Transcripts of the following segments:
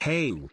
Hey.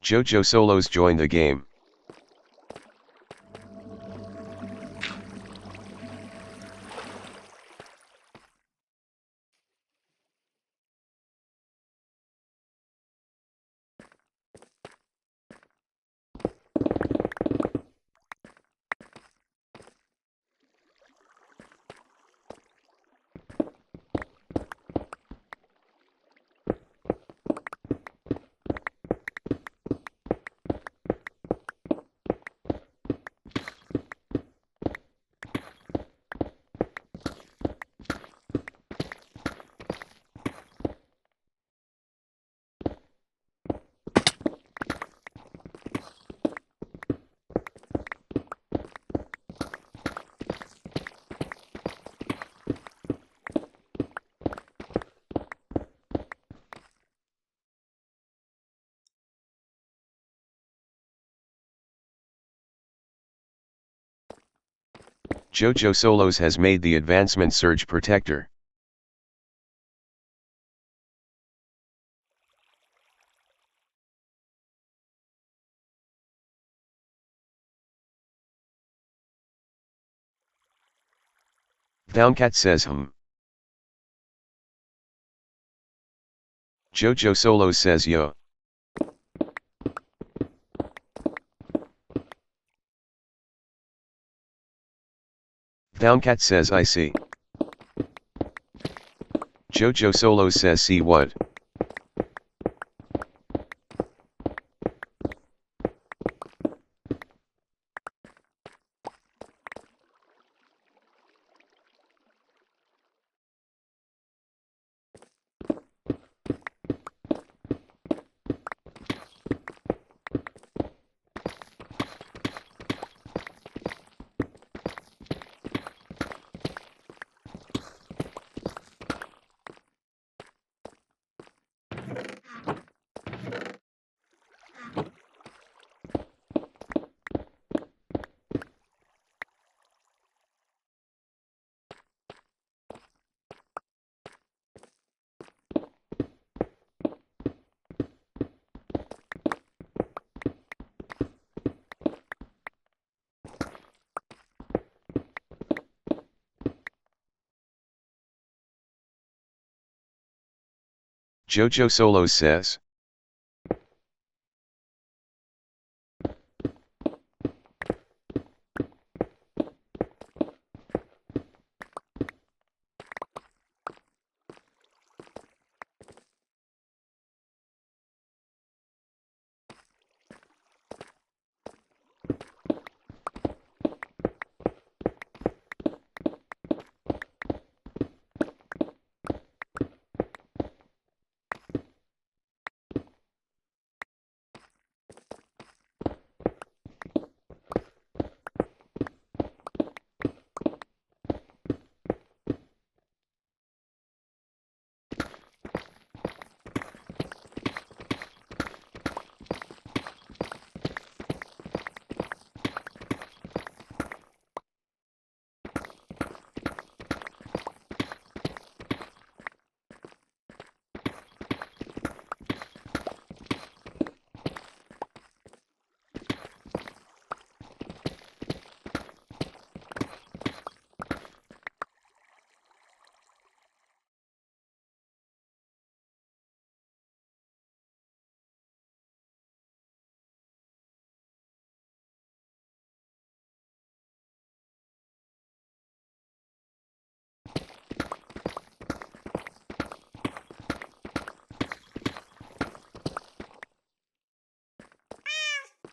JoJo Solos join the game. JoJo Solos has made the advancement surge protector. Dtowncat says JoJo Solos says yo. Dtowncat says I see. JoJo Solos says see what? JoJo Solos says.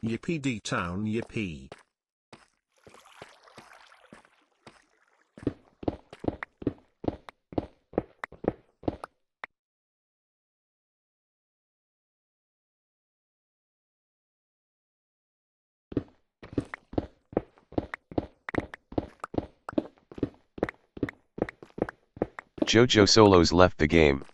Yippee D-Town yippee. JoJo Solos left the game.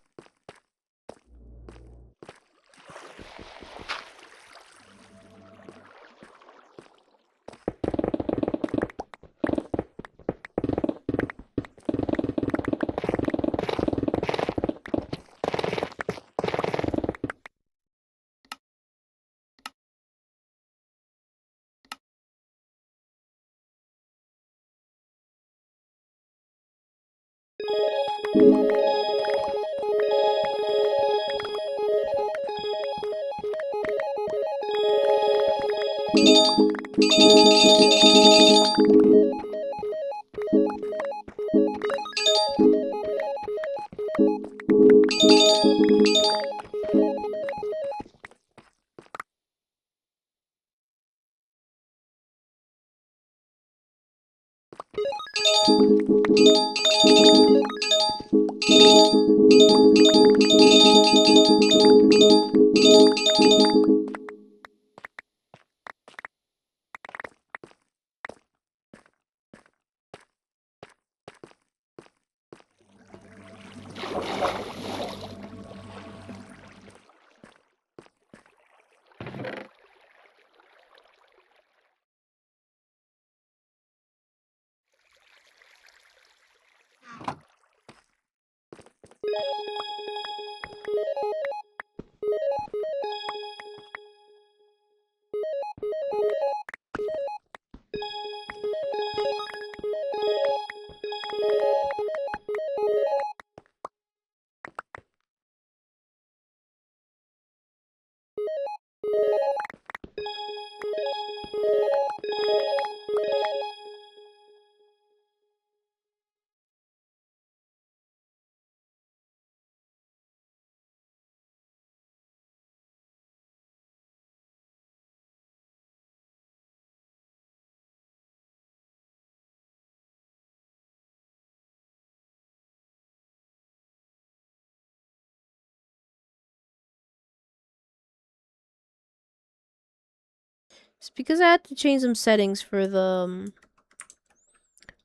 It's because I had to change some settings for the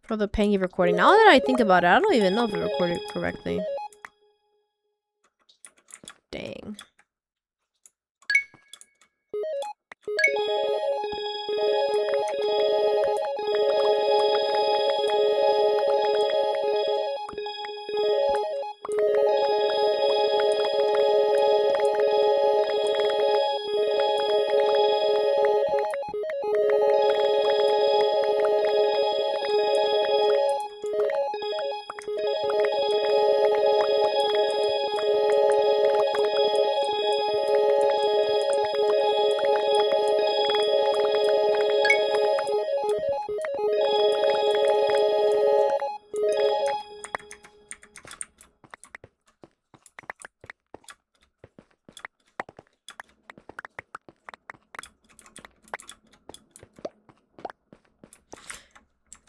Pengy recording. Now that I think about it, I don't even know if it recorded correctly. Dang.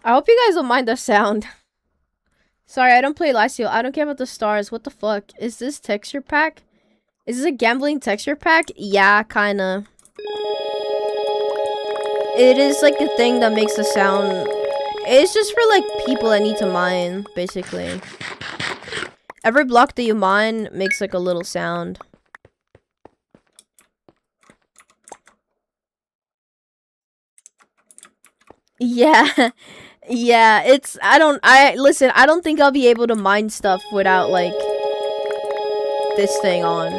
I hope you guys don't mind the sound. Sorry, I don't play Lifesteal. I don't care about the stars. What the fuck? Is this texture pack? Is this a gambling texture pack? Yeah, kinda. It is like a thing that makes the sound. It's just for like people that need to mine, basically. Every block that you mine makes like a little sound. Yeah. Yeah, it's listen, I don't think I'll be able to mine stuff without like this thing on.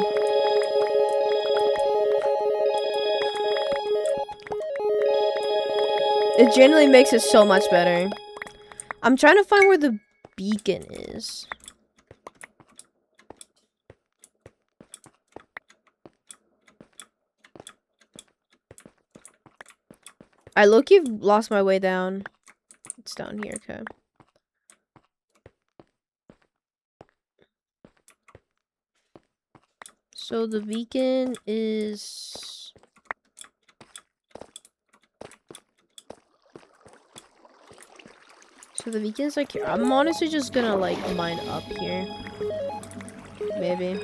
It generally makes it so much better. I'm trying to find where the beacon is. I low-key lost my way down. It's down here, okay. So the beacon is... So the beacon's like here. I'm honestly just gonna like mine up here. Maybe.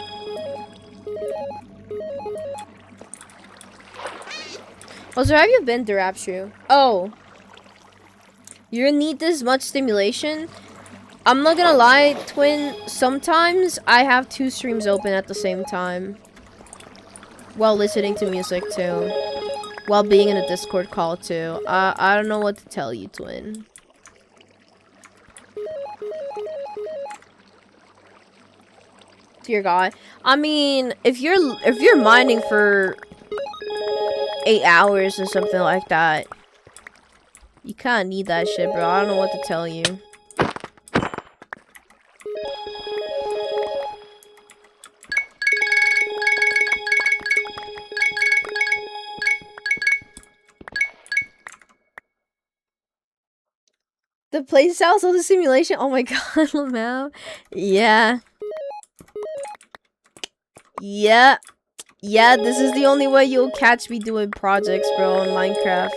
Also, have you been to Rapture? Oh. You need this much stimulation? I'm not gonna lie, Twin. Sometimes I have 2 streams open at the same time. While listening to music, too. While being in a Discord call, too. I don't know what to tell you, Twin. Dear God. I mean, if you're mining for 8 hours or something like that, you kinda need that shit, bro. I don't know what to tell you. the playstyles of the simulation. Oh my god, man. Yeah. Yeah. Yeah, this is the only way you'll catch me doing projects, bro, on Minecraft.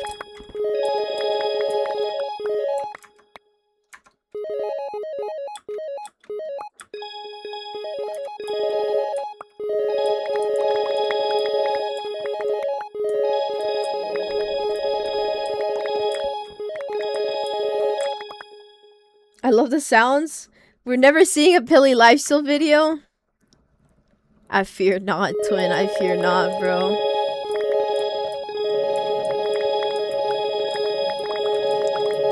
I love the sounds. We're never seeing a Pilly Lifesteal video. I fear not, twin. I fear not, bro.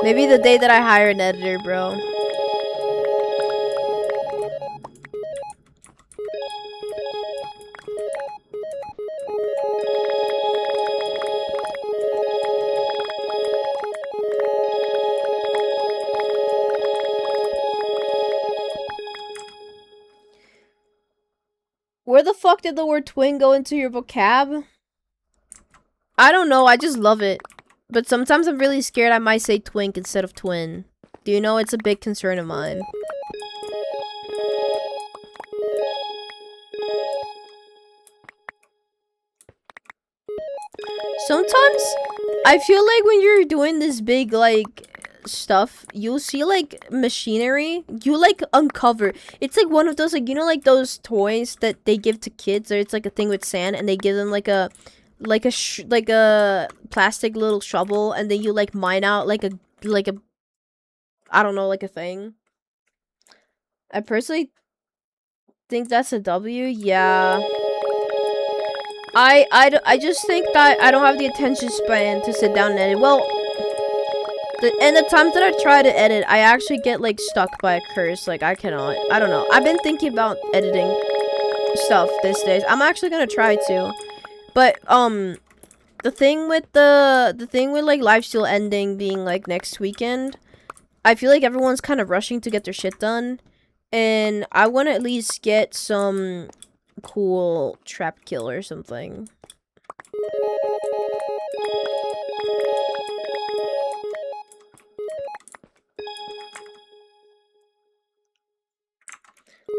Maybe the day that I hire an editor, bro. Where the fuck did the word twin go into your vocab? I don't know, I just love it. But sometimes I'm really scared I might say twink instead of twin. Do you know it's a big concern of mine? Sometimes I feel like when you're doing this big like stuff, you'll see like machinery, you like uncover. It's like one of those, like, you know, like those toys that they give to kids, or it's like a thing with sand and they give them like a plastic little shovel, and then you like mine out like a I don't know, like a thing. I personally think that's a W. Yeah. I just think that I don't have the attention span to sit down and edit. Well, the times that I try to edit, I actually get like stuck by a curse. Like I cannot. I don't know. I've been thinking about editing stuff these days. I'm actually gonna try to. But the thing with like Lifesteal ending being like next weekend, I feel like everyone's kind of rushing to get their shit done, and I want to at least get some cool trap kill or something.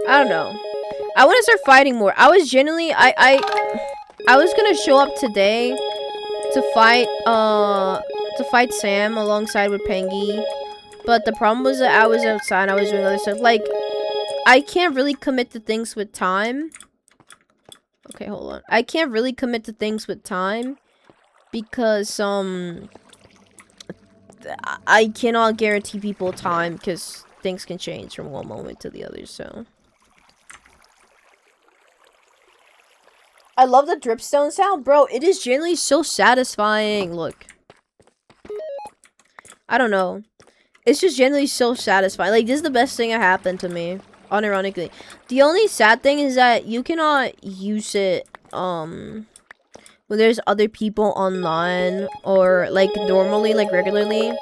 I don't know. I want to start fighting more. I was genuinely I was gonna show up today to fight Sam alongside with Pengy, but the problem was that I was outside and I was doing other stuff. Like, I can't really commit to things with time. Okay, hold on. I can't really commit to things with time because I cannot guarantee people time because things can change from one moment to the other. So I love the dripstone sound, bro. It is genuinely so satisfying. Look, I don't know. It's just genuinely so satisfying. Like, this is the best thing that happened to me. Unironically, the only sad thing is that you cannot use it when there's other people online or like normally, like regularly,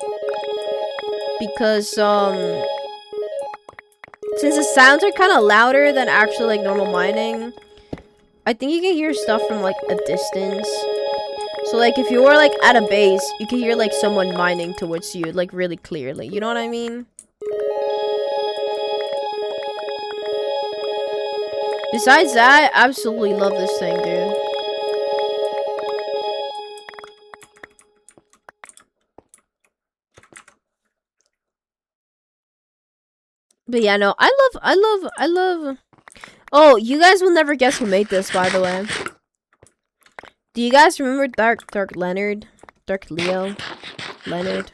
because since the sounds are kind of louder than actually like normal mining, I think you can hear stuff from like a distance. So like if you were like at a base, you can hear like someone mining towards you like really clearly. You know what I mean? Besides that, I absolutely love this thing, dude. But yeah, no, I love. Oh, you guys will never guess who made this, by the way. Do you guys remember Dark Leonard? Dark Leo? Leonard?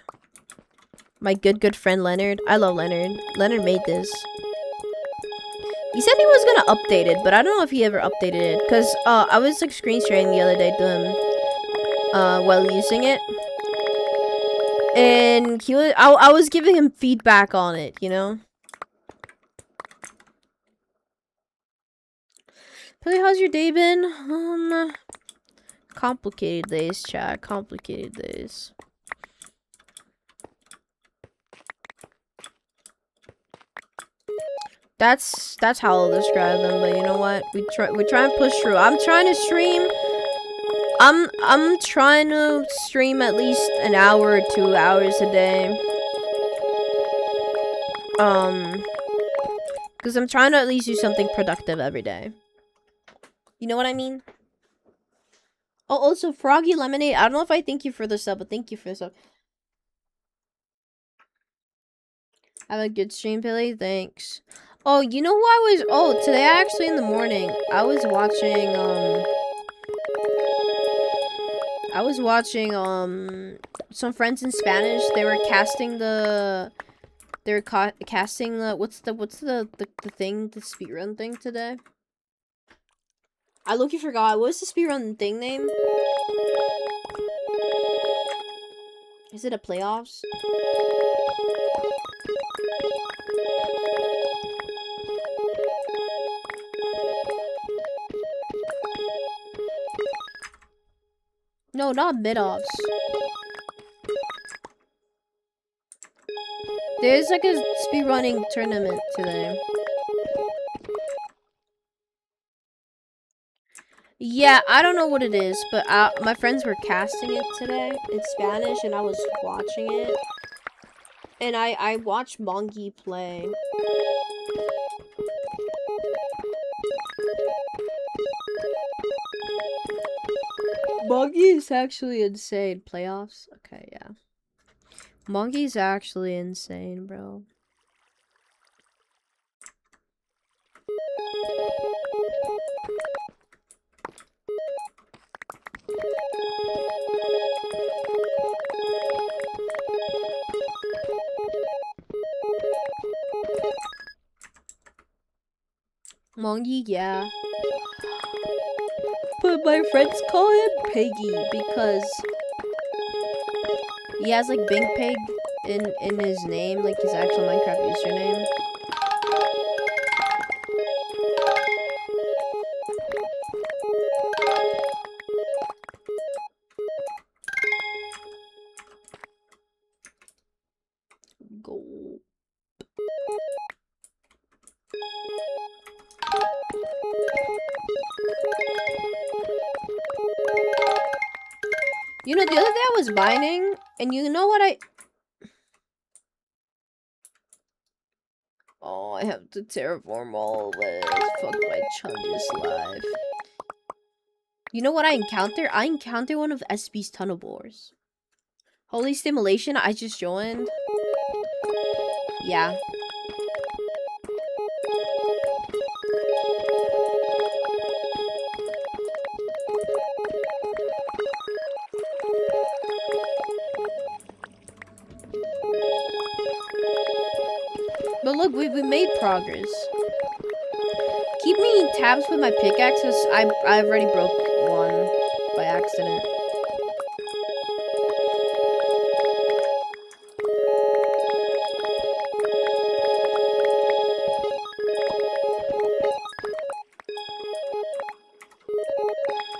My good friend Leonard? I love Leonard. Leonard made this. He said he was gonna update it, but I don't know if he ever updated it. Because, I was, like, screen sharing the other day to him, while using it. And he was, I was giving him feedback on it, you know? Billy, how's your day been? Complicated days, chat. Complicated days. That's how I'll describe them, but you know what? We try and push through. I'm trying to stream. I'm trying to stream at least an hour or 2 hours a day. Because I'm trying to at least do something productive every day. You know what I mean? Oh, also, Froggy Lemonade. I don't know if I thank you for the sub, but thank you for the sub. Have a good stream, Billy. Thanks. Oh, you know who I was... Oh, today actually in the morning, I was watching, some friends in Spanish. They were casting the... They were casting the... What's the thing? The speedrun thing today? I low-key forgot. What's the speedrun thing name? Is it a playoffs? No, not mid-offs. There's like a speedrunning tournament today. Yeah, I don't know what it is, but my friends were casting it today in Spanish, and I was watching it. And I watched Mongi play. Mongi is actually insane. Playoffs? Okay, yeah. Mongi's actually insane, bro. Mongi, yeah. But my friends call him Piggy because he has like Bing Pig in his name, like his actual Minecraft username. Go. You know, the other day I was mining, and you know what Oh, I have to terraform all this. Fuck my childish life. You know what I encounter? I encounter one of SP's tunnel bores. Holy Stimulation, I just joined. Yeah. But look, we made progress. Keep me in tabs with my pickaxes. I already broke one by accident.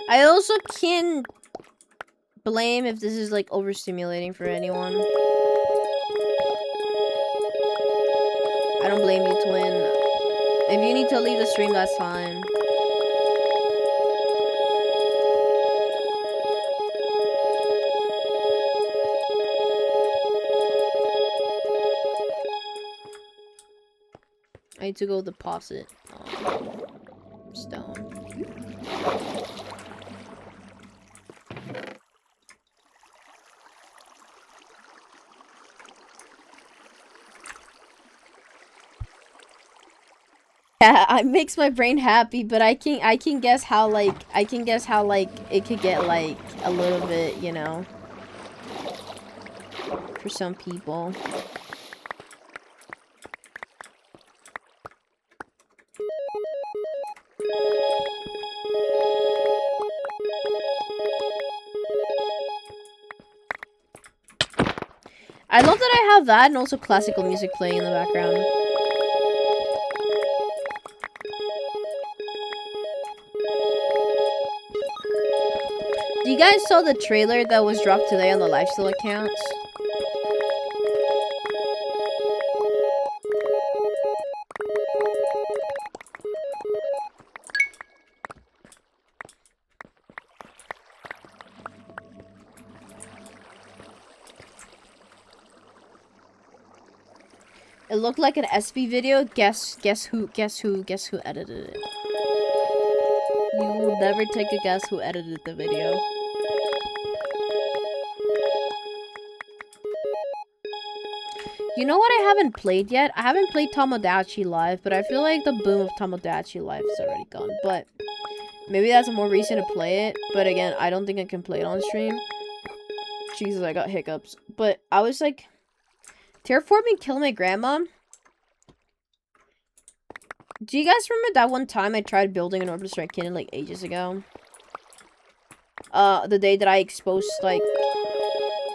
I also can't blame if this is like overstimulating for anyone. I don't blame you, Twin. If you need to leave the stream, that's fine. I need to go deposit stone. Yeah, it makes my brain happy, but I can guess how like it could get like a little bit, you know, for some people. I love that I have that and also classical music playing in the background. Do you guys saw the trailer that was dropped today on the Lifesteal accounts? It looked like an SP video. Guess who edited it? You will never take a guess who edited the video. You know what I haven't played yet? I haven't played Tomodachi Live, but I feel like the boom of Tomodachi Live is already gone. But maybe that's a more reason to play it. But again, I don't think I can play it on stream. Jesus, I got hiccups. But I was like, terraforming kill my grandma. Do you guys remember that one time I tried building an orbital strike cannon like ages ago? The day that I exposed like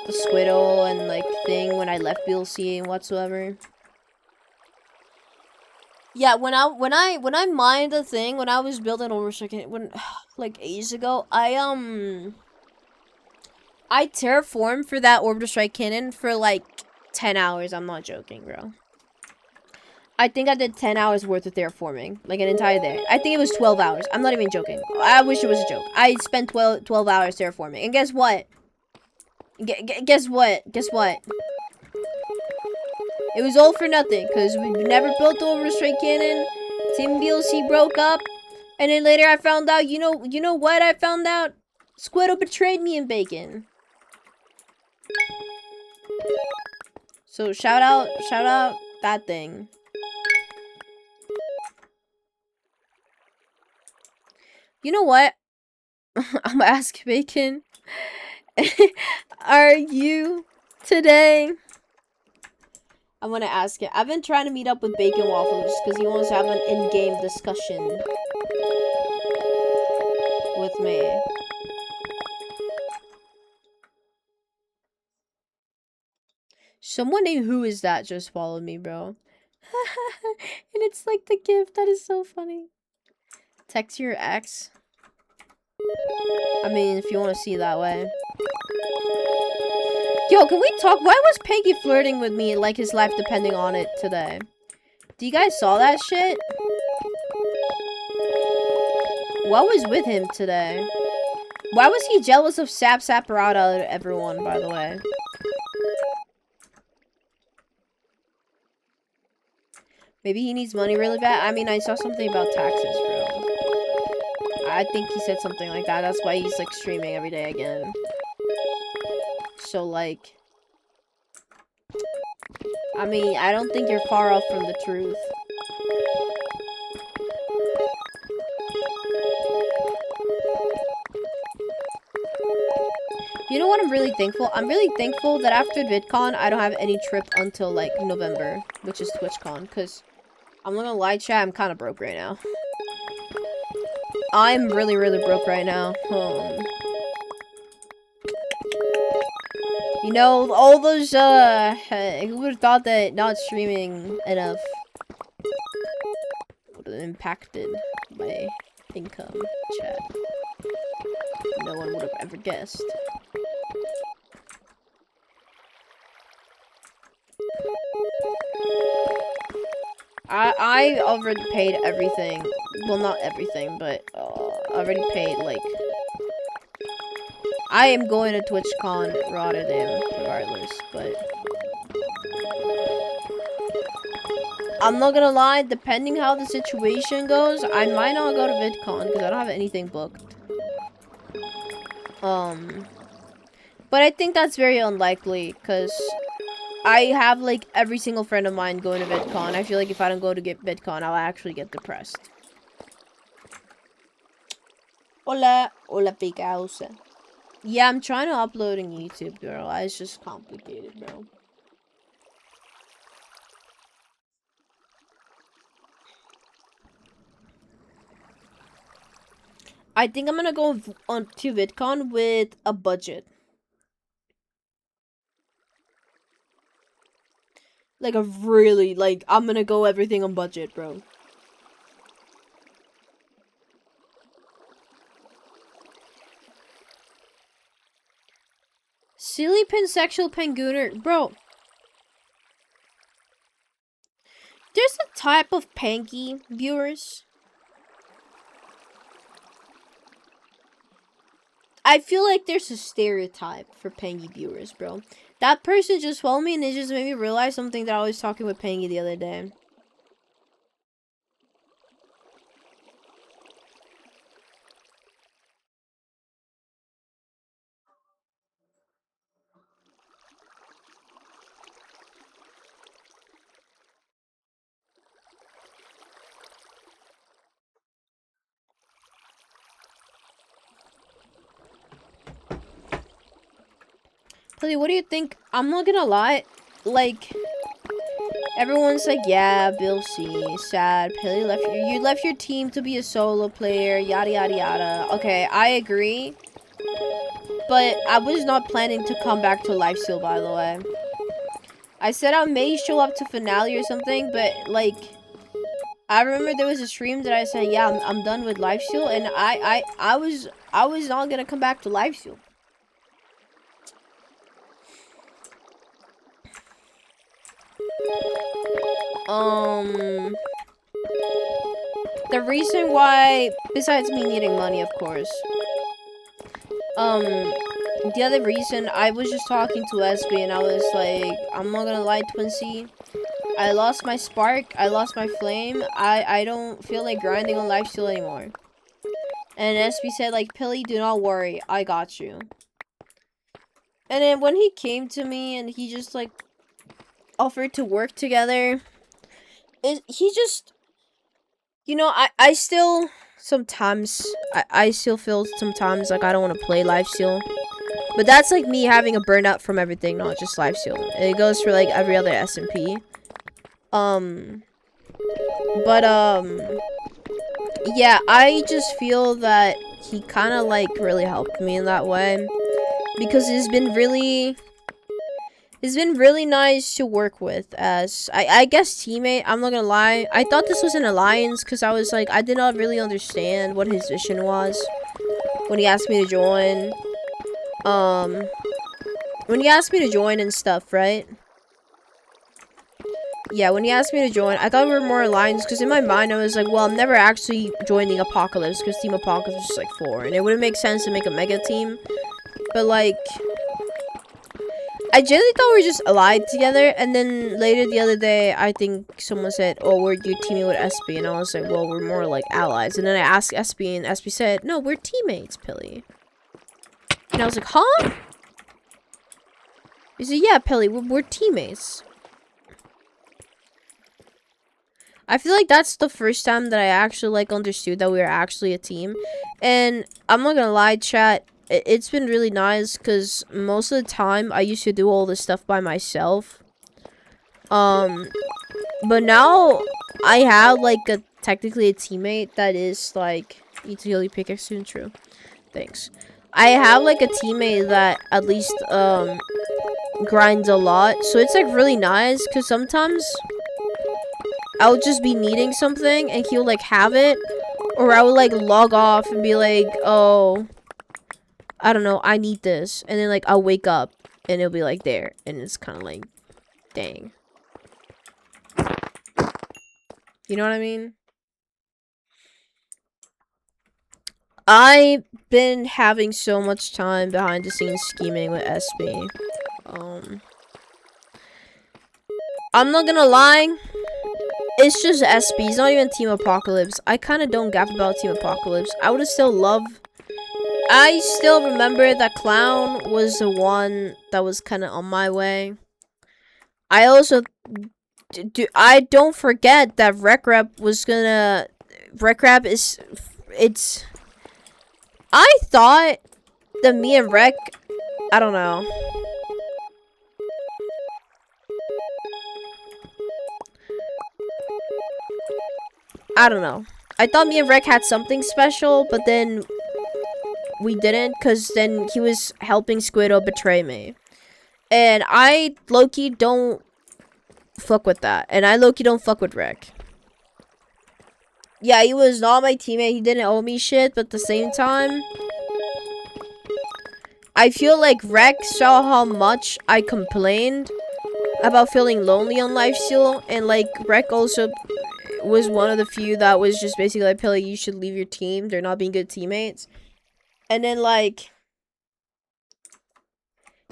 the squiddle and like thing when I left BLC and whatsoever. Yeah, when I mined the thing when I was building orbital strike cannon like ages ago, I terraformed for that orbital strike cannon for like 10 hours. I'm not joking, bro. I think I did 10 hours worth of terraforming. Like an entire day. I think it was 12 hours. I'm not even joking. I wish it was a joke. I spent 12 hours terraforming. And guess what? Guess what? Guess what? It was all for nothing. Because we never built over a straight cannon. Team BLC broke up. And then later I found out, you know what I found out? Squiddo betrayed me and Bacon. So shout out that thing. You know what? I'm gonna ask Bacon. Are you today? I'm gonna ask it. I've been trying to meet up with Bacon Waffles because he wants to have an in-game discussion with me. Someone named Who Is That just followed me, bro. And it's like the gift. That is so funny. Text your ex. I mean, if you want to see it that way. Yo, can we talk? Why was Peggy flirting with me like his life depending on it today? Do you guys saw that shit? What was with him today? Why was he jealous of SAPSSTEAL everyone, by the way? Maybe he needs money really bad? I mean, I saw something about taxes, bro. I think he said something like that. That's why he's, like, streaming every day again. So, like... I mean, I don't think you're far off from the truth. You know what I'm really thankful? I'm really thankful that after VidCon, I don't have any trip until, like, November. Which is TwitchCon, because... I'm not gonna lie, chat, I'm kind of broke right now. I'm really, really broke right now. You know, all those, who would have thought that not streaming enough would have impacted my income, chat. No one would have ever guessed. I already paid everything. Well, not everything, but already paid, like... I am going to TwitchCon Rotterdam, regardless, but... I'm not gonna lie, depending how the situation goes, I might not go to VidCon, because I don't have anything booked. But I think that's very unlikely, because... I have, like, every single friend of mine going to VidCon. I feel like if I don't go to get VidCon, I'll actually get depressed. Hola. Hola, Picausa. Yeah, I'm trying to upload on YouTube, girl. It's just complicated, bro. I think I'm gonna go on to VidCon with a budget. Like a really, like, I'm gonna go everything on budget, bro. Silly pansexual pangooner, bro. There's a type of panky viewers. I feel like there's a stereotype for panky viewers, bro. that person just told me, and it just made me realize something that I was talking with Pangy the other day. Pilly, what do you think? I'm not gonna lie, like, everyone's like, yeah, Bill C, sad. Pilly you left your team to be a solo player, yada yada yada. Okay, I agree, but I was not planning to come back to Lifesteal, by the way. I said I may show up to finale or something, but like, I remember there was a stream that I said, yeah, I'm done with Lifesteal, and I was not gonna come back to Lifesteal. The reason why, besides me needing money, of course, the other reason, I was just talking to SB, and I was like, I'm not gonna lie, Twinsy, I lost my spark, I lost my flame, I don't feel like grinding on Lifesteal anymore. And SB said, like, Pilly, do not worry, I got you. And then when he came to me, and he just, like, offered to work together, he just, you know, I still, sometimes, I still feel sometimes like I don't want to play Lifesteal. But that's like me having a burnout from everything, not just Lifesteal. It goes for like every other SMP. Yeah, I just feel that he kind of like really helped me in that way. Because it's been really nice to work with as, I guess, teammate. I'm not gonna lie. I thought this was an alliance because I was like, I did not really understand what his vision was when he asked me to join. When he asked me to join and stuff, right? Yeah, when he asked me to join, I thought we were more alliance because in my mind I was like, well, I'm never actually joining Apocalypse because Team Apocalypse is just like 4. And it wouldn't make sense to make a mega team. But like, I genuinely thought we were just allied together, and then later the other day, I think someone said, oh, you're teaming with SB, and I was like, well, we're more like allies. And then I asked SB, and SB said, no, we're teammates, Pilly. And I was like, huh? He said, yeah, Pilly, we're teammates. I feel like that's the first time that I actually, like, understood that we were actually a team. And I'm not gonna lie, chat, it's been really nice because most of the time I used to do all this stuff by myself. But now I have like technically a teammate that is like, utility pickaxe soon, true. Thanks. I have like a teammate that at least grinds a lot, so it's like really nice because sometimes I'll just be needing something and he'll like have it, or I will like log off and be like, oh, I don't know, I need this. And then, like, I'll wake up, and it'll be, like, there. And it's kind of like, dang. You know what I mean? I've been having so much time behind the scenes scheming with SB. I'm not gonna lie. It's just SB. It's not even Team Apocalypse. I kind of don't gap about Team Apocalypse. I would still love... I still remember that Clown was the one that was kind of on my way. I also I don't forget that Rec was gonna... Rec is... It's... I thought that me and Rec... I don't know. I don't know. I thought me and Rec had something special, but then... we didn't, because then he was helping Squiddo betray me. And I, low-key, don't fuck with that. And I, low-key, don't fuck with Rec. Yeah, he was not my teammate. He didn't owe me shit, but at the same time, I feel like Rec saw how much I complained about feeling lonely on Lifesteal. And, like, Rec also was one of the few that was just basically like, Pilly, you should leave your team. They're not being good teammates. And then, like,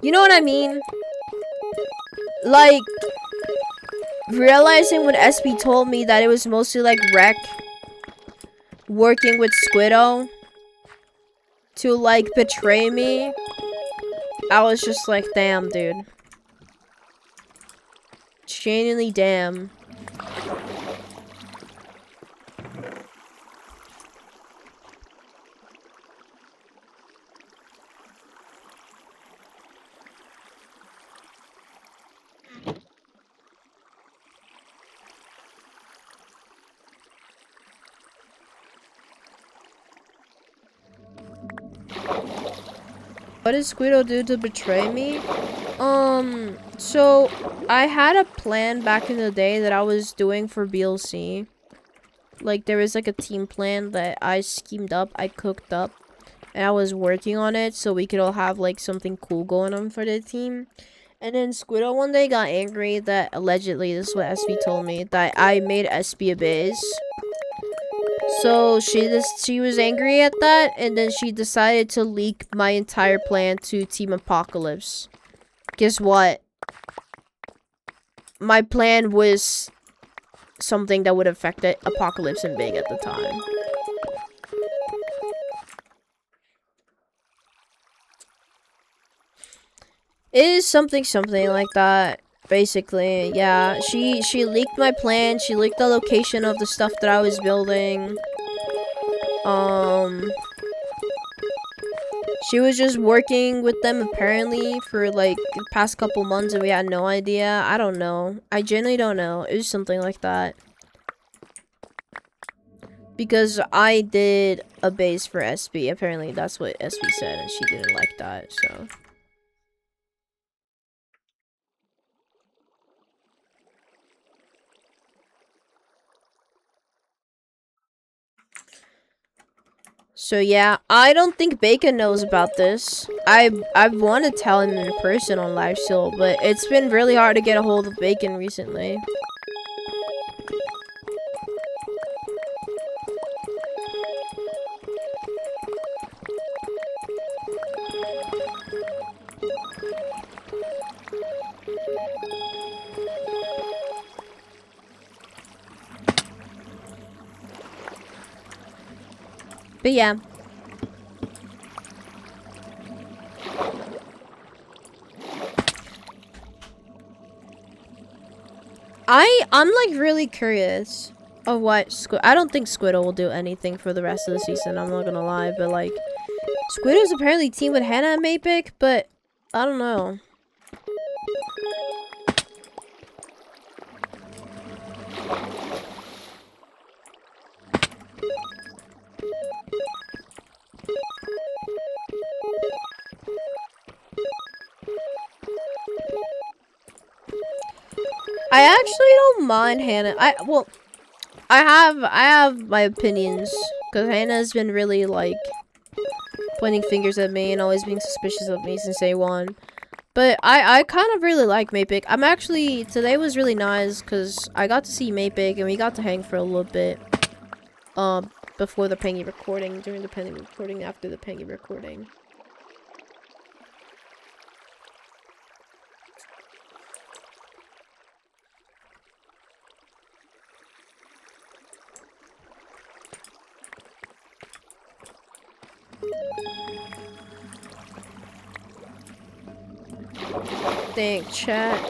you know what I mean? like, realizing when SB told me that it was mostly like Rec working with Squiddo to like betray me, I was just like, damn, dude. Genuinely damn. What did Squiddo do to betray me? So I had a plan back in the day that I was doing for BLC. Like, there was like a team plan that I schemed up, I cooked up, and I was working on it so we could all have like something cool going on for the team. And then Squiddo one day got angry that allegedly, this is what SB told me, that I made SB a biz. So she was angry at that, and then she decided to leak my entire plan to Team Apocalypse. Guess what? My plan was something that would affect it, Apocalypse and Big at the time. It is something like that. Basically, yeah. She leaked my plan. She leaked the location of the stuff that I was building. She was just working with them apparently for like the past couple months, and we had no idea. I don't know. I genuinely don't know. It was something like that. Because I did a base for SB. Apparently, that's what SB said, and she didn't like that, so. So yeah, I don't think Bacon knows about this. I want to tell him in person on Lifesteal, but it's been really hard to get a hold of Bacon recently. But yeah. I'm like really curious of what I don't think Squiddo will do anything for the rest of the season, I'm not gonna lie, but like Squiddo's apparently teamed with Hannah and Mapic, but I don't know. I actually don't mind Hannah. I have my opinions, because Hannah's been really like pointing fingers at me and always being suspicious of me since day one. But I kind of really like Mapic. I'm actually, today was really nice because I got to see Mapic and we got to hang for a little bit. Before the Pengy recording, during the Pengy recording, after the Pengy recording. Think, chat.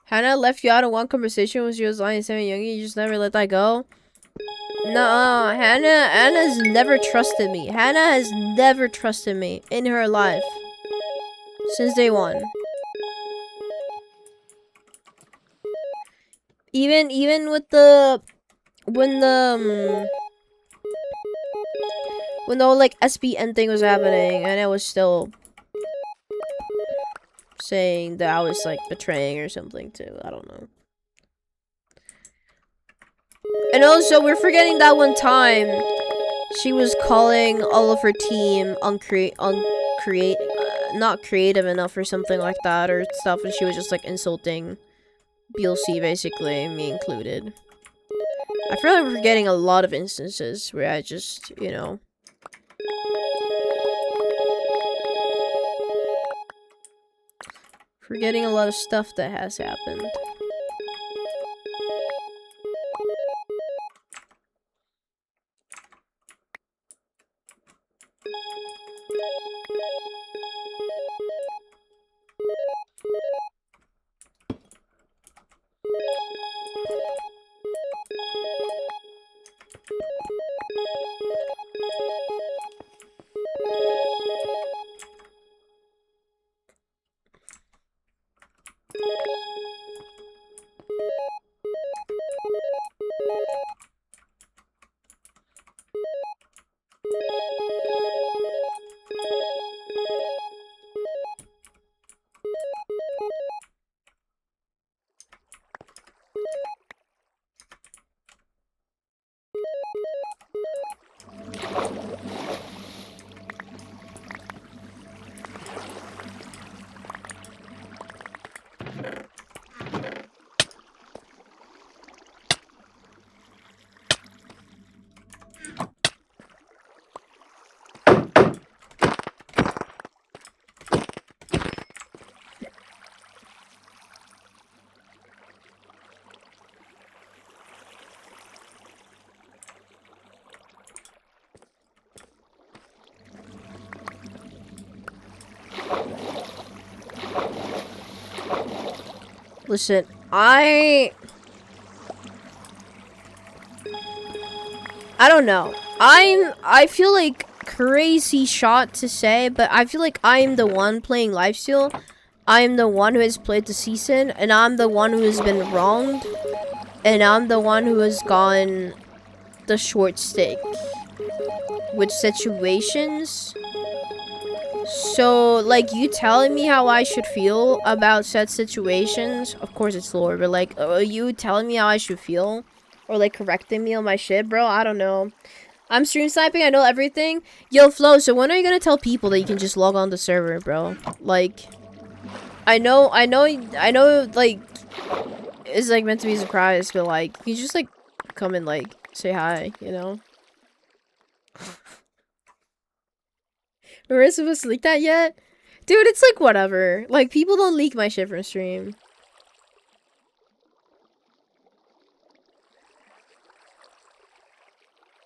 Hannah left you out of one conversation when she was lying to Sammy Youngie. You just never let that go. No, Hannah's never trusted me. Hannah has never trusted me in her life since day one. Even with the when when the whole like SPN thing was happening, and it was still saying that I was like betraying or something too. I don't know. And also, we're forgetting that one time she was calling all of her team not creative enough or something like that or stuff, and she was just like insulting BLC basically, me included. I feel like we're getting a lot of instances where I just, you know, forgetting a lot of stuff that has happened. Listen, I don't know. I feel like crazy shot to say, but I feel like I'm the one playing Lifesteal. I'm the one who has played the season, and I'm the one who has been wronged, and I'm the one who has gone the short stick with situations. So, like, you telling me how I should feel about said situations, of course it's lore, but, like, you telling me how I should feel, or, like, correcting me on my shit, bro, I don't know. I'm stream sniping, I know everything. Yo, Flo, so when are you gonna tell people that you can just log on the server, bro? Like, I know, like, it's, like, meant to be a surprise, but, like, you just, like, come and, like, say hi, you know? We're supposed to leak that yet? Dude, it's like whatever. Like, people don't leak my shit from stream.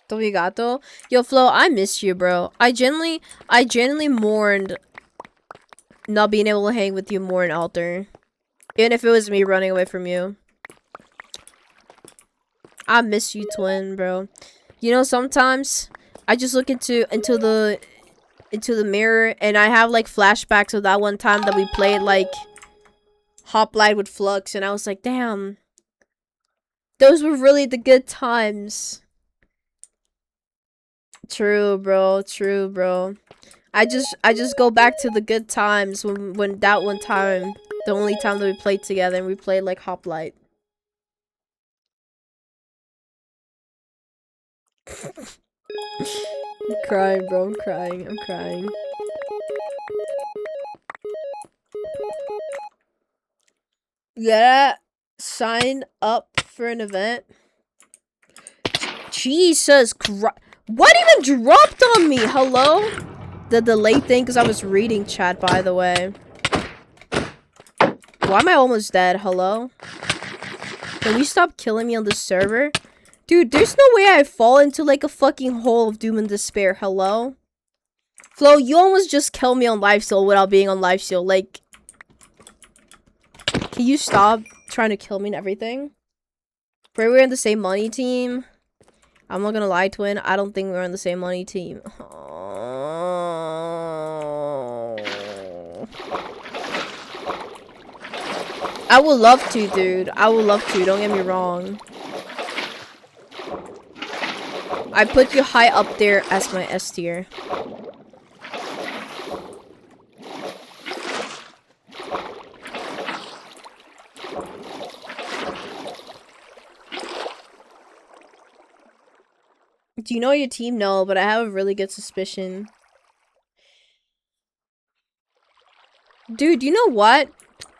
Tobigato? Yo, Flo, I miss you, bro. I genuinely mourned not being able to hang with you more in Alter. Even if it was me running away from you. I miss you, twin, bro. You know, sometimes I just look into the mirror, and I have like flashbacks of that one time that we played like Hoplite with Flux, and I was like, damn, those were really the good times. True, bro. True, bro. I just go back to the good times when that one time, the only time that we played together, and we played like Hoplite. I'm crying, bro. I'm crying. I'm crying. Yeah, sign up for an event. Jesus Christ. What even dropped on me? Hello? The delay thing, because I was reading chat, by the way. Why am I almost dead? Hello? Can we stop killing me on the server? Dude, there's no way I fall into like a fucking hole of doom and despair. Hello? Flo, you almost just killed me on Lifesteal without being on Lifesteal. Like, can you stop trying to kill me and everything? Bro, we're in the same money team. I'm not gonna lie, twin. I don't think we're on the same money team. Oh. I would love to, dude. I would love to. Don't get me wrong. I put you high up there as my S tier. Do you know your team? No, but I have a really good suspicion. Dude, you know what?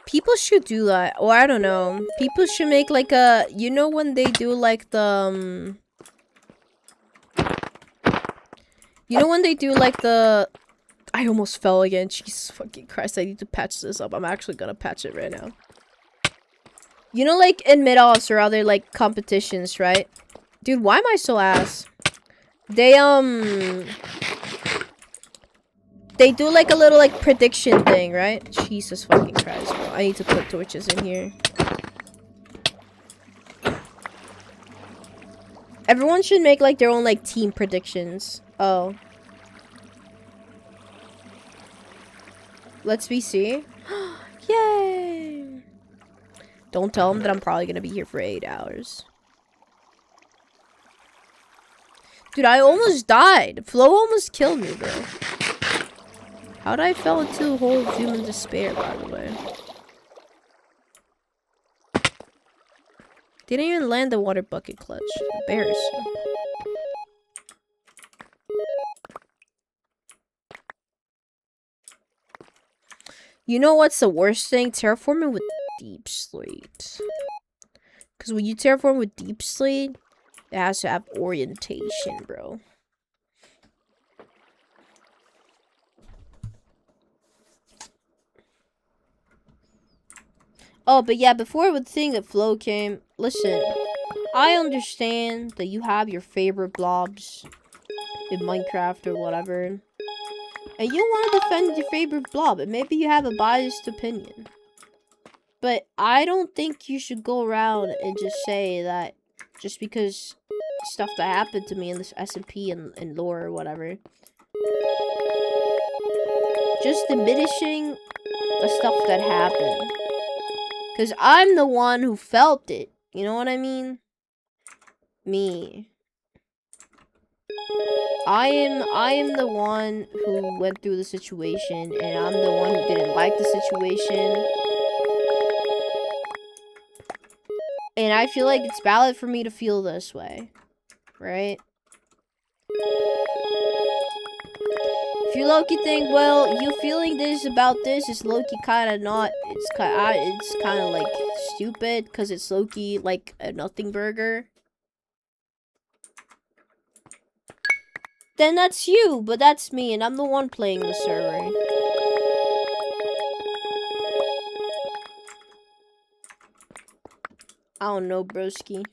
People should do that. Or I don't know. People should make like a... You know when they do like the... You know when they do like the... I almost fell again. Jesus fucking Christ. I need to patch this up. I'm actually gonna patch it right now. You know like in mid-offs or other like competitions, right? Dude, why am I so ass? They do like a little like prediction thing, right? Jesus fucking Christ, bro. I need to put torches in here. Everyone should make like their own like team predictions. Oh. Let's see. Yay! Don't tell them that I'm probably gonna be here for 8 hours. Dude, I almost died. Flo almost killed me, bro. How'd I fell into a hole of human despair, by the way? Didn't even land the water bucket clutch. Embarrassing. You know what's the worst thing? Terraforming with deep slate. Because when you terraform with deep slate, it has to have orientation, bro. Oh, but yeah, before the thing that Flo came, listen, I understand that you have your favorite blobs in Minecraft or whatever, and you want to defend your favorite blob, and maybe you have a biased opinion. But I don't think you should go around and just say that just because stuff that happened to me in this SMP and lore or whatever, just diminishing the stuff that happened. Because I'm the one who felt it. You know what I mean? Me. I am the one who went through the situation, and I'm the one who didn't like the situation. And I feel like it's valid for me to feel this way. Right? If you low-key think, well, you feeling this about this is low-key kind of not, it's kind of like stupid because it's low-key like a nothing burger, then that's you, but that's me, and I'm the one playing the server. I don't know, broski.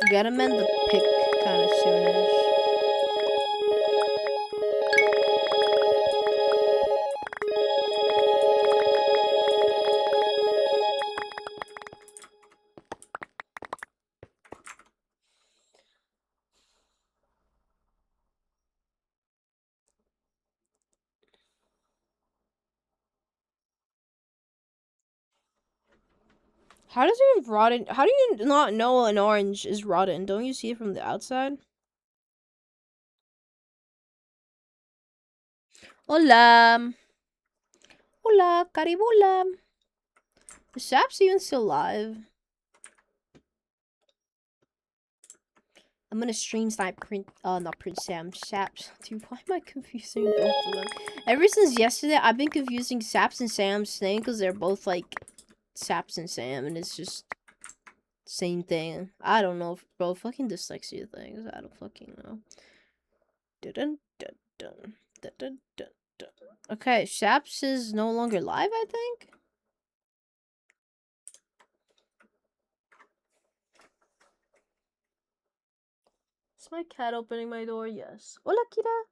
Gotta mend the pick kind of soonish. How does it even rotten? How do you not know an orange is rotten? Don't you see it from the outside? Hola. Hola, caribula. Is Saps even still live? I'm gonna stream snipe not Prince Sam, Saps. Dude, why am I confusing both of them? Ever since yesterday, I've been confusing Saps and Sam's name because they're both like Saps and Sam, and it's just same thing. I don't know, bro. Fucking dyslexia things. I don't fucking know. Dun, dun, dun, dun, dun, dun, dun. Okay, Saps is no longer live, I think. Is my cat opening my door? Yes. Hola, Kira.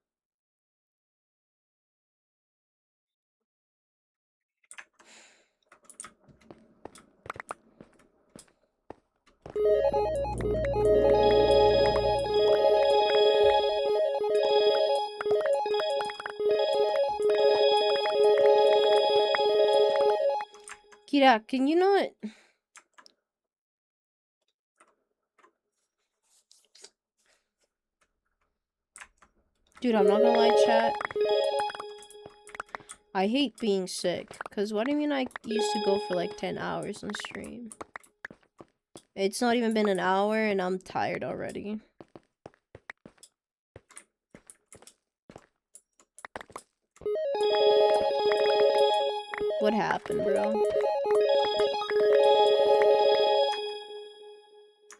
Kira, can you not? Dude, I'm not gonna lie, chat. I hate being sick. Because what do you mean I used to go for like 10 hours on stream? It's not even been an hour and I'm tired already. What happened, bro?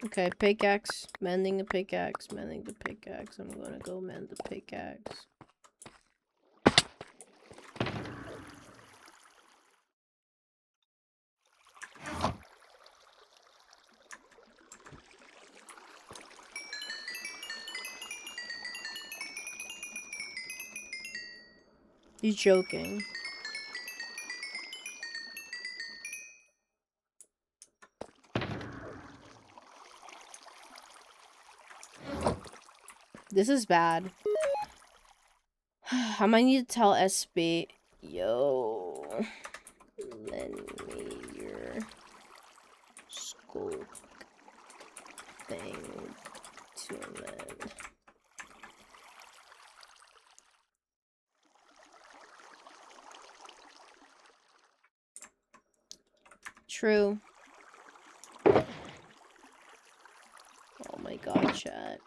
Okay, pickaxe. Mending the pickaxe. Mending the pickaxe. I'm gonna go mend the pickaxe. You're joking. This is bad. I might need to tell SB. Yo. Lend me your scope thing to mend. True. Oh my god, chat.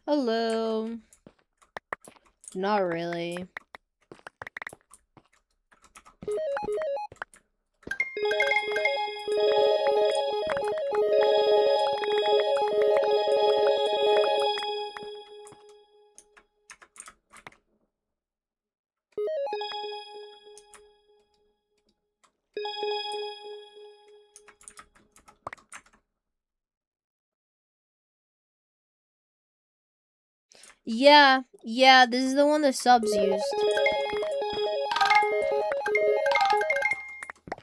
Hello. Not really. Yeah, this is the one that subs used.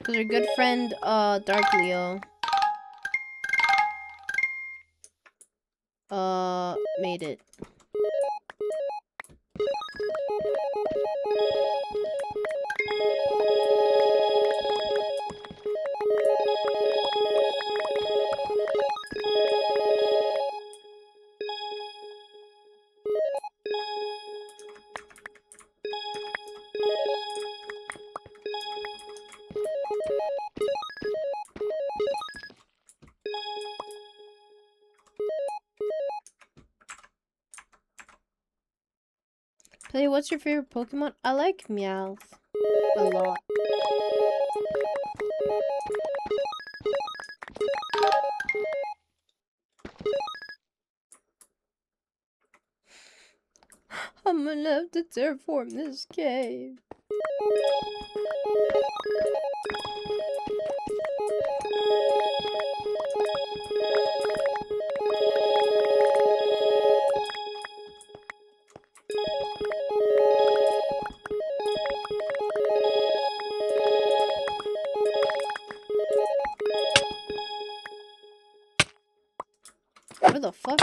Cause our good friend, Dark Leo, made it. Hey, what's your favorite Pokemon? I like Meowth a lot. I'm gonna have to terraform this cave. Where the fuck?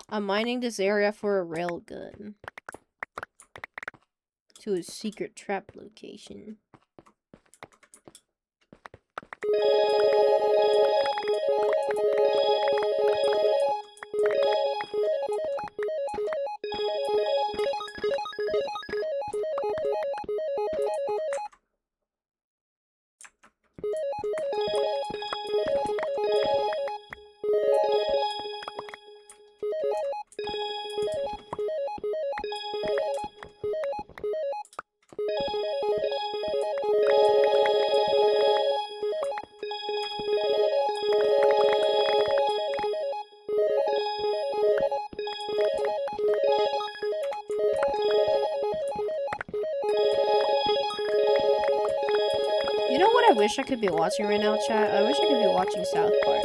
I'm mining this area for a railgun to a secret trap location. You know what I wish I could be watching right now, chat? I wish I could be watching South Park.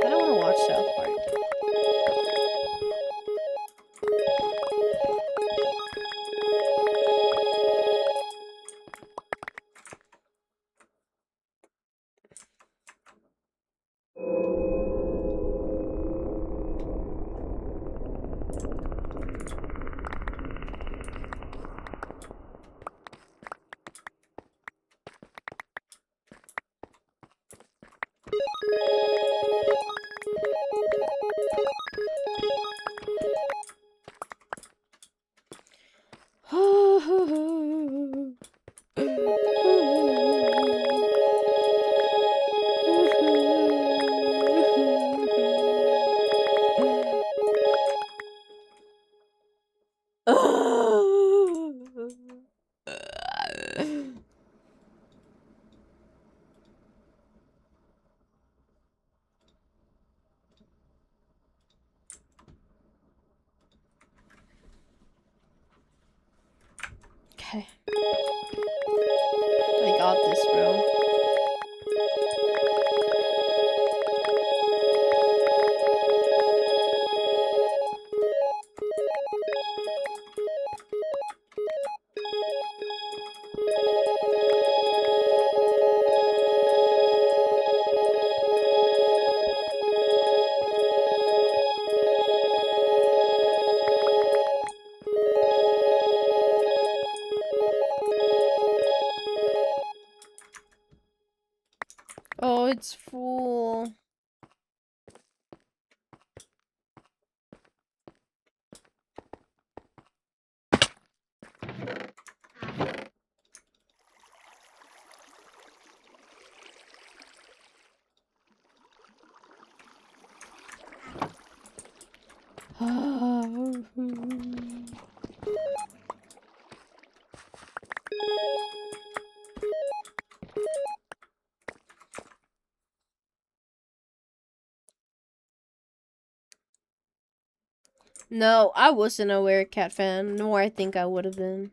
I don't want to watch South Park. Okay. I got this, bro. Oh, it's full. No, I wasn't a Werecat fan, nor I think I would have been.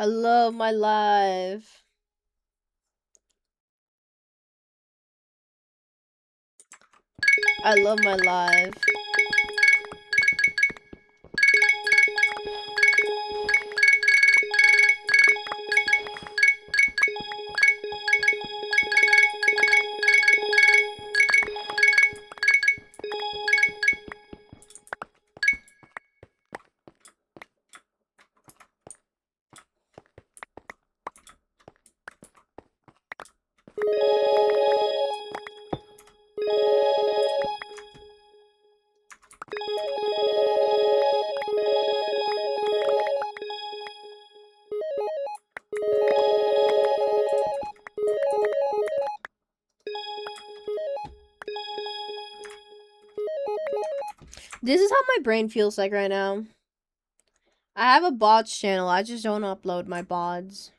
I love my life. I love my life. This is how my brain feels like right now. I have a bots channel. I just don't upload my bots.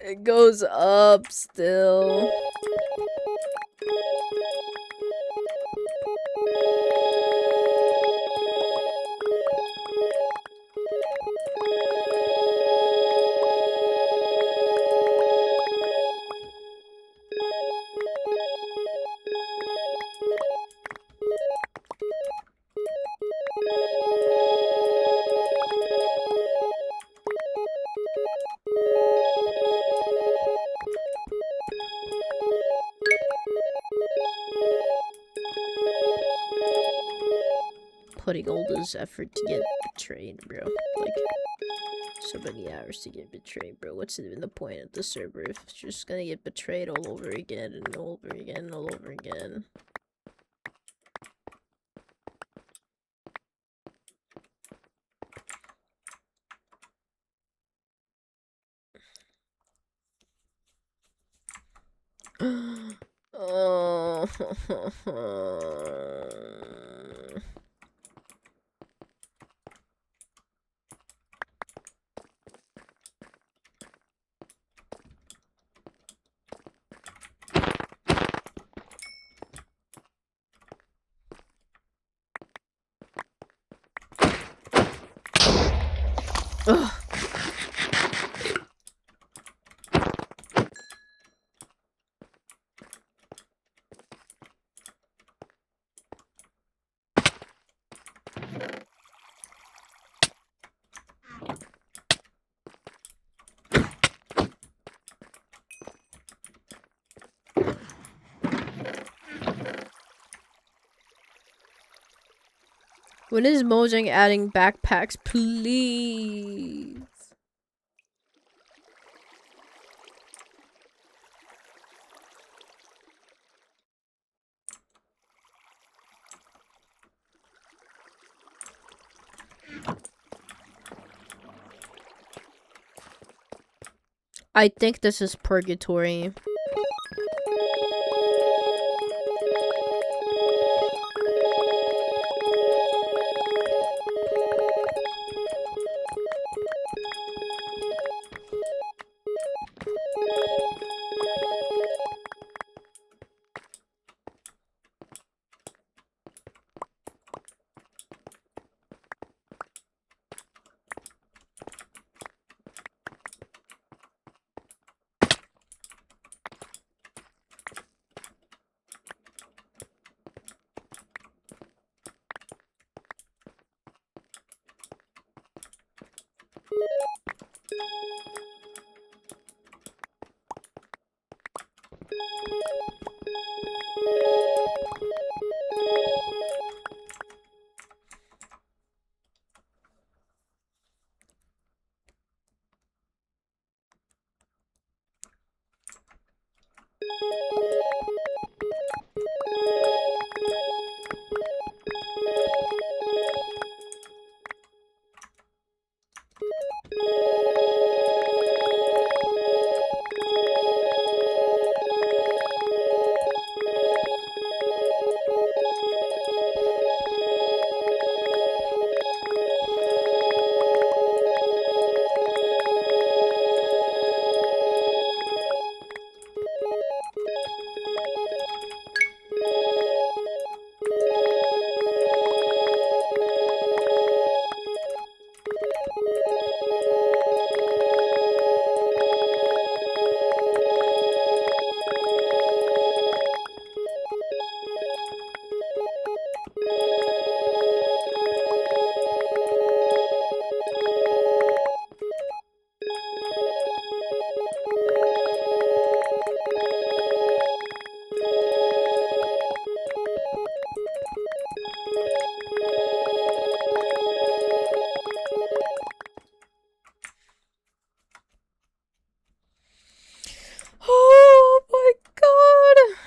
It goes up still. Putting all this effort to get betrayed, bro. Like, so many hours to get betrayed, bro. What's even the point of the server if it's just gonna get betrayed all over again and all over again and all over again? Oh. Ugh. When is Mojang adding backpacks, please? I think this is purgatory. Oh my god.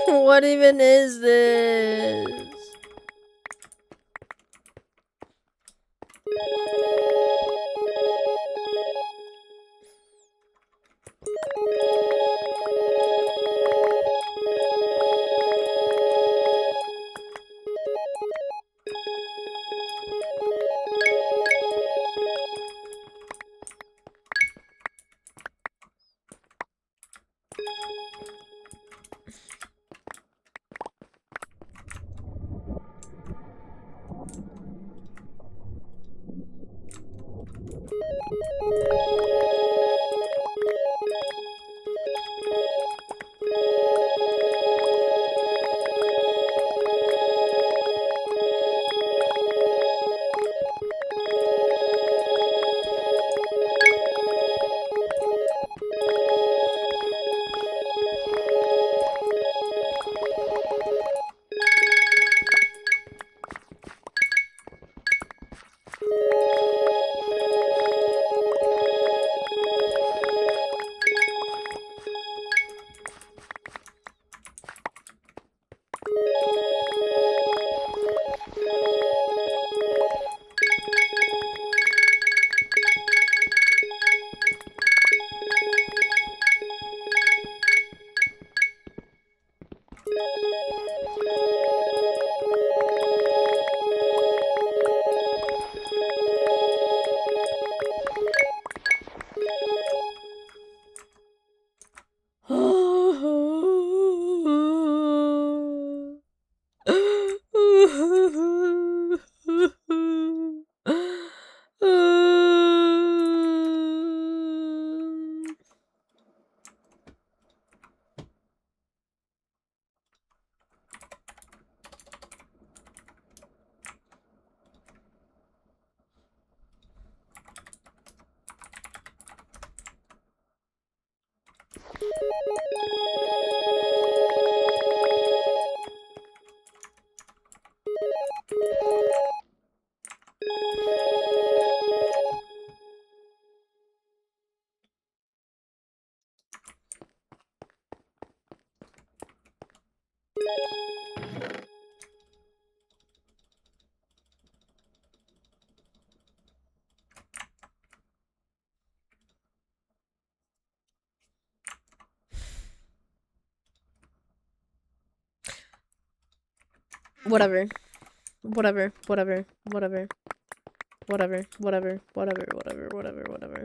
What even is this? Whatever. Whatever. Whatever. Whatever. Whatever. Whatever. Whatever. Whatever. Whatever. Whatever.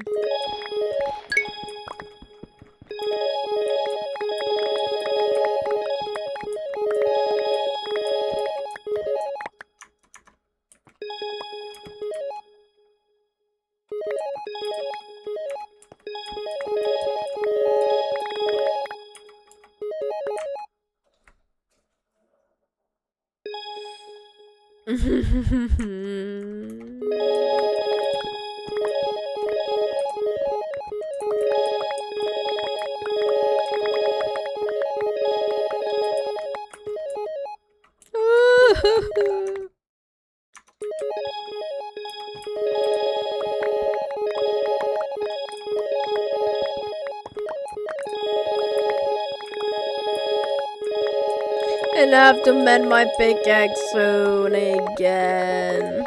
And I have to mend my pickaxe soon again.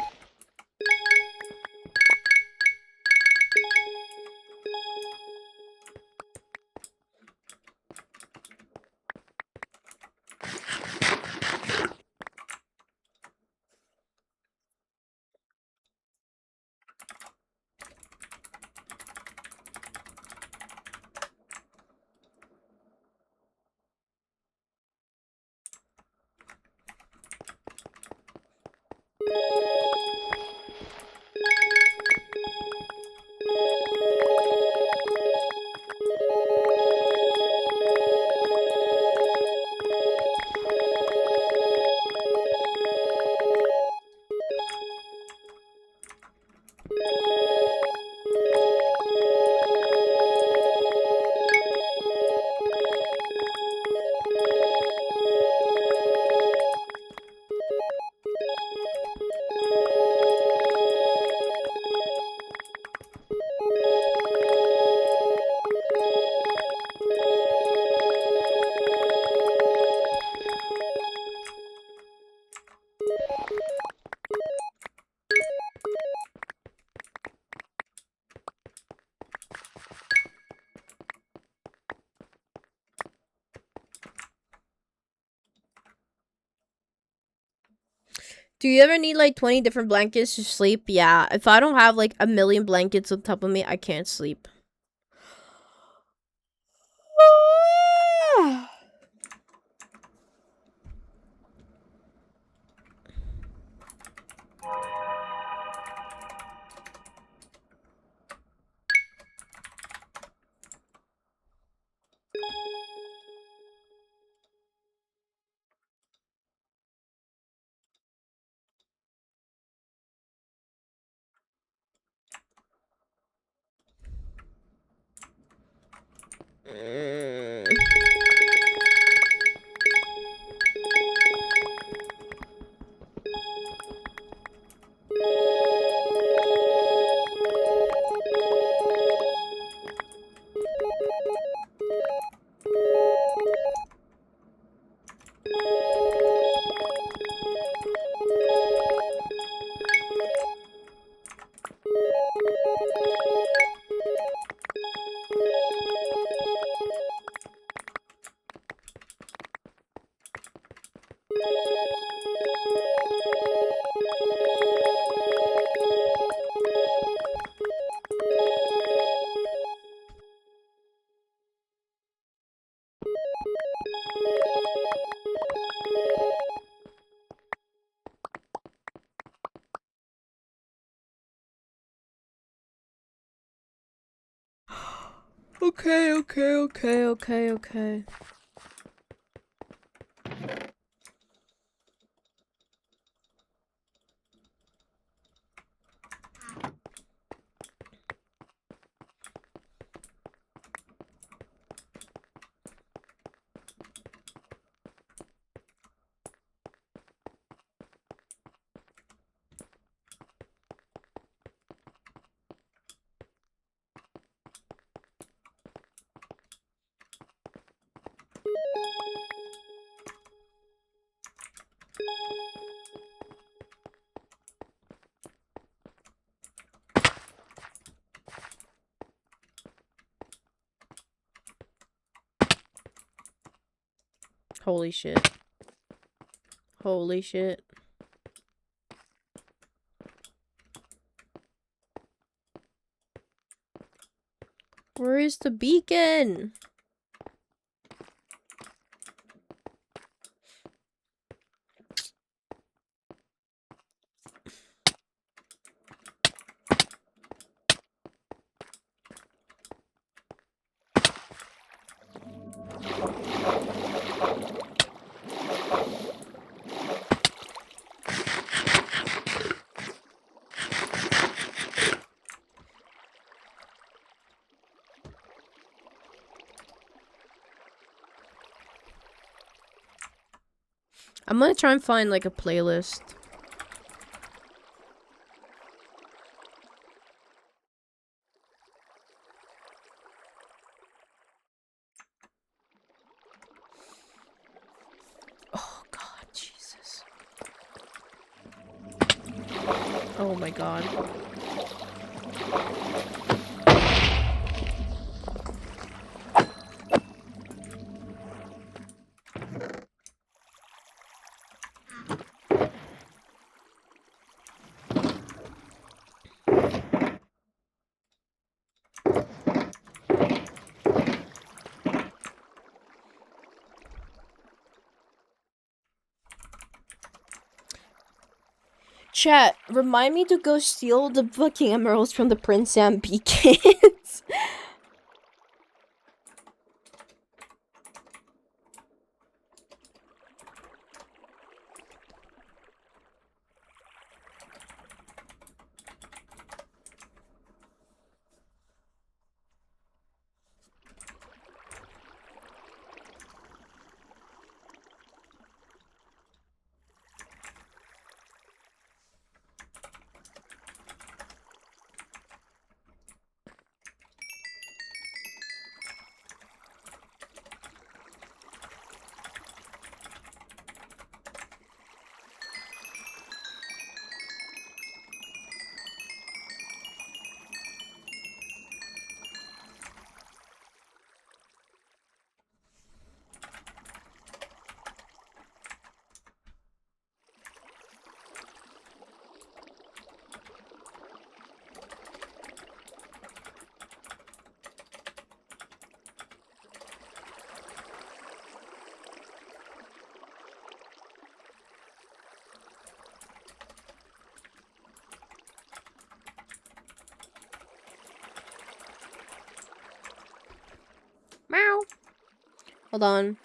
Do you ever need like 20 different blankets to sleep? Yeah. If I don't have like a million blankets on top of me, I can't sleep. Okay. Holy shit. Holy shit. Where is the beacon? I'm gonna try and find like a playlist. Oh God, Jesus. Oh my God. Chat, remind me to go steal the fucking emeralds from the Prince SMP kids. Meow. Hold on.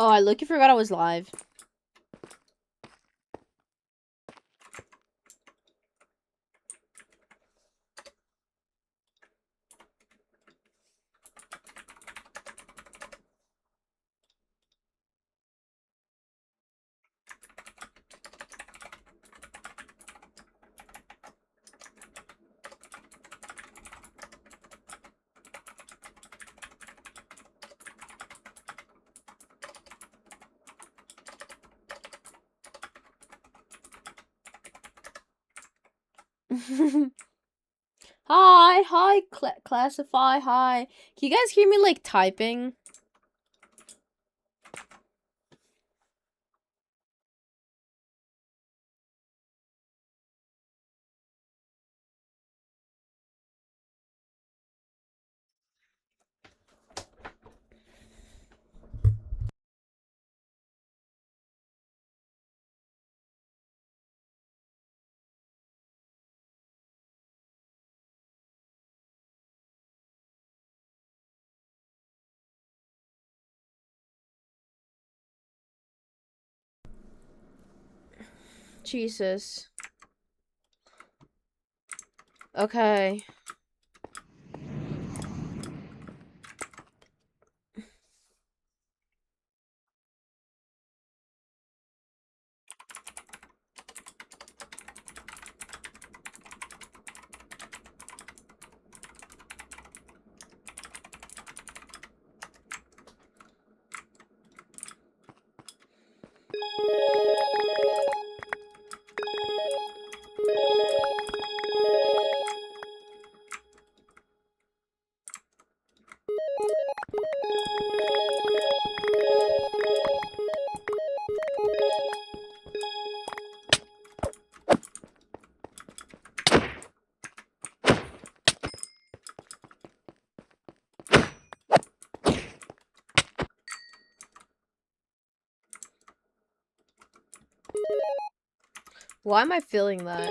Oh, I literally forgot I was live. Hi, classify, hi. Can you guys hear me, like, typing? Jesus. Okay. Why am I feeling that?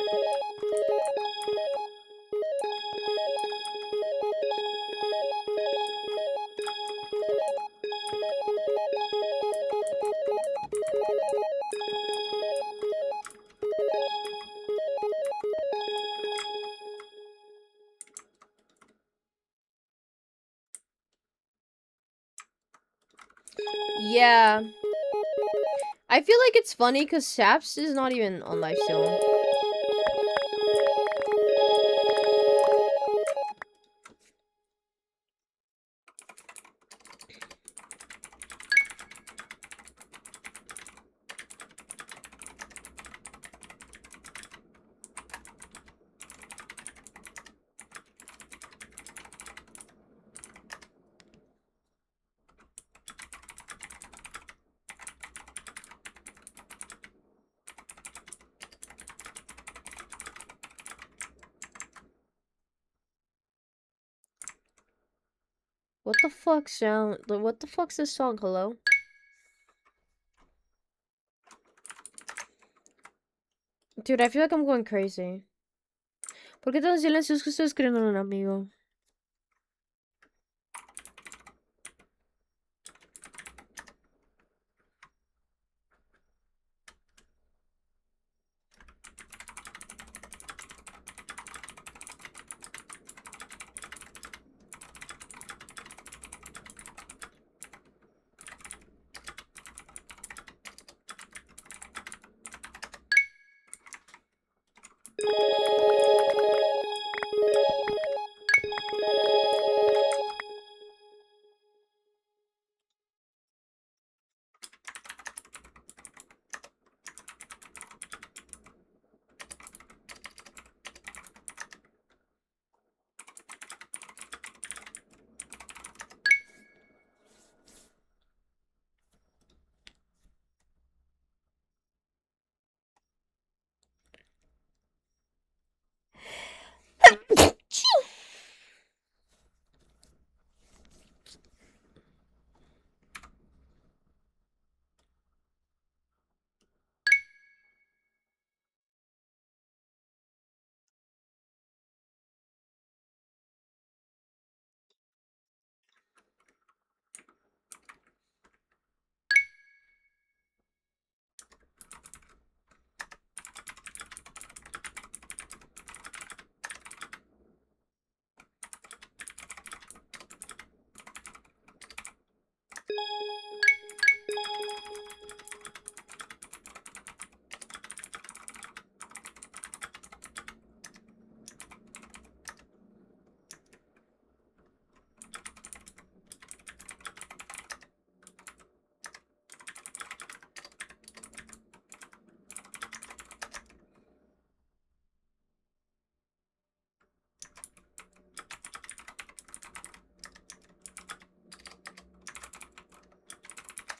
Yeah. I feel like it's funny because Saps is not even on Lifesteal. What the fuck sound? What the fuck's this song? Hello? Dude, I feel like I'm going crazy. ¿Por qué tan silencioso que estoy escribiendo a un amigo?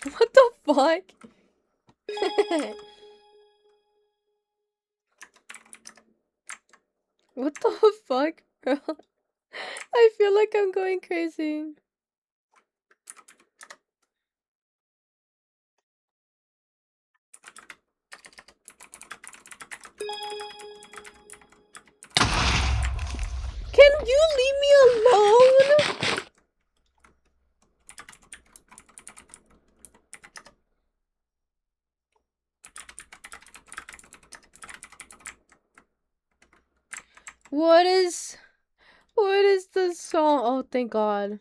What the fuck? What the fuck, bro? I feel like I'm going crazy. Can you leave me alone? What is the song? Oh, thank God.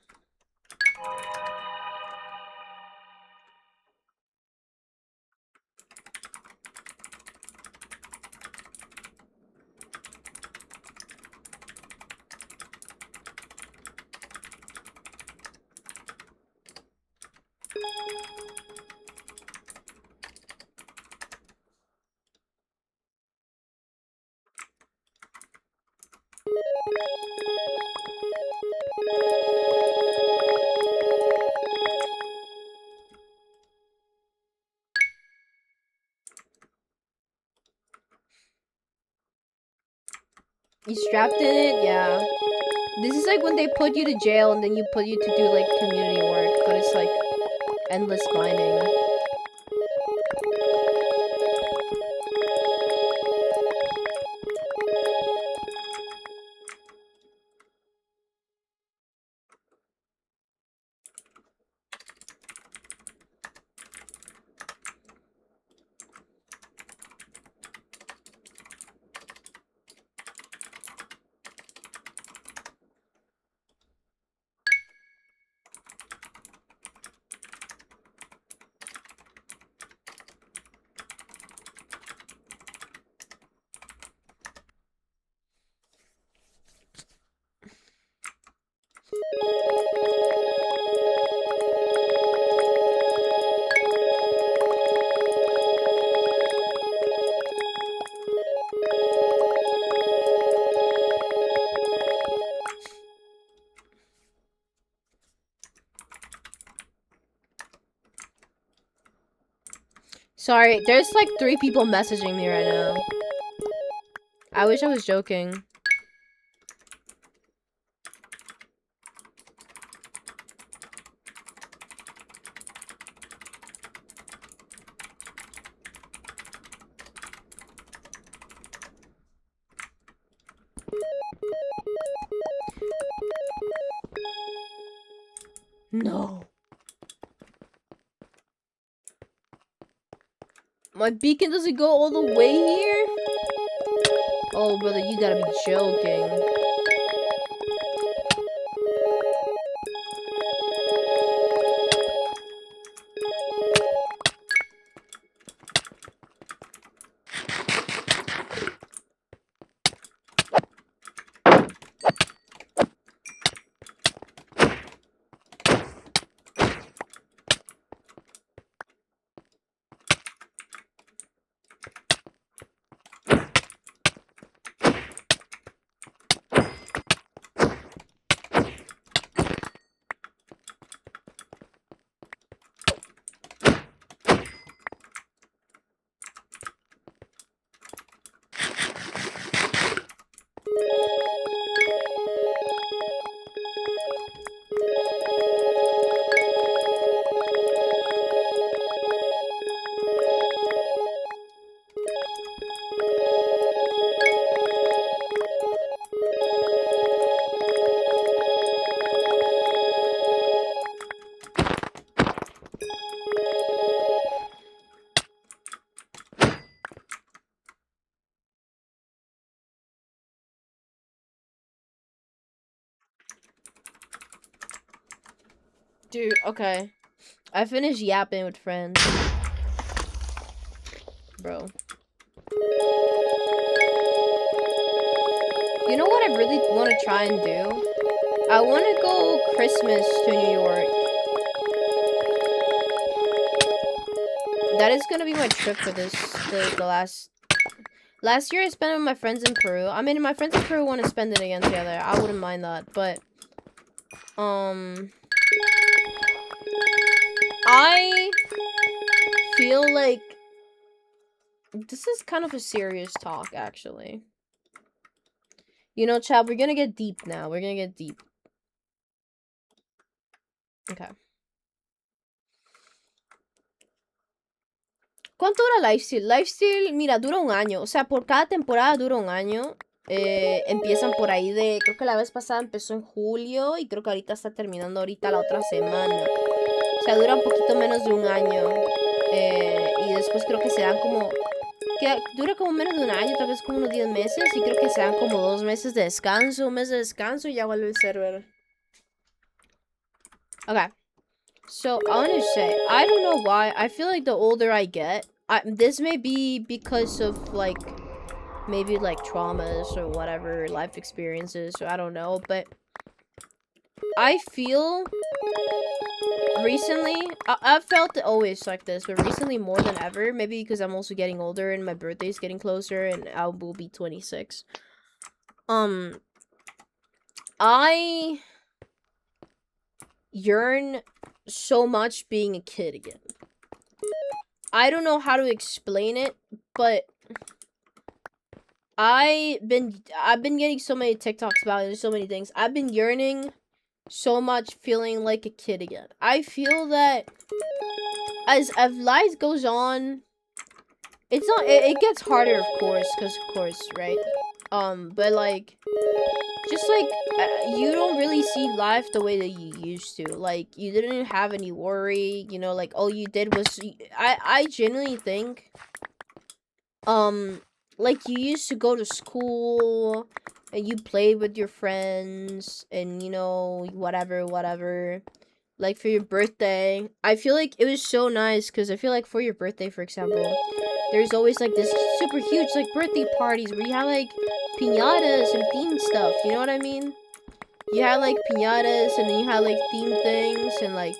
You strapped in it? Yeah. This is like when they put you to jail and then you put you to do like community work, but it's like endless mining. Sorry, there's like 3 people messaging me right now. I wish I was joking. No. My beacon doesn't go all the way here? Oh, brother, you gotta be joking. Dude, okay. I finished yapping with friends. Bro. You know what I really want to try and do? I want to go Christmas to New York. That is going to be my trip for this, the last year I spent it with my friends in Peru. I mean, if my friends in Peru want to spend it again together, I wouldn't mind that, but, I feel like this is kind of a serious talk, actually. You know, Chad, we're gonna get deep now. We're gonna get deep. Okay. ¿Cuánto dura Lifesteal? Lifesteal, mira, dura un año. O sea, por cada temporada dura un año. Empiezan por ahí de... Creo que la vez pasada empezó en julio y creo que ahorita está terminando ahorita la otra semana. O sea, dura un poquito menos de un año. Y después creo que se dan como... dura como menos de un año, tal vez como unos 10 meses. Y creo que se dan como 2 meses de descanso, un mes de descanso y ya vuelve el server. Okay. So, I want to say, I don't know why, I feel like the older I get, this may be because of, like, maybe, like, traumas or whatever, life experiences, so I don't know, but I feel recently, I've felt it always like this, but recently more than ever, maybe because I'm also getting older and my birthday's getting closer and I will be 26. I yearn so much being a kid again. I don't know how to explain it, but I've been getting so many TikToks about it and so many things. I've been yearning so much feeling like a kid again. I feel that as life goes on, it's not it gets harder, of course, right? But like just like you don't really see life the way that you used to. Like you didn't have any worry, you know, like all you did was I genuinely think like you used to go to school and you played with your friends and you know whatever. Like for your birthday, I feel like it was so nice because I feel like for your birthday, for example, there's always like this super huge like birthday parties where you have like piñatas and themed stuff, you know what I mean? You had like piñatas and then you had like themed things and like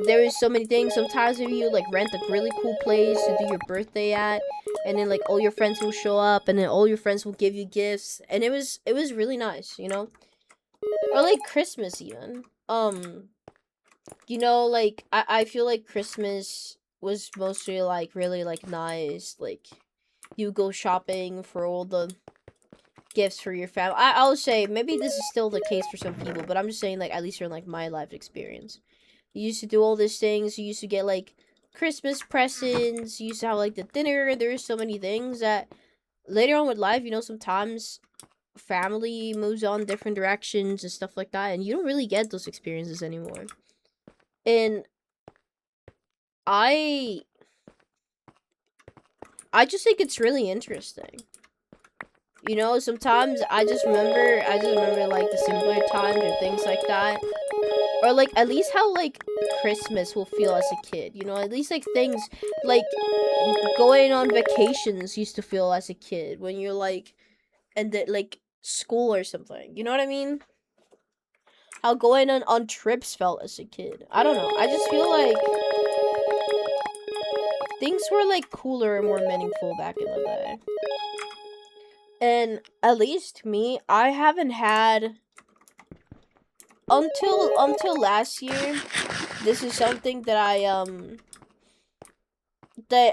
there was so many things. Sometimes if you like rent a really cool place to do your birthday at and then like all your friends will show up and then all your friends will give you gifts and it was really nice, you know? Or like Christmas even. You know, like I feel like Christmas was mostly like really like nice, like you go shopping for all the gifts for your family. I'll say maybe this is still the case for some people, but I'm just saying like at least from like my life experience. You used to do all these things. You used to get like Christmas presents. You used to have like the dinner. There's so many things that later on with life, you know, sometimes family moves on different directions and stuff like that, and you don't really get those experiences anymore. And I just think it's really interesting. You know, sometimes I just remember like the simpler times or things like that. Or like at least how like Christmas will feel as a kid, you know, at least like things like going on vacations used to feel as a kid when you're like and that like school or something. You know what I mean? How going on trips felt as a kid. I don't know. I just feel like things were like cooler and more meaningful back in the day. And at least me, I haven't had until last year. This is something that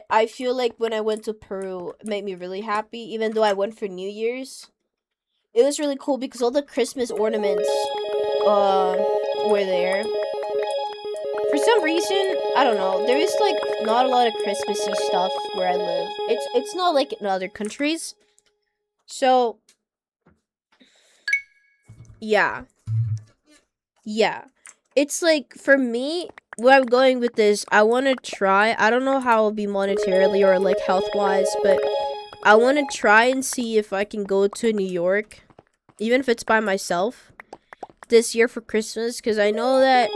I feel like when I went to Peru it made me really happy, even though I went for New Year's. It was really cool because all the Christmas ornaments were there. For some reason, I don't know, there is like not a lot of Christmassy stuff where I live. It's not like in other countries. So yeah. It's like for me, where I'm going with this, I want to try. I don't know how it'll be monetarily or like health wise, but I want to try and see if I can go to New York, even if it's by myself, this year for Christmas, because I know that,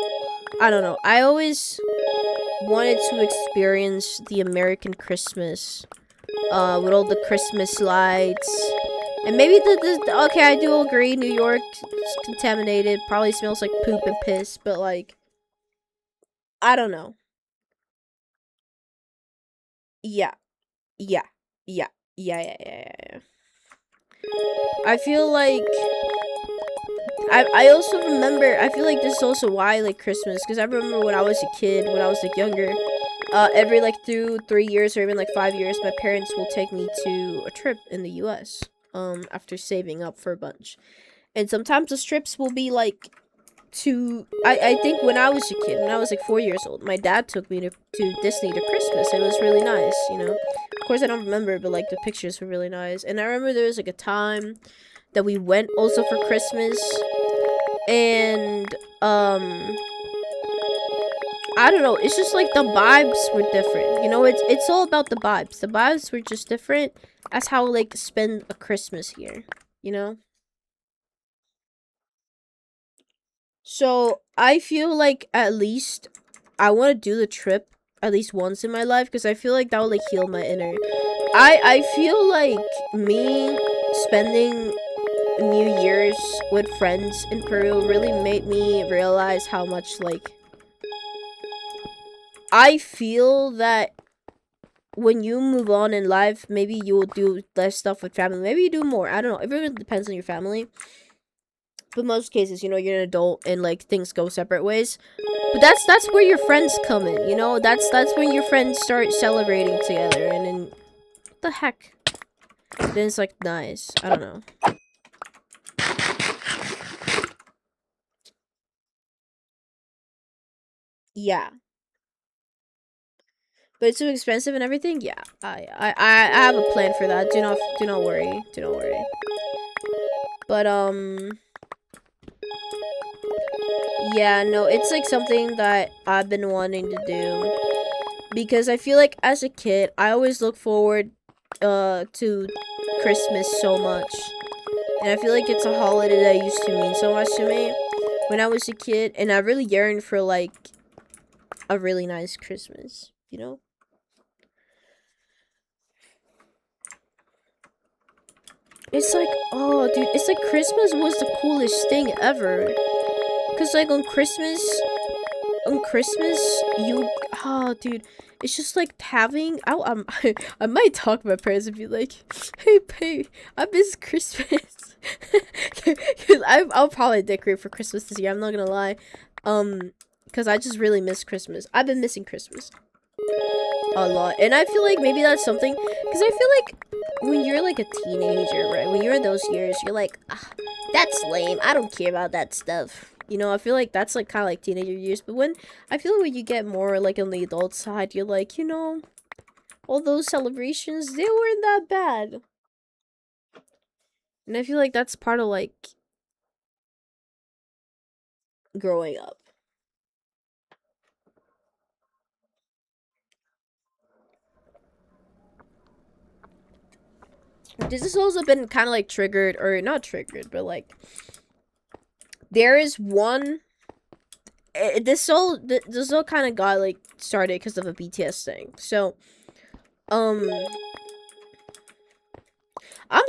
I don't know, I always wanted to experience the American Christmas, with all the Christmas lights, and maybe okay, I do agree, New York is contaminated, probably smells like poop and piss, but like, I don't know. Yeah. I feel like I also remember, I feel like this is also why I like Christmas, because I remember when I was a kid, when I was like younger, every like 2-3 years or even like 5 years, my parents will take me to a trip in the US. After saving up for a bunch. And sometimes the trips will be like I think when I was a kid, when I was like 4 years old, my dad took me to Disney to Christmas. It was really nice, you know. Of course I don't remember, but like the pictures were really nice. And I remember there was like a time that we went also for Christmas, and I don't know, it's just like the vibes were different. You know, it's all about the vibes. The vibes were just different. That's how like spend a Christmas here, you know? So I feel like at least I want to do the trip at least once in my life, because I feel like that will like heal my inner. I feel like me spending New Year's with friends in Peru really made me realize how much like I feel that when you move on in life, maybe you will do less stuff with family. Maybe you do more. I don't know. It really depends on your family. But most cases, you know, you're an adult and like things go separate ways. But that's where your friends come in, you know? That's when your friends start celebrating together, and then what the heck? Then it's like nice. I don't know. Yeah. But it's too expensive and everything? Yeah. I have a plan for that. Do not worry. Do not worry. But yeah, no, it's like something that I've been wanting to do, because I feel like as a kid, I always look forward to Christmas so much. And I feel like it's a holiday that used to mean so much to me when I was a kid, and I really yearned for like a really nice Christmas, you know? It's like, oh dude, it's like Christmas was the coolest thing ever. Cause like on Christmas, you, oh dude, it's just like having, I might talk to my parents and be like, hey babe, I miss Christmas. Cause I'll probably decorate for Christmas this year, I'm not gonna lie. Cause I just really miss Christmas. I've been missing Christmas a lot, and I feel like maybe that's something, because I feel like when you're like a teenager, right, when you're in those years, you're like, that's lame, I don't care about that stuff, you know. I feel like that's like kind of like teenager years. But when I feel like when you get more like on the adult side, you're like, you know, all those celebrations, they weren't that bad. And I feel like that's part of like growing up. This has also been kind of like triggered, or not triggered, but like there is one. This all kind of got like started because of a BTS thing. So, I'm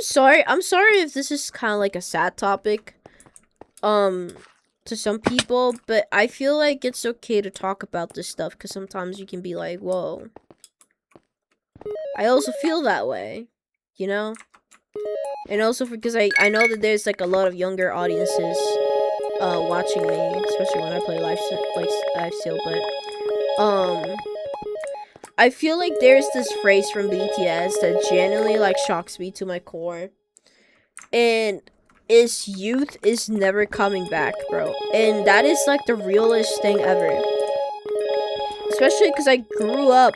sorry if this is kind of like a sad topic, to some people, but I feel like it's okay to talk about this stuff, because sometimes you can be like, whoa. I also feel that way, you know? And also because I know that there's like a lot of younger audiences watching me, especially when I play Lifesteal, but I feel like there's this phrase from BTS that genuinely like shocks me to my core, and is youth is never coming back, bro. And that is like the realest thing ever, especially because I grew up,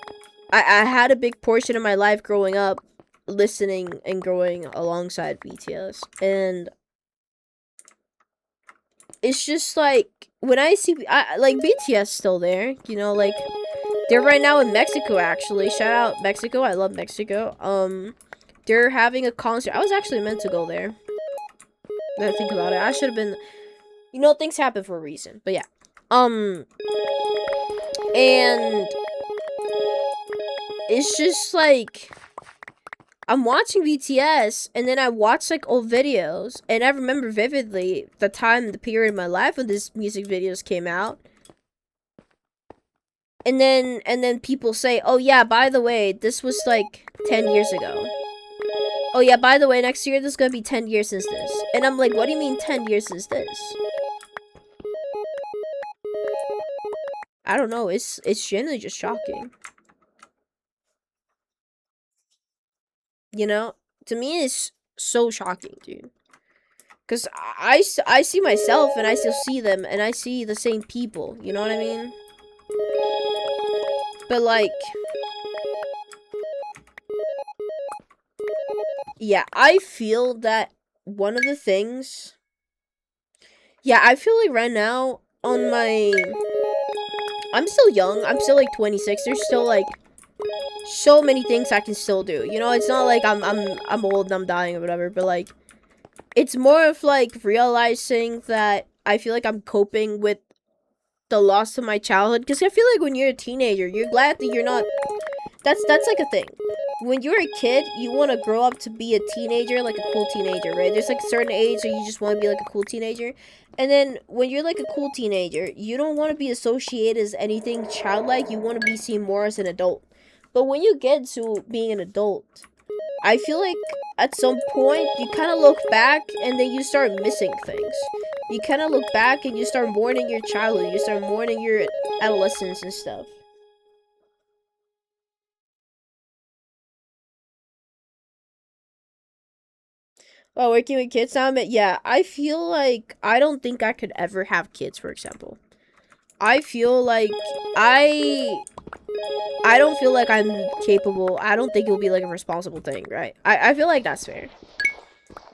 I had a big portion of my life growing up listening and growing alongside BTS, and it's just like when I see like BTS still there, you know, like they're right now in Mexico, actually. Shout out Mexico, I love Mexico. They're having a concert. I was actually meant to go there. Now I think about it, I should have been, you know, things happen for a reason. But yeah, and it's just like I'm watching BTS, and then I watch like old videos, and I remember vividly the period of my life when these music videos came out. And then people say, oh yeah, by the way, this was like 10 years ago. Oh yeah, by the way, next year this is gonna be 10 years since this. And I'm like, what do you mean 10 years since this? I don't know. It's genuinely just shocking. You know, to me, it's so shocking, dude. Cause I see myself and I still see them and I see the same people. You know what I mean? But like, yeah, I feel that one of the things. Yeah, I feel like right now on my. I'm still young. I'm still like 26. There's still like so many things I can still do. You know, it's not like I'm old and I'm dying or whatever, but like it's more of like realizing that I feel like I'm coping with the loss of my childhood, because I feel like when you're a teenager, you're glad that you're not. That's like a thing. When you're a kid, you want to grow up to be a teenager, like a cool teenager, right? There's like a certain age that you just want to be like a cool teenager. And then when you're like a cool teenager, you don't want to be associated as anything childlike. You want to be seen more as an adult. But when you get to being an adult, I feel like at some point you kind of look back and then you start missing things. You kind of look back and you start mourning your childhood. You start mourning your adolescence and stuff. Oh, working with kids now, but yeah, I feel like I don't think I could ever have kids, for example. I feel like I I don't feel like I'm capable. I don't think it will be like a responsible thing, right? I feel like that's fair.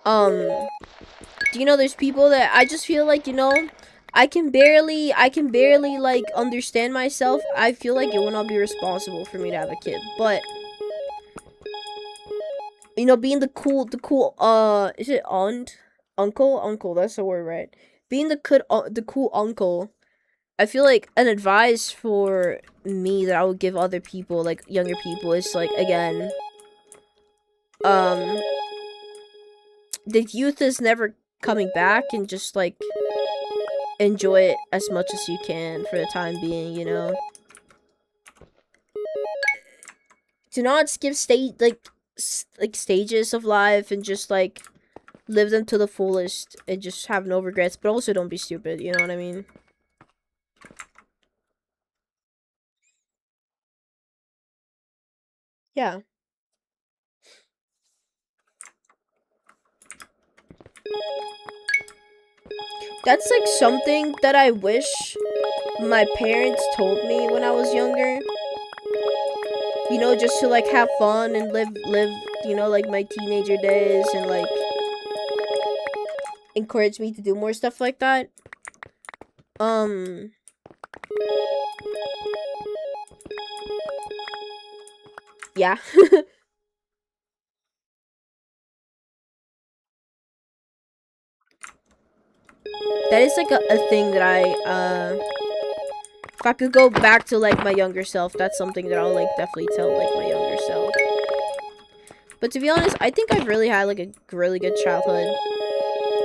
Do you know there's people that I just feel like, you know, I can barely like understand myself. I feel like it will not be responsible for me to have a kid, but you know, being the cool is it uncle, that's the word, right? Being the cool uncle, I feel like an advice for me that I would give other people, like younger people, is like, again, um the youth is never coming back, and just like enjoy it as much as you can for the time being, you know. Do not skip stages of life, and just like live them to the fullest and just have no regrets, but also don't be stupid, you know what I mean? Yeah. That's like something that I wish my parents told me when I was younger. You know, just to like have fun and live, you know, like my teenager days, and like encourage me to do more stuff like that. Um yeah. That is like a thing that if I could go back to like my younger self, that's something that I'll like definitely tell like my younger self. But to be honest, I think I've really had like a really good childhood.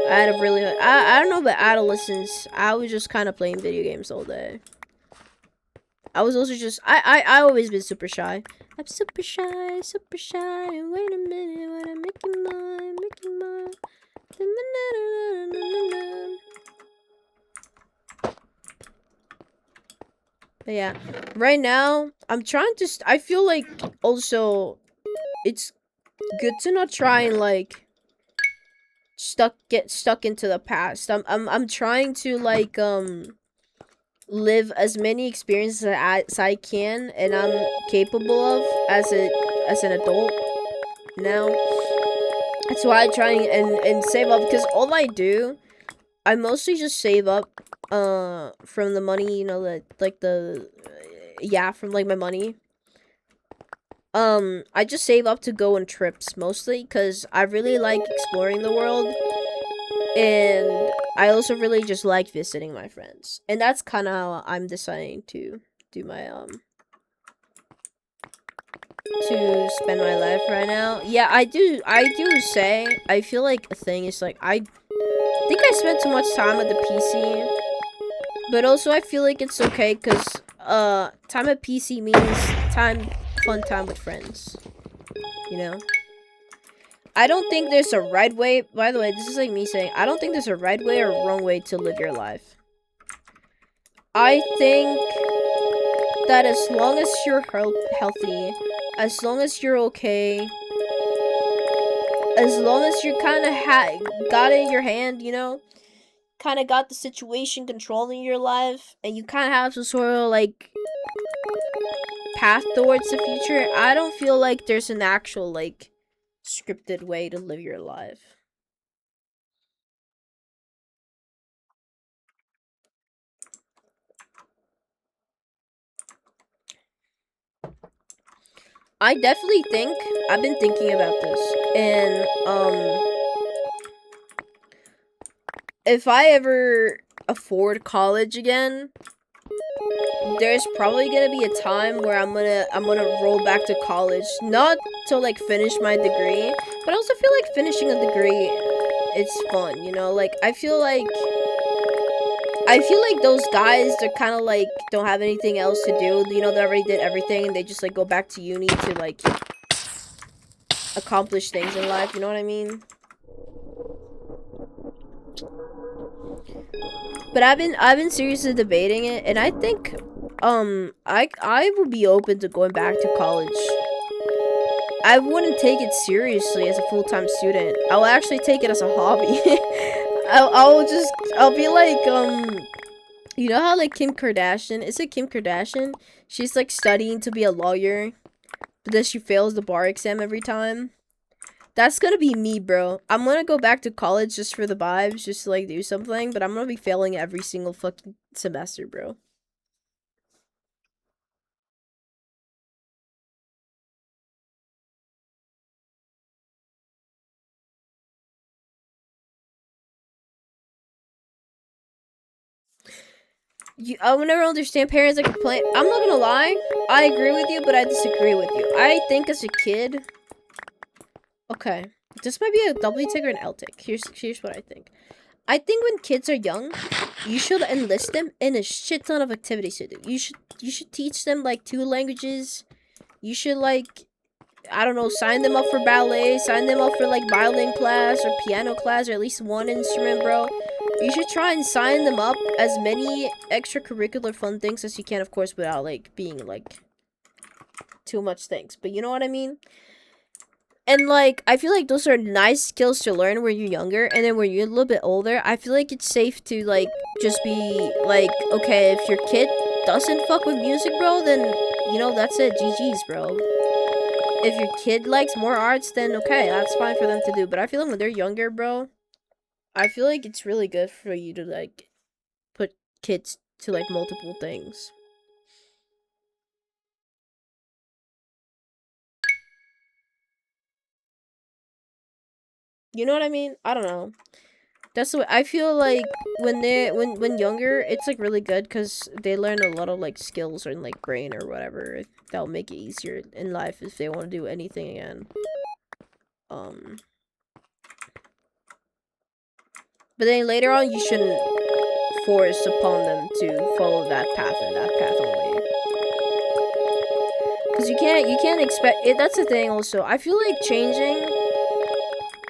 I had a really I don't know, but adolescence, I was just kind of playing video games all day. I was also just I always been super shy. I'm super shy, super shy. Wait a minute, when I'm making mine, making mine. But yeah, right now I'm trying to. I feel like also it's good to not try and like get stuck into the past. I'm trying to like live as many experiences as I can and I'm capable of as an adult now. That's why I try and save up, because all I do, I mostly just save up from the money, you know, like the yeah, from like my money. I just save up to go on trips mostly because I really like exploring the world, and I also really just like visiting my friends, and that's kind of how I'm deciding to do my to spend my life right now. Yeah, I do say I feel like a thing is like I think I spent too much time at the PC, but also I feel like it's okay because time at PC means fun time with friends, you know. I don't think there's a right way. By the way, this is like me saying I don't think there's a right way or wrong way to live your life. I think that as long as you're healthy, as long as you're okay, as long as you kind of got it in your hand, you know, kind of got the situation controlling your life, and you kind of have some sort of like path towards the future, I don't feel like there's an actual like scripted way to live your life. I definitely think I've been thinking about this, and if I ever afford college again, there's probably gonna be a time where I'm gonna roll back to college, not to like finish my degree, but I also feel like finishing a degree, it's fun, you know. Like I feel like those guys that kind of like don't have anything else to do, you know, they already did everything and they just like go back to uni to like accomplish things in life, you know what I mean? But I've been seriously debating it, and I think I would be open to going back to college. I wouldn't take it seriously as a full-time student. I'll actually take it as a hobby. I'll be like, you know how like Kim Kardashian, is it Kim Kardashian? She's like studying to be a lawyer, but then she fails the bar exam every time. That's gonna be me, bro. I'm gonna go back to college just for the vibes, just to like do something, but I'm gonna be failing every single fucking semester, bro. I will never understand parents that complain. I'm not gonna lie, I agree with you, but I disagree with you. I think as a kid, okay, this might be a W tick or an L tick. Here's what I think. I think when kids are young, you should enlist them in a shit ton of activities to do. You should teach them like 2 languages. You should like, I don't know, sign them up for ballet, sign them up for like violin class or piano class or at least one instrument, bro. You should try and sign them up as many extracurricular fun things as you can, of course, without like being like too much things. But you know what I mean? And like, I feel like those are nice skills to learn when you're younger, and then when you're a little bit older, I feel like it's safe to like just be like, okay, if your kid doesn't fuck with music, bro, then you know that's it, GG's, bro. If your kid likes more arts, then okay, that's fine for them to do. But I feel like when they're younger, bro, I feel like it's really good for you to like put kids to like multiple things. You know what I mean? I don't know. That's the way I feel like when younger, it's like really good because they learn a lot of like skills or like brain or whatever that'll make it easier in life if they want to do anything again. But then later on, you shouldn't force upon them to follow that path and that path only. Because you can't expect it. That's the thing. Also, I feel like changing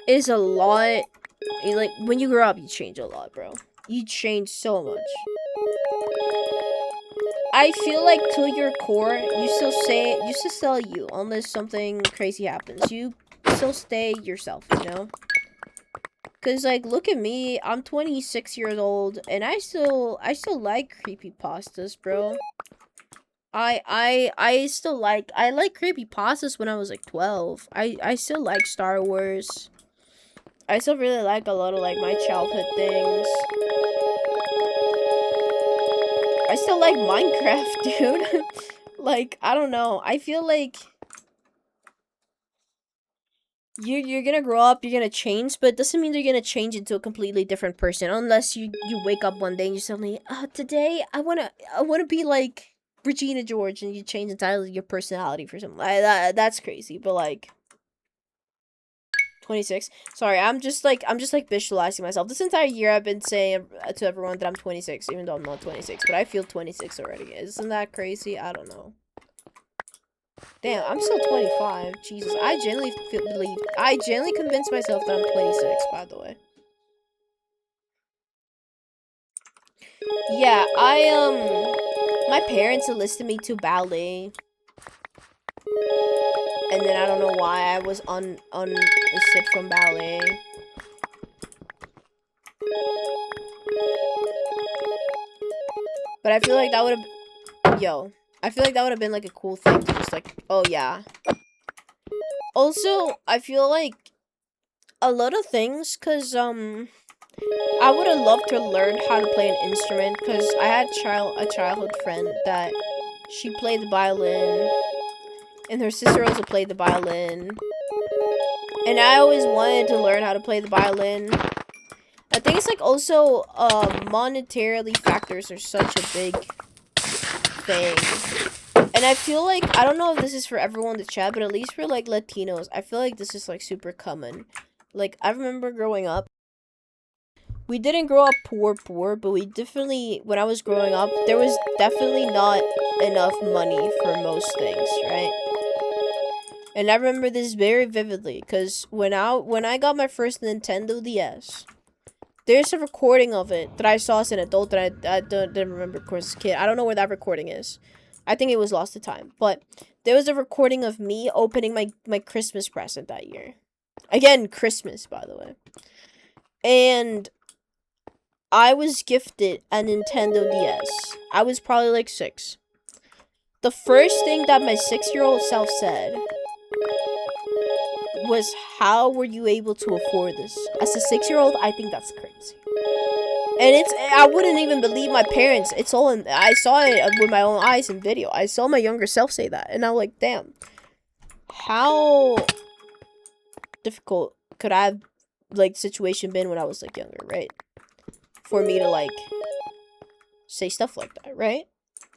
is a lot. Like when you grow up, you change a lot, bro. You change so much. I feel like to your core, you still sell you unless something crazy happens. You still stay yourself, you know? Cause like look at me, I'm 26 years old and I still like creepypastas, bro. I still like creepypastas when I was like 12. I still like Star Wars. I still really like a lot of like my childhood things. I still like Minecraft, dude. Like, I don't know. I feel like you're gonna grow up, you're gonna change, but it doesn't mean you're gonna change into a completely different person unless you wake up one day and you suddenly, today I wanna be like Regina George, and you change entirely your personality for something. That's crazy, but like 26. Sorry, I'm just like visualizing myself. This entire year I've been saying to everyone that I'm 26, even though I'm not 26, but I feel 26 already. Isn't that crazy? I don't know. Damn, I'm still 25. Jesus, I genuinely convinced myself that I'm 26, by the way. Yeah, My parents enlisted me to ballet. And then I don't know why I was unlisted from ballet. But I feel like that would have... I feel like that would have been, like, a cool thing to just, like... Oh, yeah. Also, I feel like... A lot of things, because, I would have loved to learn how to play an instrument, because I had a childhood friend that... She played the violin. And her sister also played the violin. And I always wanted to learn how to play the violin. I think it's, like, also, monetarily factors are such a big thing. And I feel like, I don't know if this is for everyone in the chat, but at least for, like, Latinos, I feel like this is, like, super common. Like, I remember growing up, we didn't grow up poor, but we definitely, when I was growing up, there was definitely not enough money for most things, right? And I remember this very vividly, because when I got my first Nintendo DS, there's a recording of it that I saw as an adult that I didn't remember, of course, as a kid. I don't know where that recording is. I think it was lost to time. But there was a recording of me opening my Christmas present that year. Again, Christmas, by the way. And I was gifted a Nintendo DS. I was probably like 6. The first thing that my 6-year-old self said was, how were you able to afford this? As a 6-year-old, I think that's crazy. And I wouldn't even believe my parents. I saw it with my own eyes in video. I saw my younger self say that. And I'm like, damn. How difficult could I have, like, situation been when I was, like, younger, right? For me to, like, say stuff like that, right?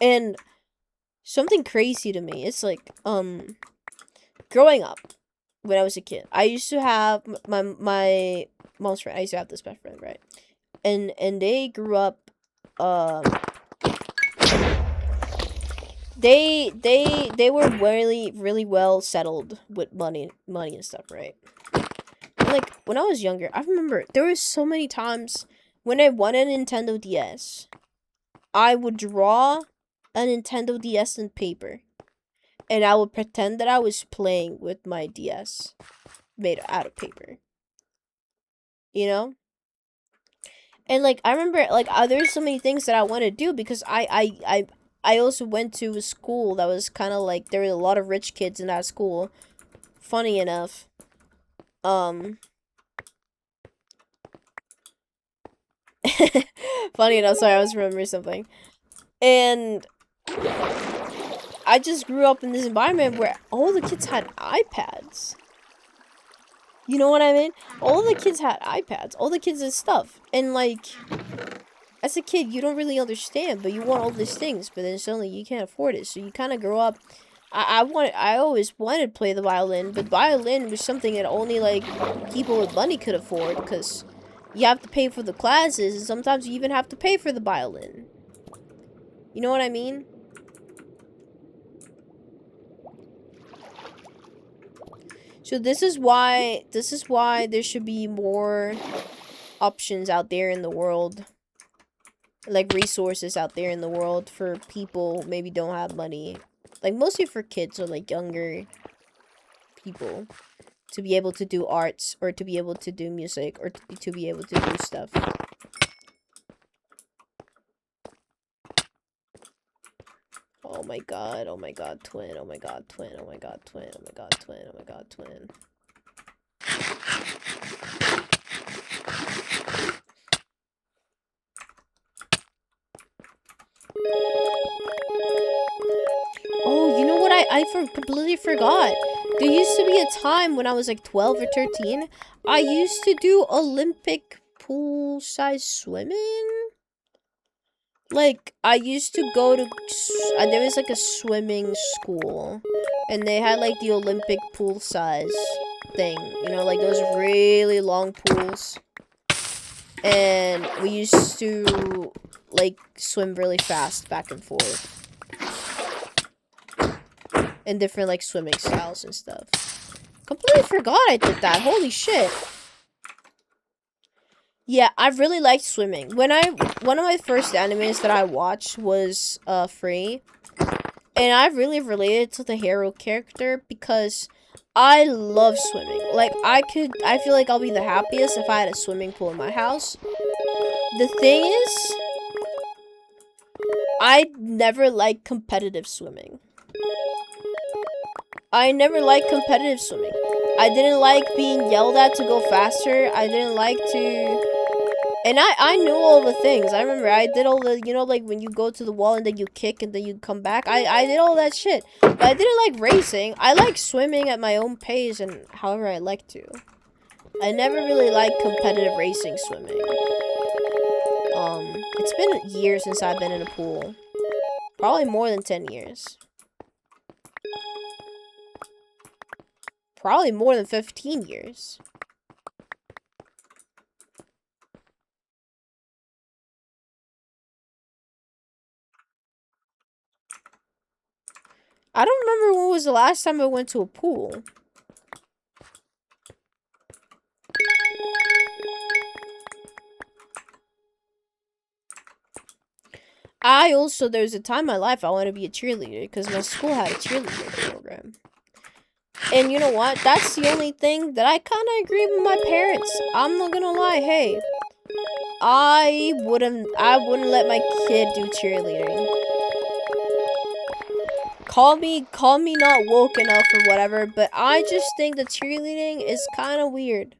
And something crazy to me, it's like, growing up, when I was a kid, I used to have my mom's friend. I used to have this best friend, right? And they grew up, they were really well settled with money and stuff, right? And, like, when I was younger, I remember there were so many times when I won a Nintendo DS, I would draw a Nintendo DS in paper. And I would pretend that I was playing with my DS made out of paper. You know? And, like, I remember, like, there's so many things that I want to do because I also went to a school that was kind of like, there were a lot of rich kids in that school. Funny enough. Funny enough, sorry, I was remembering something. And I just grew up in this environment where all the kids had iPads. You know what I mean? All the kids had iPads. All the kids had stuff. And, like, as a kid, you don't really understand, but you want all these things, but then suddenly you can't afford it. So you kind of grow up. I always wanted to play the violin, but violin was something that only, like, people with money could afford, because you have to pay for the classes, and sometimes you even have to pay for the violin. You know what I mean? So this is why there should be more options out there in the world. Like, resources out there in the world for people who maybe don't have money. Like, mostly for kids or, like, younger people. To be able to do arts, or to be able to do music, or to be able to do stuff. Oh my god, twin, oh my god, twin, oh my god, twin, oh my god, twin, oh my god, twin. Oh, you know what I completely forgot. There used to be a time when I was like 12 or 13. I used to do Olympic poolside swimming. Like, I used to go to, there was like a swimming school, and they had like the Olympic pool size thing, you know, like those really long pools, and we used to like swim really fast back and forth, and different like swimming styles and stuff. Completely forgot I did that, holy shit. Yeah, I really liked swimming. One of my first animes that I watched was Free, and I really related to the hero character because I love swimming. Like I feel like I'll be the happiest if I had a swimming pool in my house. The thing is, I never liked competitive swimming. I never liked competitive swimming. I didn't like being yelled at to go faster. I didn't like to... And I knew all the things. I remember I did all the, you know, like when you go to the wall and then you kick and then you come back. I did all that shit. But I didn't like racing. I like swimming at my own pace and however I like to. I never really liked competitive racing swimming. It's been years since I've been in a pool. Probably more than 10 years. Probably more than 15 years. I don't remember when was the last time I went to a pool. There's a time in my life I wanted to be a cheerleader because my school had a cheerleader program. And you know what? That's the only thing that I kind of agree with my parents. I'm not gonna lie. Hey, I wouldn't let my kid do cheerleading. Call me not woke enough or whatever, but I just think that cheerleading is kind of weird.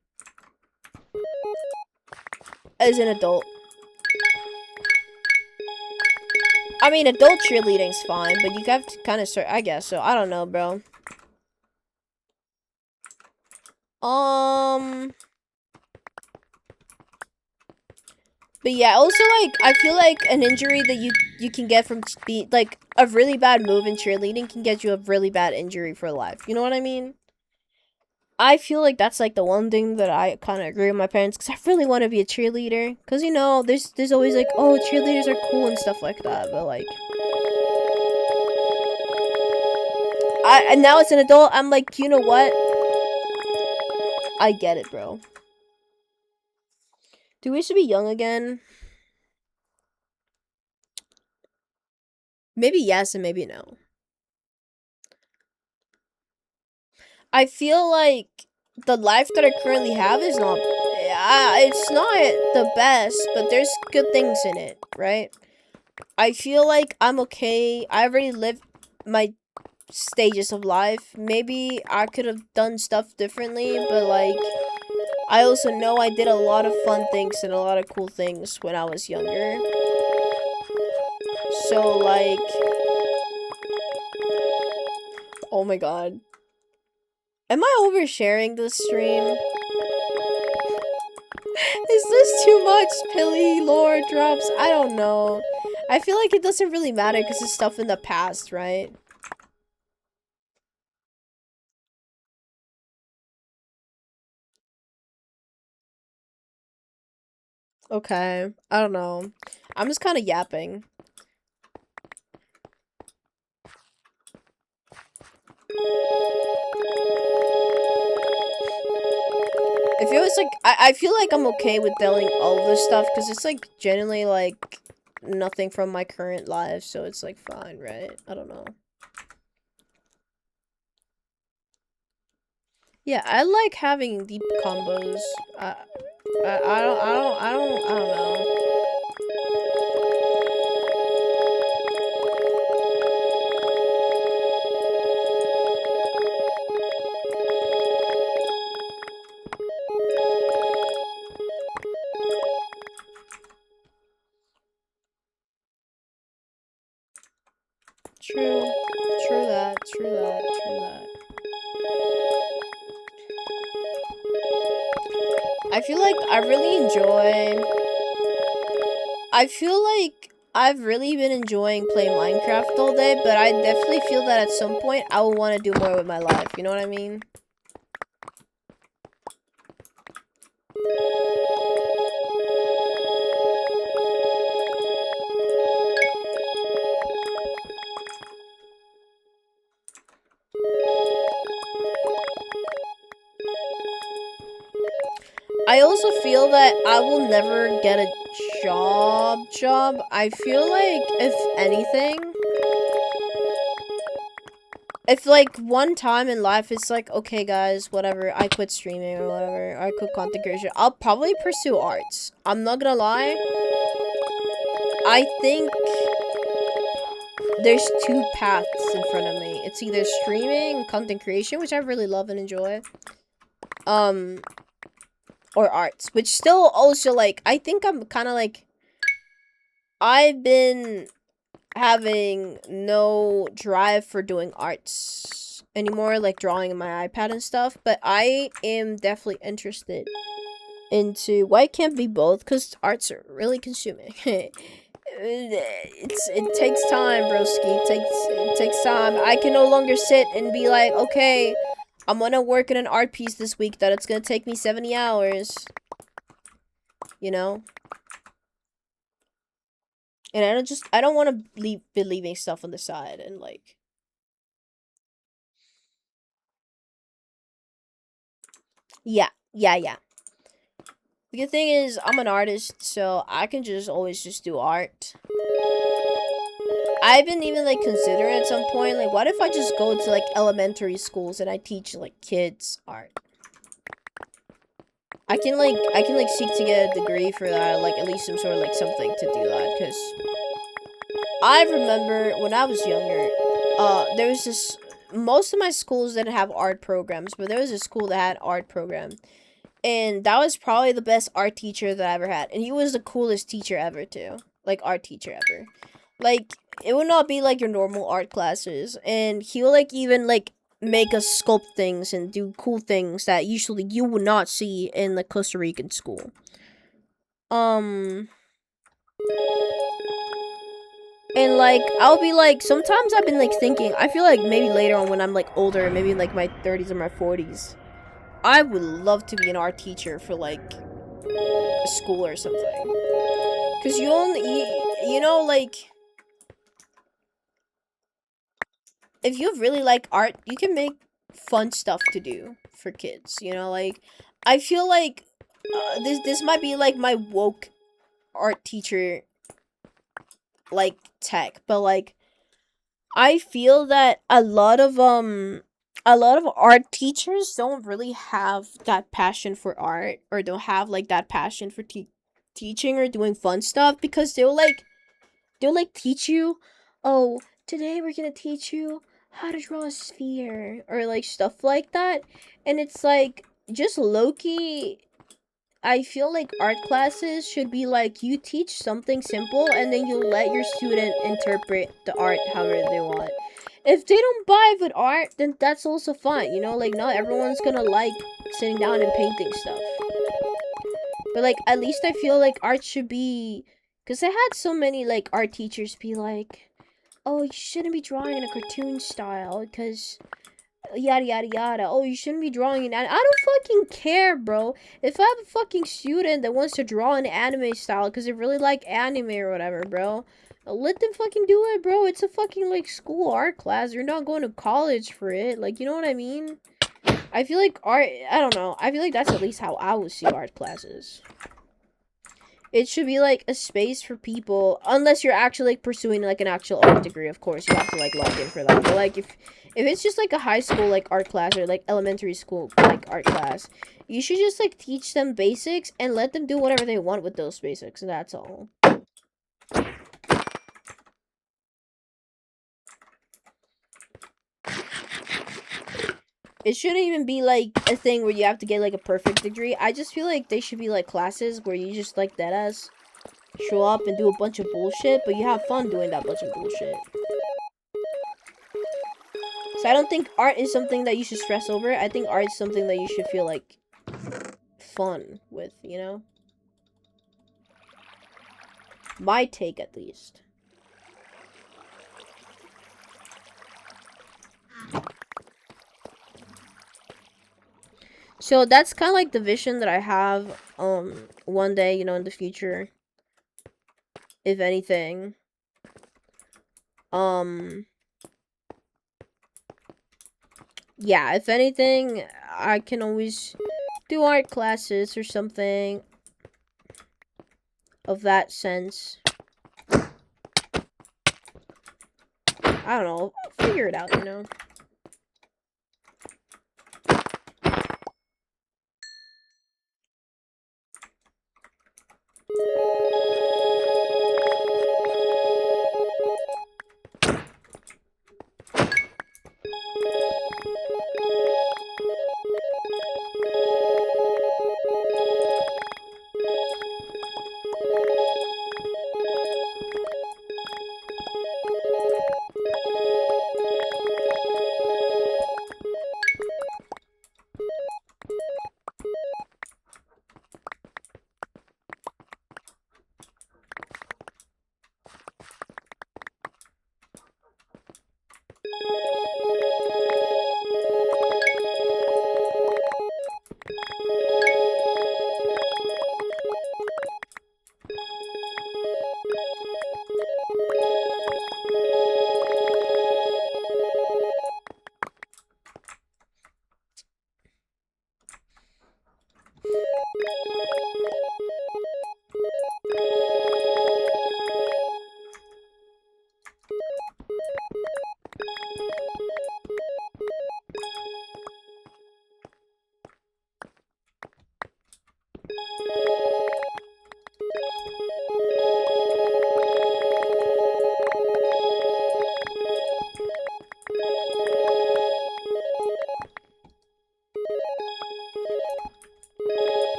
As an adult. I mean, adult cheerleading's fine, but you have to kind of start, I guess, so I don't know, bro. But yeah, also, like, I feel like an injury that you can get from, like, a really bad move in cheerleading can get you a really bad injury for life. You know what I mean? I feel like that's, like, the one thing that I kind of agree with my parents, because I really want to be a cheerleader. Because, you know, there's always, like, oh, cheerleaders are cool and stuff like that, but, like... And now as an adult, I'm like, you know what? I get it, bro. Do we wish to be young again? Maybe yes and maybe no. I feel like the life that I currently have is not... it's not the best, but there's good things in it, right? I feel like I'm okay. I already lived my stages of life. Maybe I could have done stuff differently, but, like... I also know I did a lot of fun things and a lot of cool things when I was younger. So, like... Oh my god. Am I oversharing this stream? Is this too much Pilly lore drops? I don't know. I feel like it doesn't really matter because it's stuff in the past, right? Okay. I don't know. I'm just kind of yapping. It feels like I feel like I'm okay with telling all of this stuff because it's like genuinely like nothing from my current life, so it's like fine, right? I don't know. Yeah, I like having deep combos. I don't know. True. True that. True that. True that. I feel like I really enjoy... I feel like I've really been enjoying playing Minecraft all day, but I definitely feel that at some point I will want to do more with my life. You know what I mean? I also feel that I will never get a job. I feel like, if anything, if like one time in life it's like, okay guys, whatever, I quit streaming or whatever, I quit content creation, I'll probably pursue arts. I'm not gonna lie. I think there's two paths in front of me. It's either streaming, content creation, which I really love and enjoy, or arts, which still also, like, I think I'm kind of like, I've been having no drive for doing arts anymore, like drawing in my iPad and stuff, but I am definitely interested into why it can't be both, because arts are really consuming. It takes time, broski. It takes time. I can no longer sit and be like, okay, I'm gonna work in an art piece this week that it's gonna take me 70 hours. You know? And I don't want to be leaving stuff on the side and like. Yeah. The good thing is I'm an artist, so I can just always just do art. I've been even like considering at some point, like, what if I just go to like elementary schools and I teach like kids art? I can seek to get a degree for that, like at least some sort of like something to do that, because I remember when I was younger, there was this, most of my schools didn't have art programs, but there was a school that had art program. And that was probably the best art teacher that I ever had. And he was the coolest teacher ever, too. Like, art teacher ever. Like, it would not be like your normal art classes. And he would, like, even, like, make us sculpt things and do cool things that usually you would not see in the Costa Rican school. And, like, I'll be, like, sometimes I've been, like, thinking, I feel like maybe later on when I'm, like, older, maybe in, like, my 30s or my 40s, I would love to be an art teacher for, like, a school or something. Because you know, like, if you really like art, you can make fun stuff to do for kids, you know? Like, I feel like this might be, like, my woke art teacher, like, tech. But, like, I feel that a lot of art teachers don't really have that passion for art, or don't have like that passion for teaching or doing fun stuff, because they'll teach you, oh, today we're gonna teach you how to draw a sphere, or like stuff like that. And it's like, just low-key, I feel like art classes should be like, you teach something simple and then you let your student interpret the art however they want. If they don't vibe with art, then that's also fine, you know? Like, not everyone's gonna like sitting down and painting stuff. But, like, at least I feel like art should be... Because I had so many, like, art teachers be like, oh, you shouldn't be drawing in a cartoon style, because... yada yada yada. Oh, you shouldn't be drawing in anime. I don't fucking care, bro. If I have a fucking student that wants to draw in anime style because they really like anime or whatever, bro, let them fucking do it, bro. It's a fucking, like, school art class. You're not going to college for it. Like, you know what I mean? I feel like art, I don't know. I feel like that's at least how I would see art classes. It should be, like, a space for people, unless you're actually, like, pursuing, like, an actual art degree, of course. You have to, like, log in for that. But, like, if it's just, like, a high school, like, art class, or, like, elementary school, like, art class, you should just, like, teach them basics and let them do whatever they want with those basics. And that's all. It shouldn't even be, like, a thing where you have to get, like, a perfect degree. I just feel like they should be, like, classes where you just, like, deadass show up and do a bunch of bullshit, but you have fun doing that bunch of bullshit. So I don't think art is something that you should stress over. I think art is something that you should feel, like, fun with, you know? My take, at least. So that's kind of like the vision that I have, one day, you know, in the future. If anything. Yeah, if anything, I can always do art classes or something of that sense. I don't know. Figure it out, you know.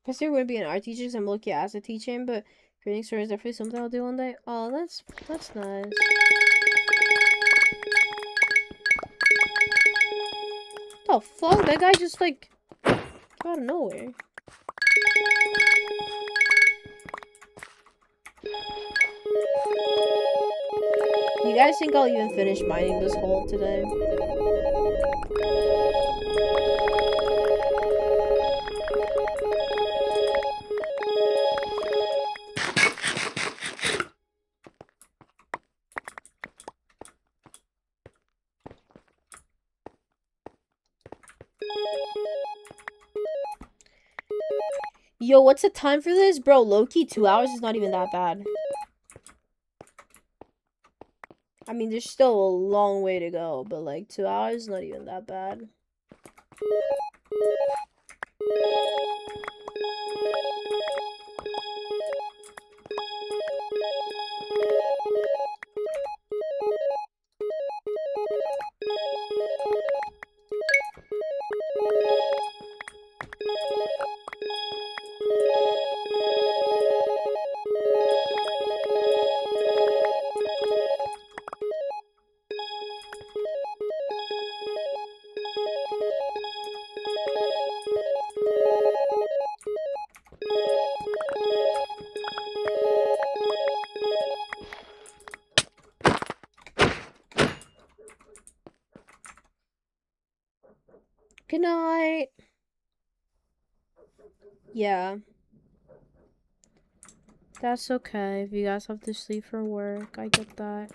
I guess there would be an art teacher because I'm lucky as a teaching, but creating stories is definitely something I'll do one day. Oh, that's nice. The fuck? That guy just like out of nowhere. You guys think I'll even finish mining this hole today? Yo, what's the time for this? Bro, low-key 2 hours is not even that bad. I mean, there's still a long way to go, but like 2 hours is not even that bad. Good night. Yeah. That's okay if you guys have to sleep for work. I get that.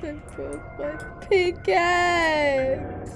I broke my pickaxe.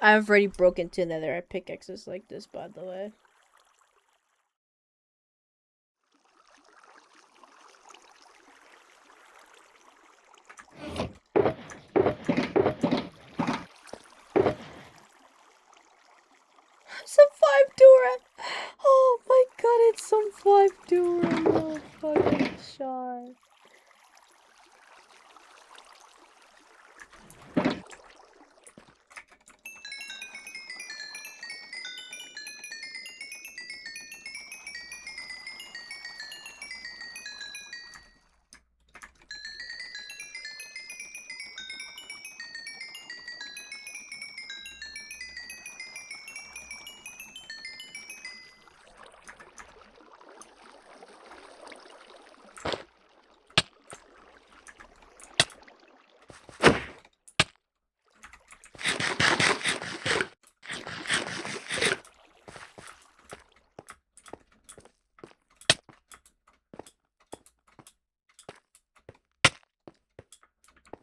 I've already broken two netherite pickaxes like this, by the way. Some 5 Durham! Oh my god, it's some 5 Durham! Oh fucking shot.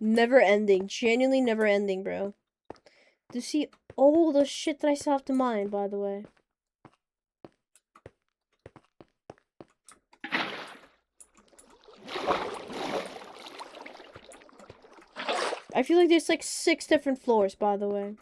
Never ending. Genuinely never ending, bro. To see all the shit that I still have to mine, by the way. I feel like there's like 6 different floors, by the way.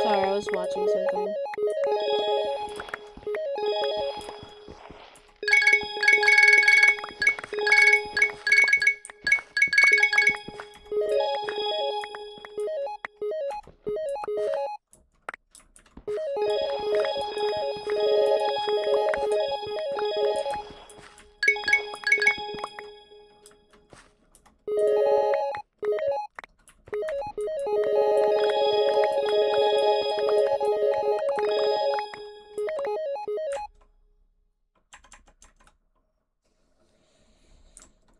Sorry, I was watching something.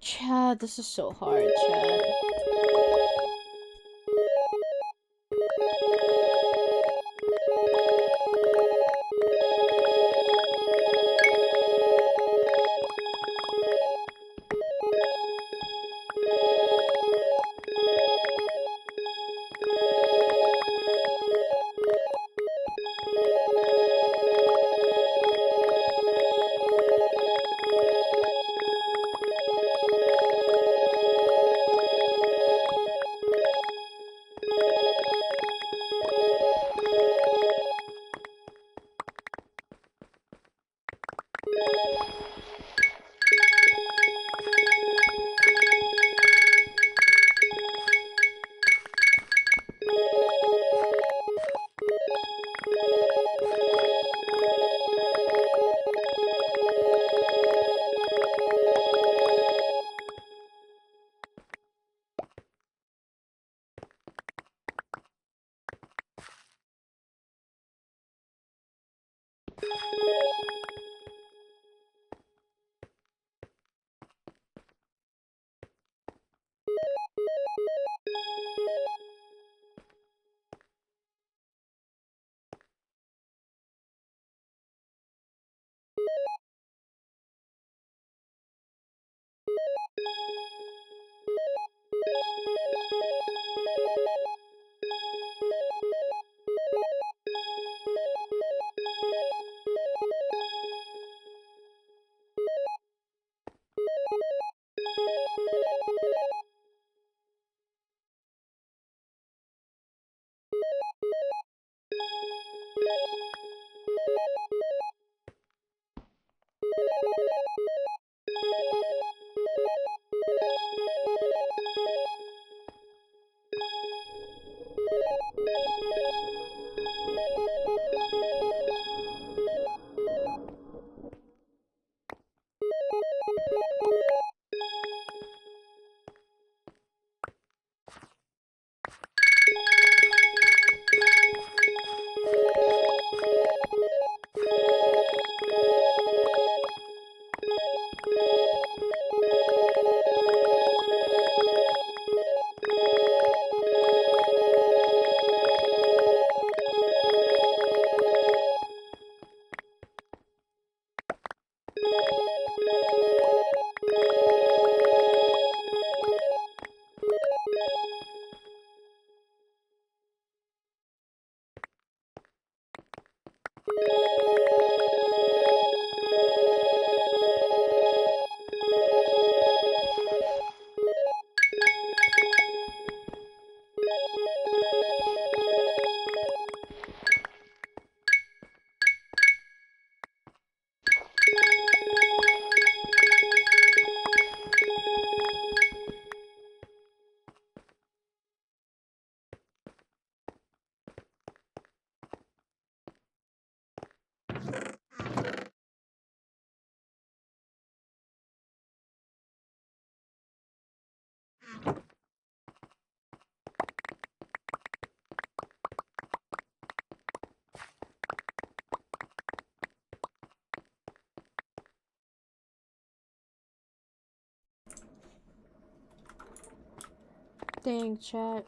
Chad, this is so hard, Chad. Dang, chat.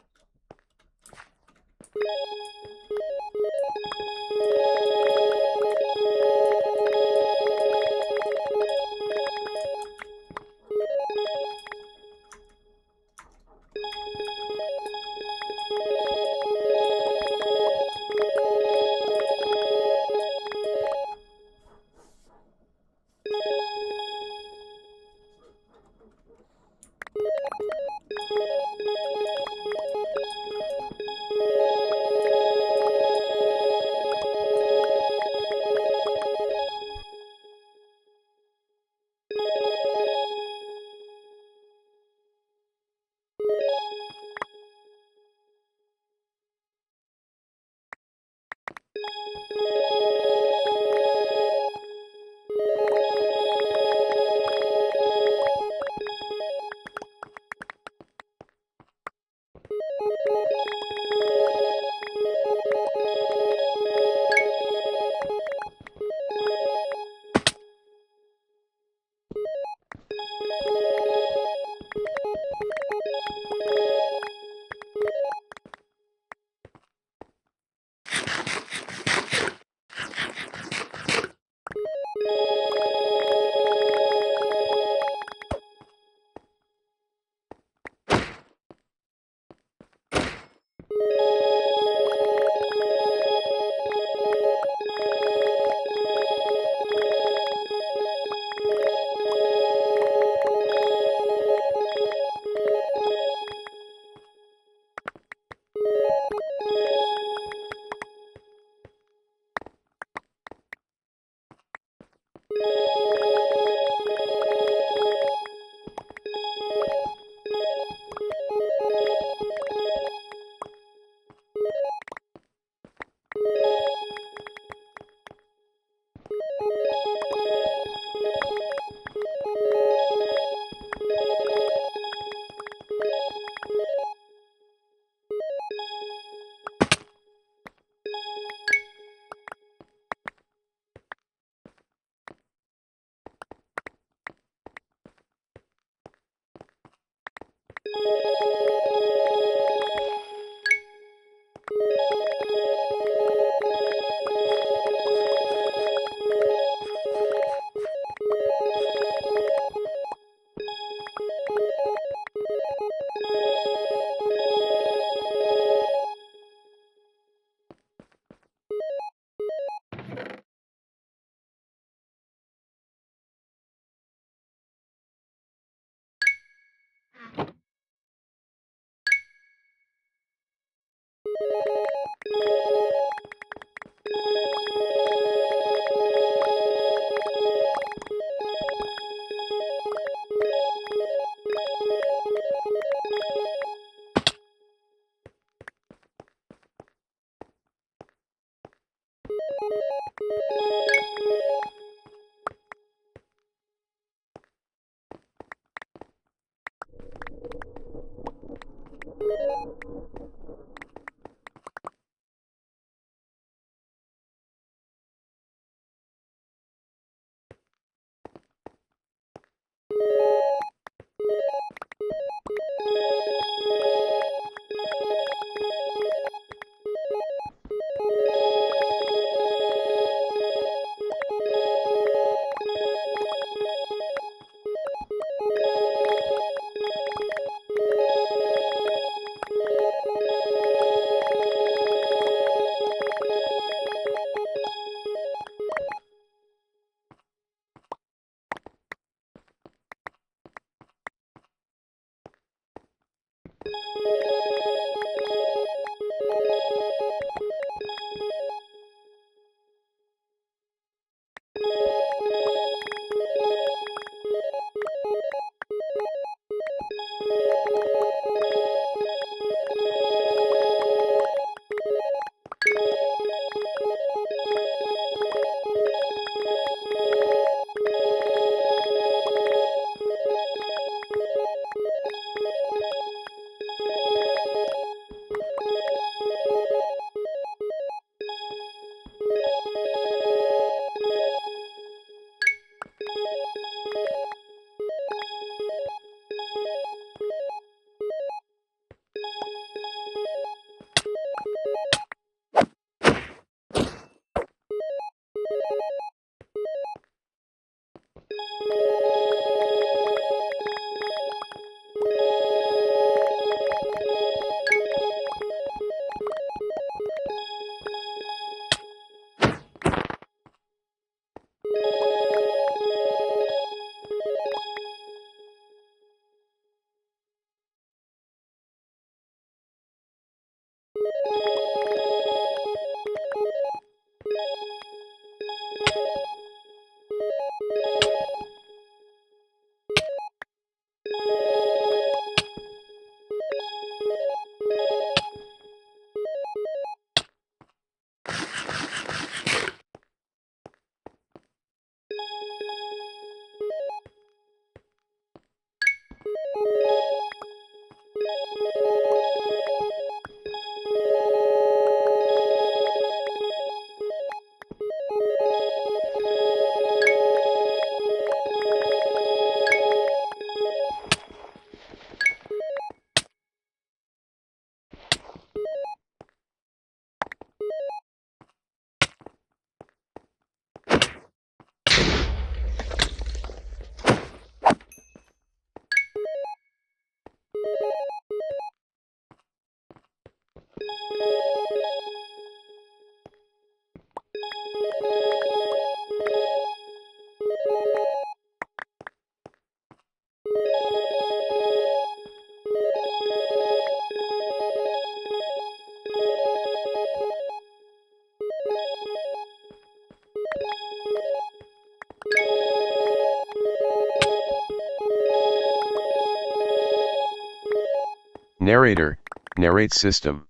Narrator, narrate system.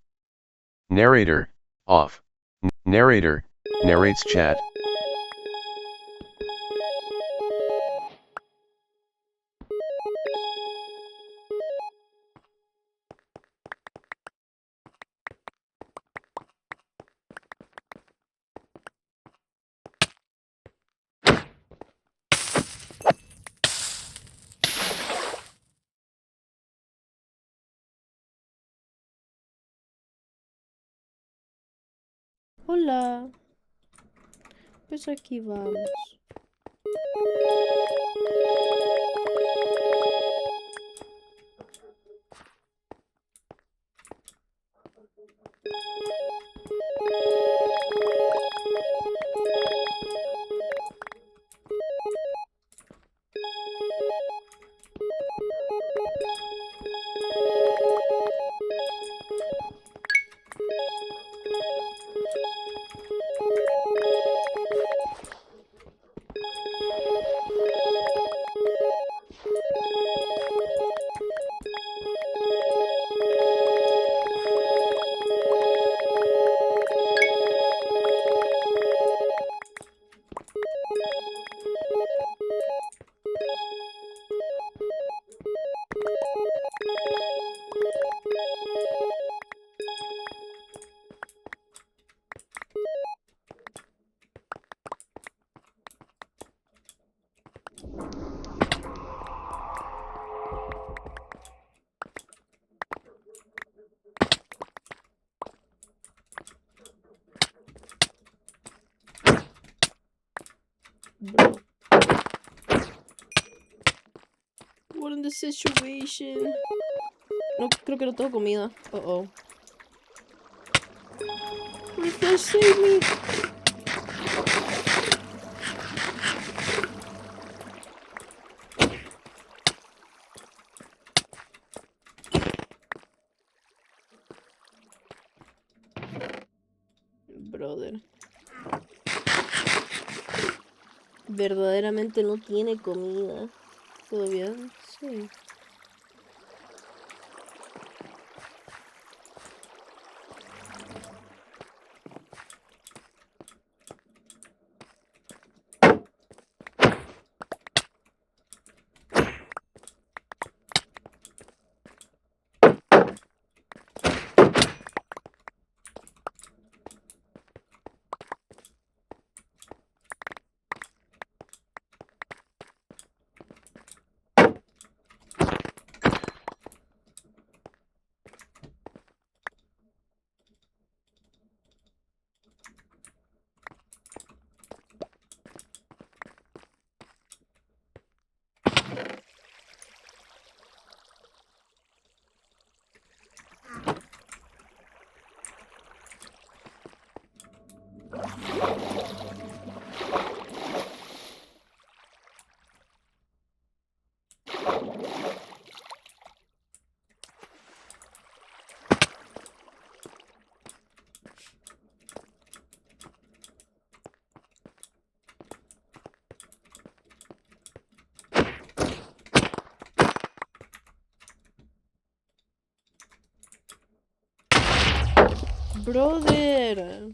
Narrator, off. Narrator, narrates chat. Hola. Pues aquí vamos. Bro. What in the situation? No, creo que no tengo comida. Uh-oh. Refresh, save me. Brother. Verdaderamente no tiene comida. ¿Todo bien? Sí. Brother.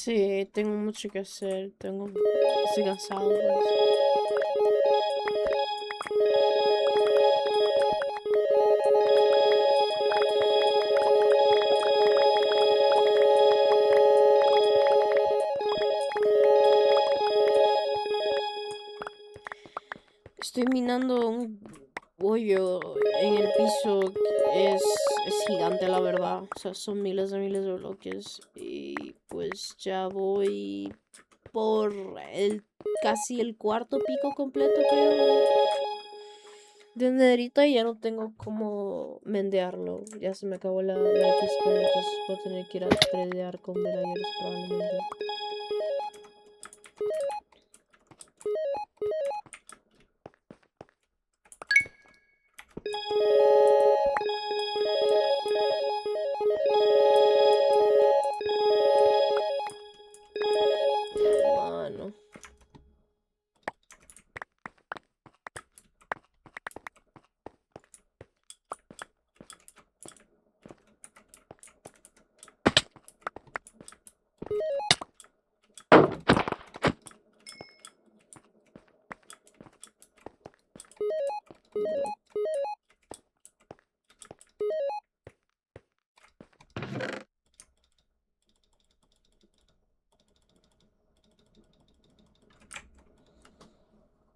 Sí, tengo mucho que hacer. Estoy cansado, pues. Estoy minando un hoyo en el piso que es gigante, la verdad. O sea, son miles de bloques. Y pues ya voy por casi el cuarto pico completo, creo. De nederita y ya no tengo cómo mendearlo. Ya se me acabó la XP, entonces voy a tener que ir a tradear con Belayers probablemente.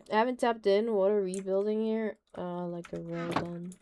I haven't tapped in. What are rebuilding here? Like a rail gun.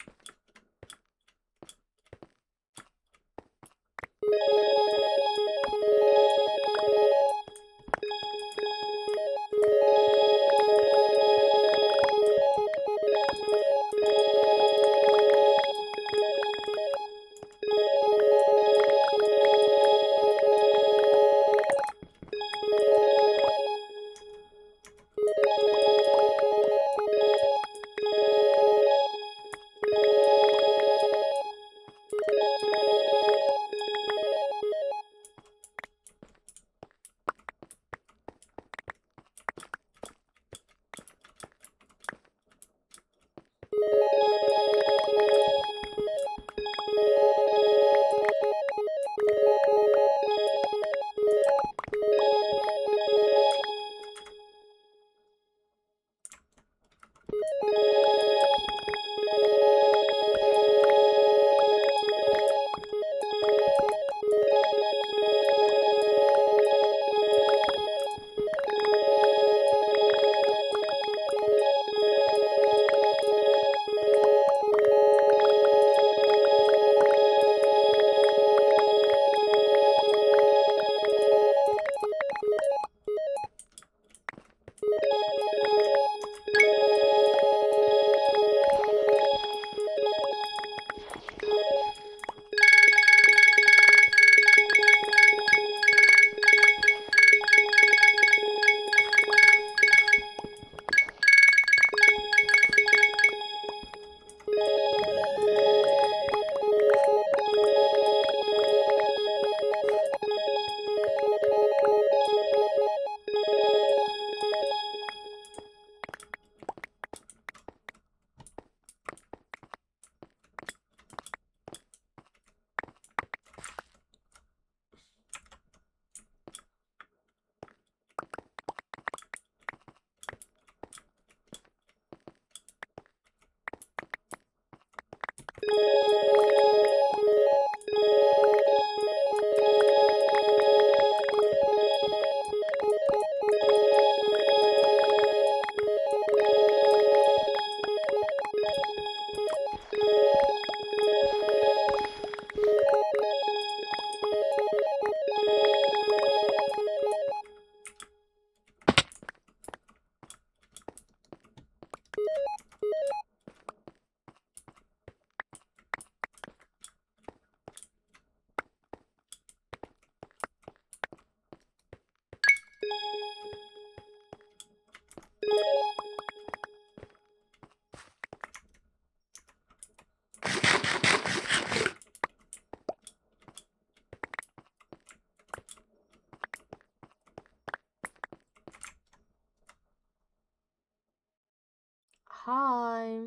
Hi.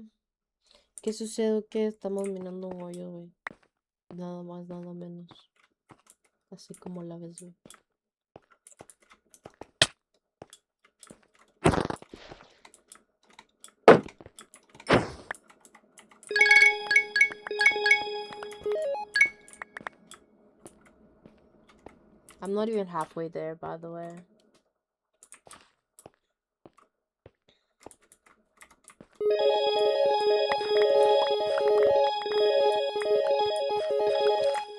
¿Qué sucede? Que estamos minando un hoyo, güey. Nada más, nada menos. Así como la ves, güey. I'm not even halfway there, by the way.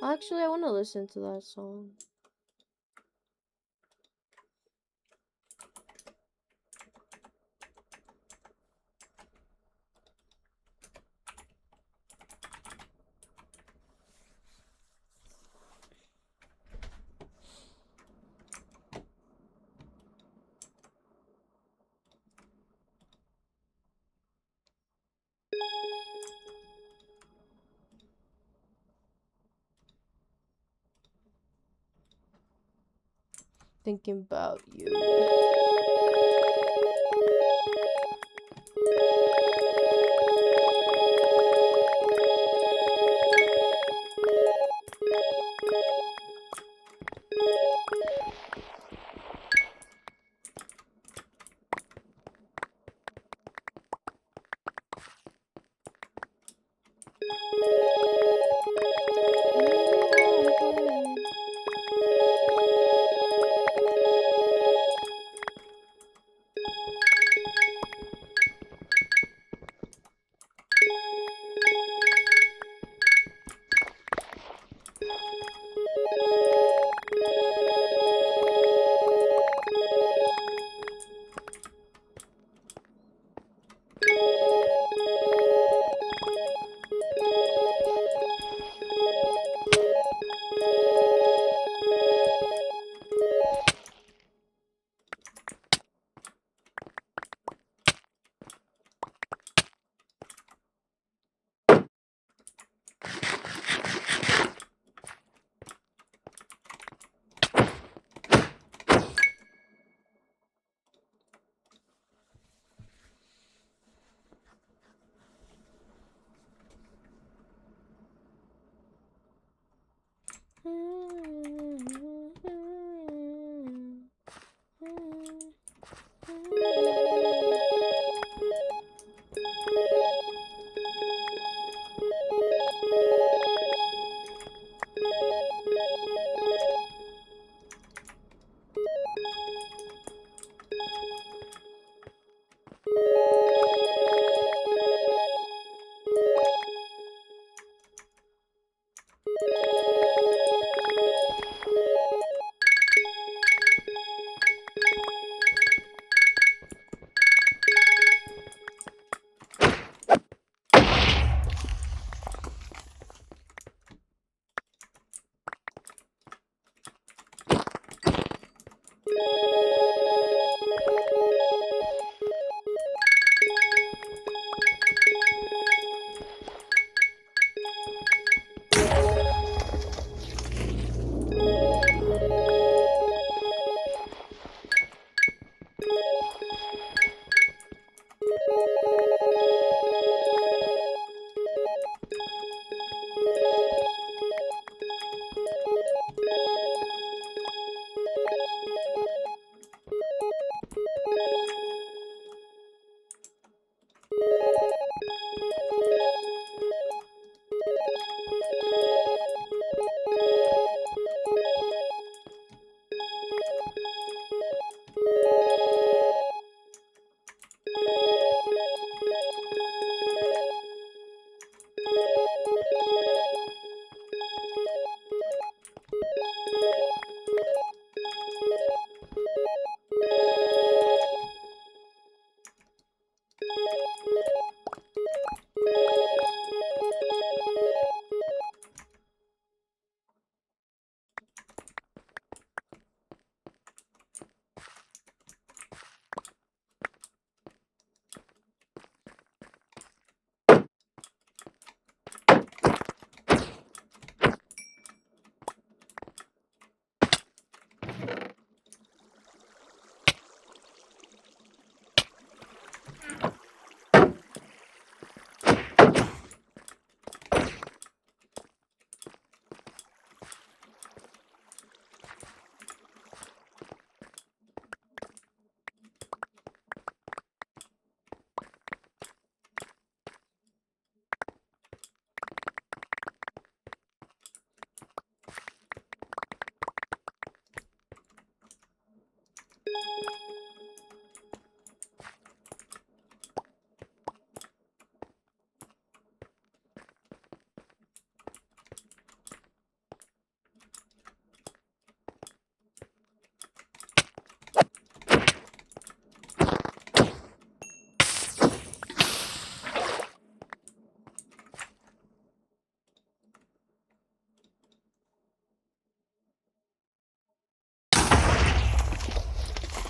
Actually, I want to listen to that song. Thinking about you.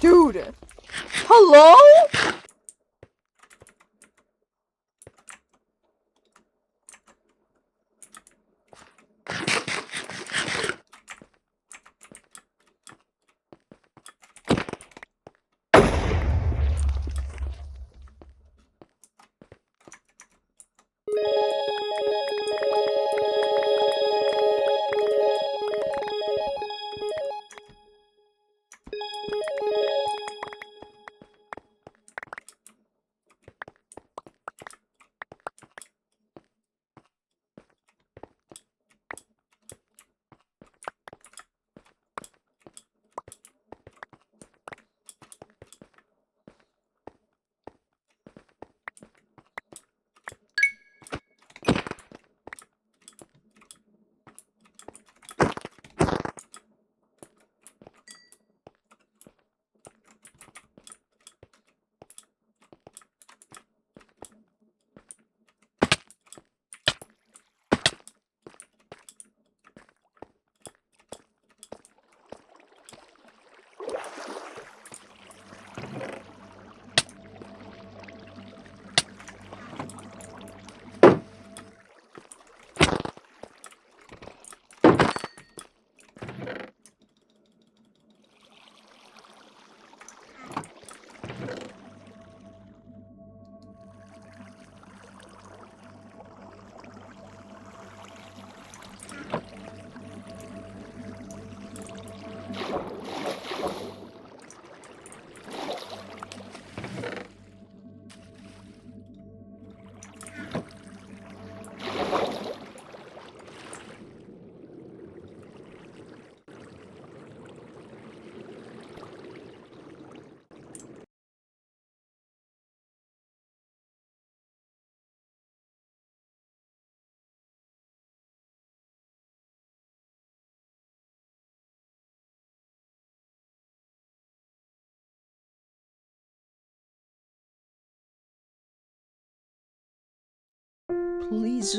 Dude! Hello? Please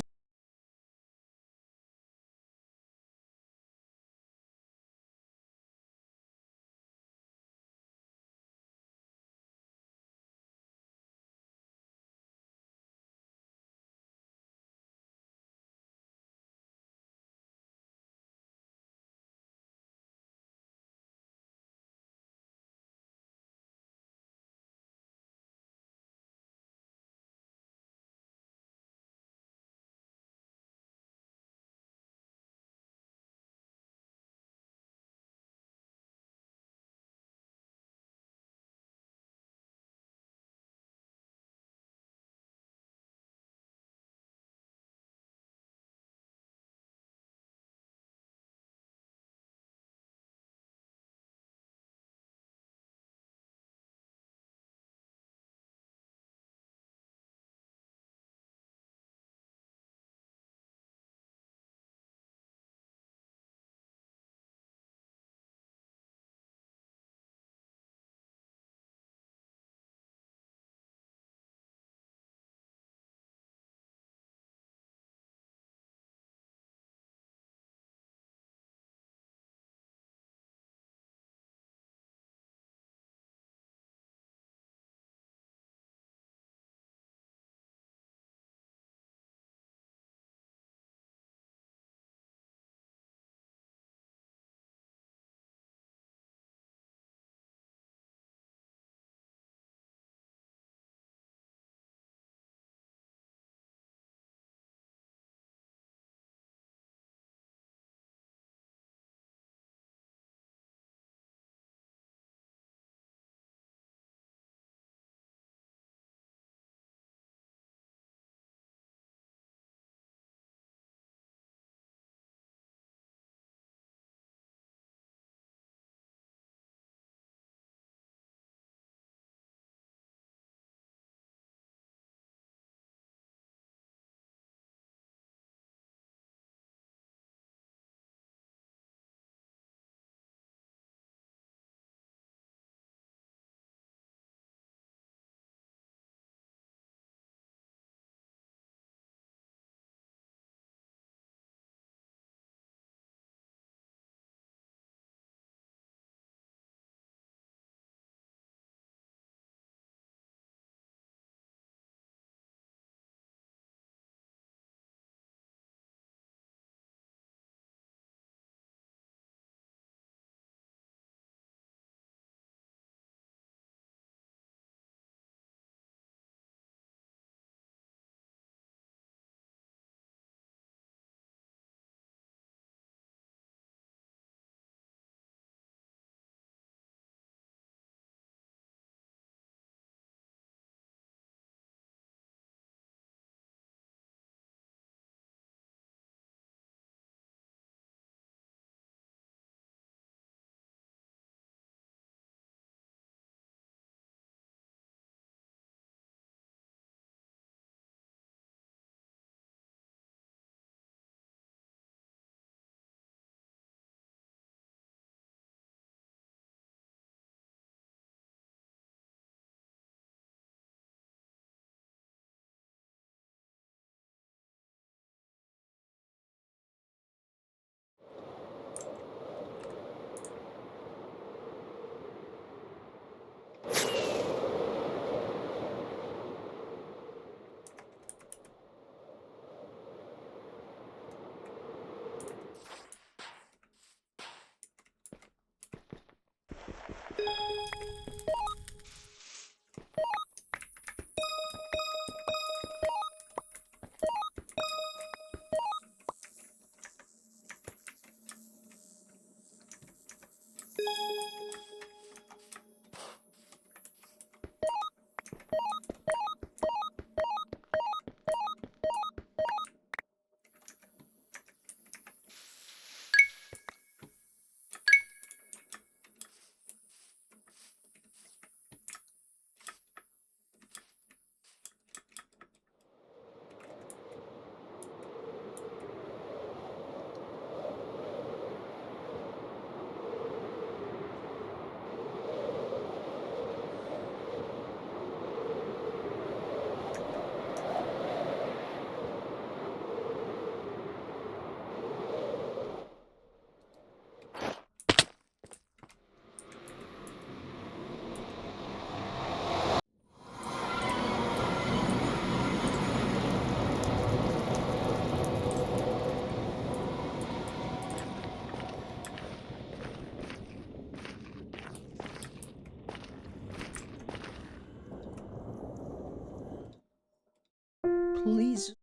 Please.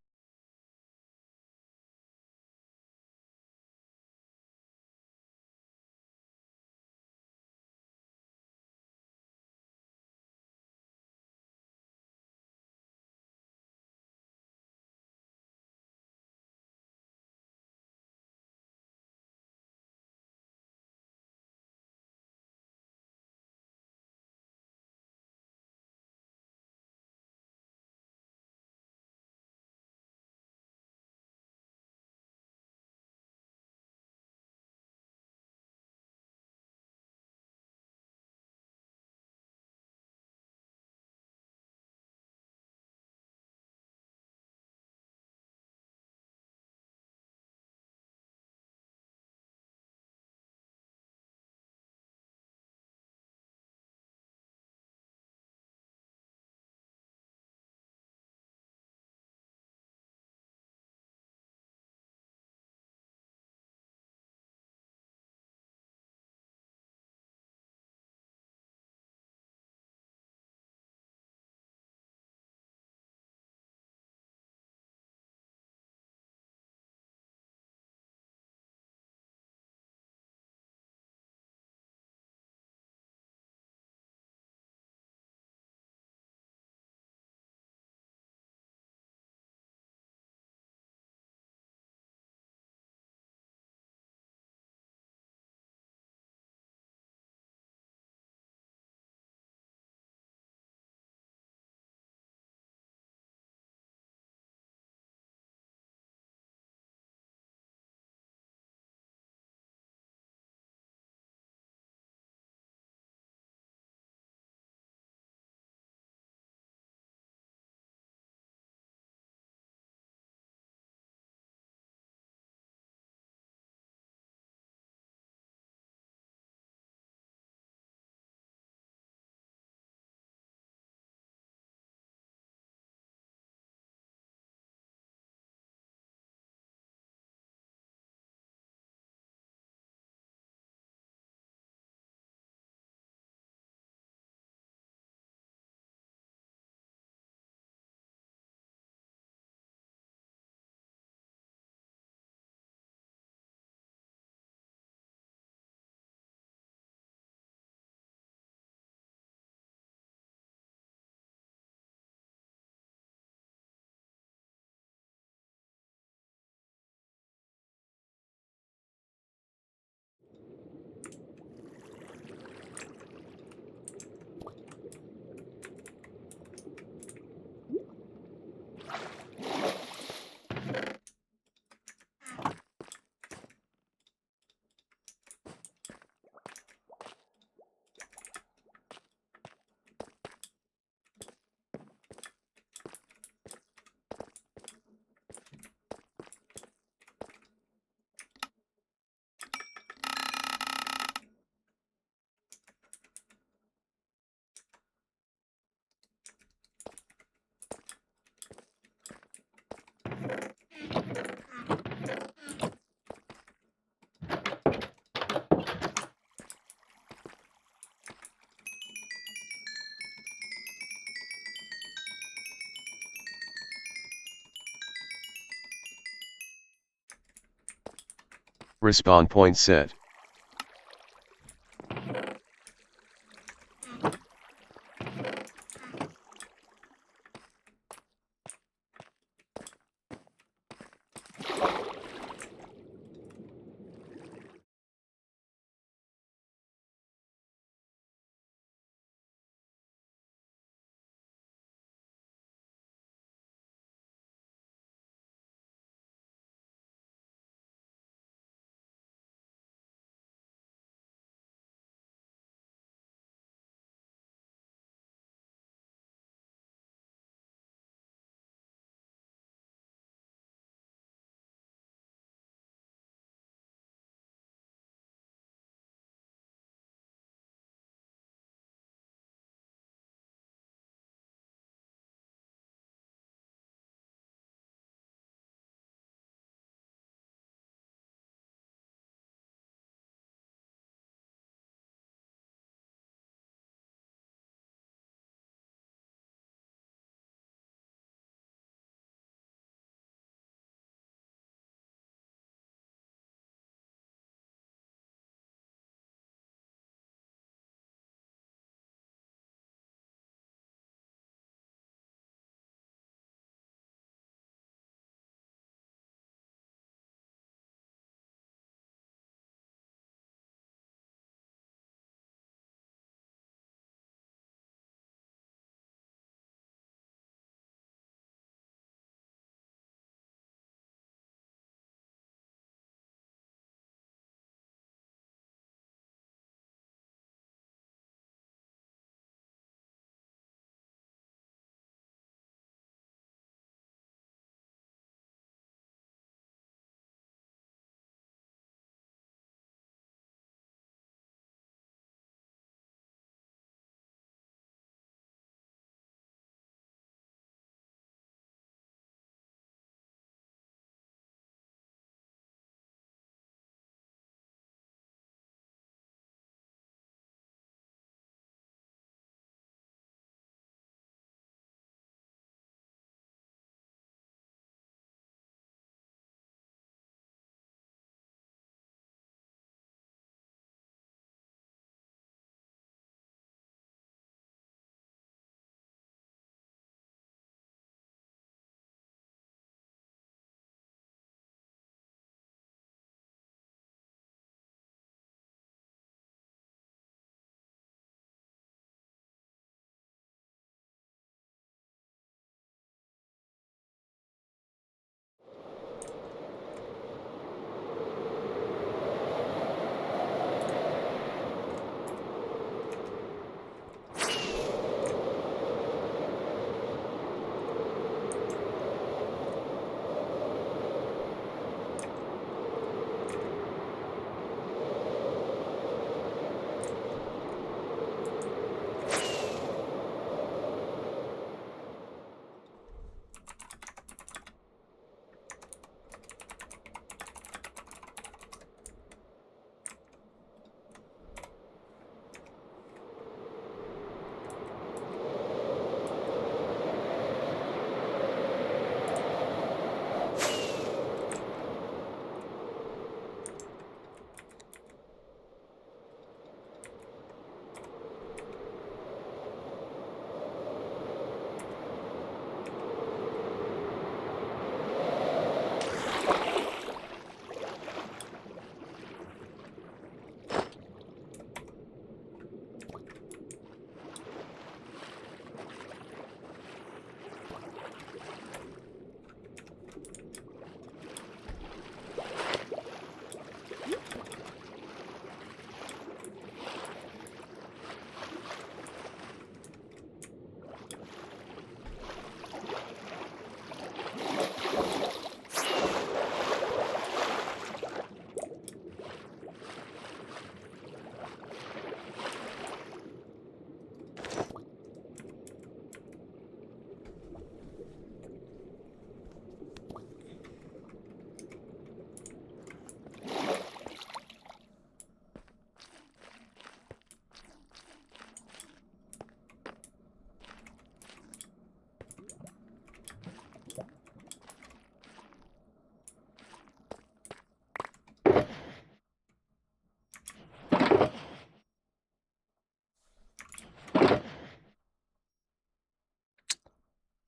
Respawn point set.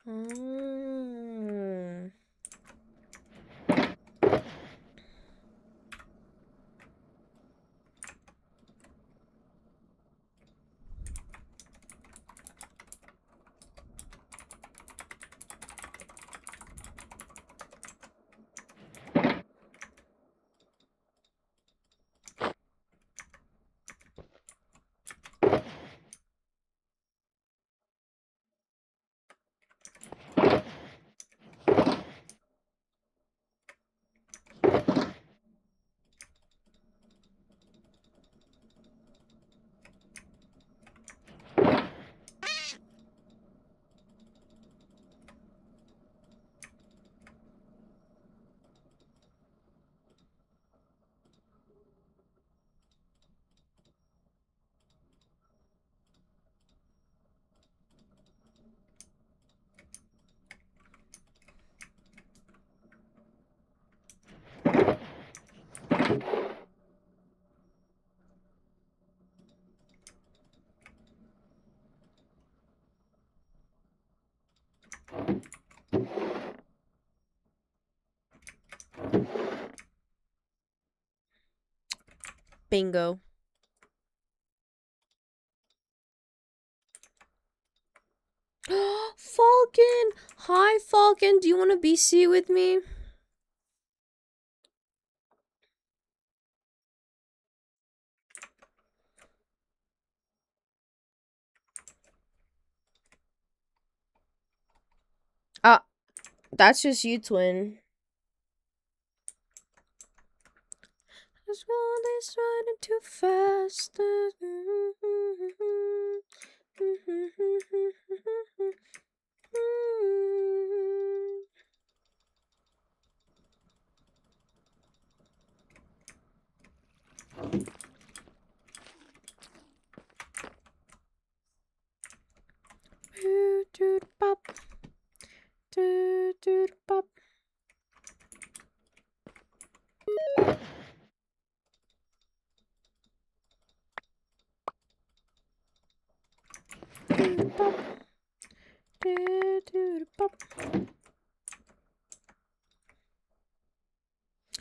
Hmm. Bingo. Falcon! Hi, Falcon. Do you want to BC with me? That's just you, twin. This world is running too fast. Pop. Pop. Pop.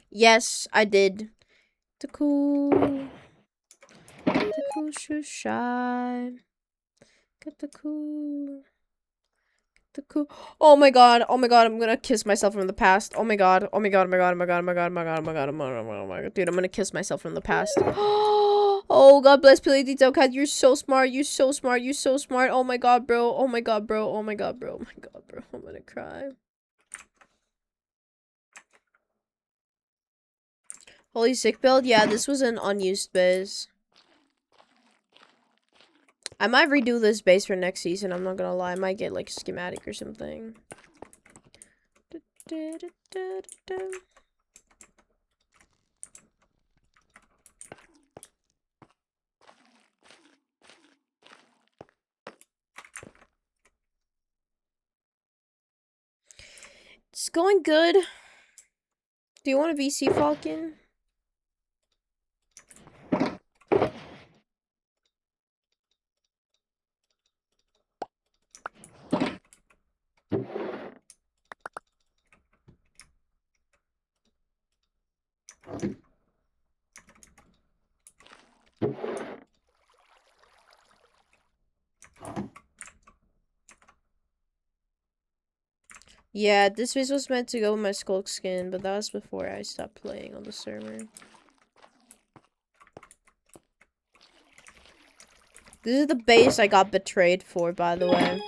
Yes, I did. The cool shoe shy. Get the cool. Oh my god, I'm gonna kiss myself from the past. Oh my god, oh my god, oh my god, oh my god, oh my god, oh my god, oh my god, oh my god, oh my god, dude, I'm gonna kiss myself from the past. Oh, God bless Dtowncat, you're so smart, you're so smart, you're so smart. Oh my god, bro, oh my god, bro, oh my god, bro, oh my god, bro, I'm gonna cry. Holy sick build, yeah, this was an unused base. I might redo this base for next season, I'm not gonna lie, I might get like a schematic or something. It's going good. Do you want a VC Falcon? Yeah, this base was meant to go with my Skulk skin, but that was before I stopped playing on the server. This is the base I got betrayed for, by the way.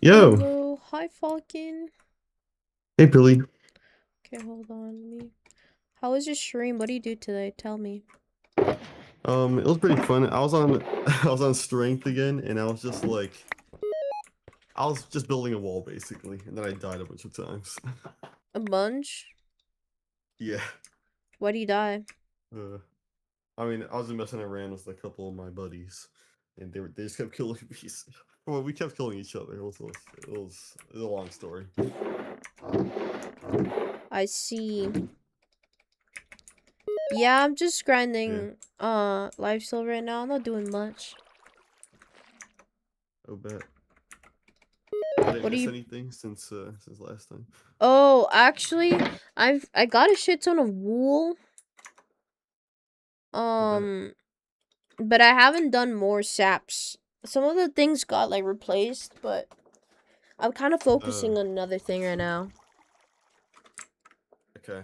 Yo. Hello, hi Falcon. Hey, Billy. Okay, hold on. How was your stream? What do you do today? Tell me. It was pretty fun. I was on I was on strength again, and I was just building a wall basically, and then I died a bunch of times. A bunch? Yeah. Why do you die? Uh, I mean, I was just messing around with a couple of my buddies, and they just kept killing me. Well, we kept killing each other. It was a long story. I see. Yeah, I'm just grinding Lifesteal right now. I'm not doing much. Oh, bet. I didn't What do miss you anything since last time. Oh, actually, I got a shit ton of wool. I bet. But I haven't done more saps. Some of the things got like replaced, but I'm kind of focusing on another thing right now. Okay.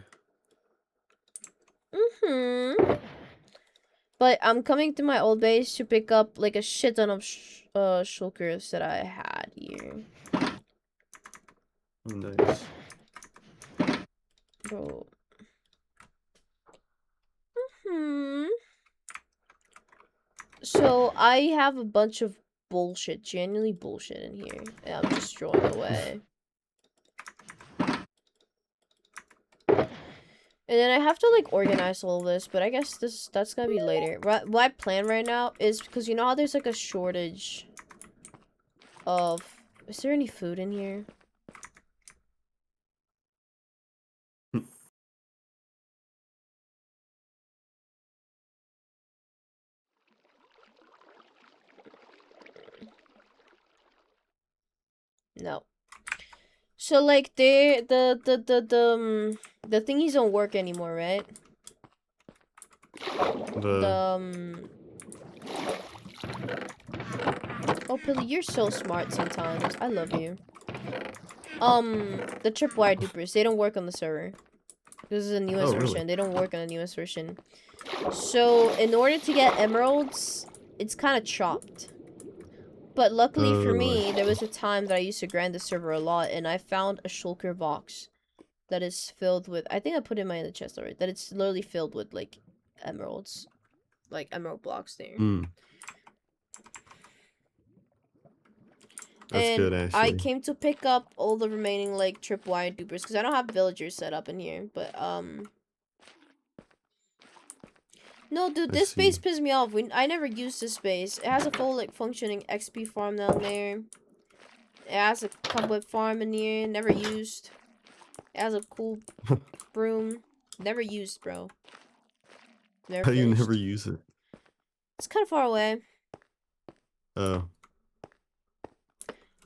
But I'm coming to my old base to pick up like a shit ton of shulkers that I had here. Nice. Bro. So I have a bunch of bullshit, genuinely bullshit in here, and I'm just throwing away. And then I have to like organize all this, but I guess that's gonna be later. What I plan right now is because you know how there's like a shortage of. Is there any food in here? No. So like the thingies don't work anymore, right? The The Oh, Pilly, you're so smart sometimes. I love you. The tripwire dupers, they don't work on the server. This is the Oh, newest really? version. They don't work on the newest version. So, in order to get emeralds, it's kind of chopped. But luckily for I me, there see. was a time that I used to grind the server a lot, and I found a shulker box that is filled with. I think I put it in my in the chest already. That it's literally filled with like emeralds, like emerald blocks there. Hmm. That's And good, I actually. came to pick up all the remaining like tripwire dupers because I don't have villagers set up in here. But no, dude, I this base see. pissed me off. I never used this base. It has a full like functioning XP farm down there. It has a cobweb farm in here, never used. It has a cool broom, never used, bro. Never How you finished. never use it? It's kind of far away. Oh.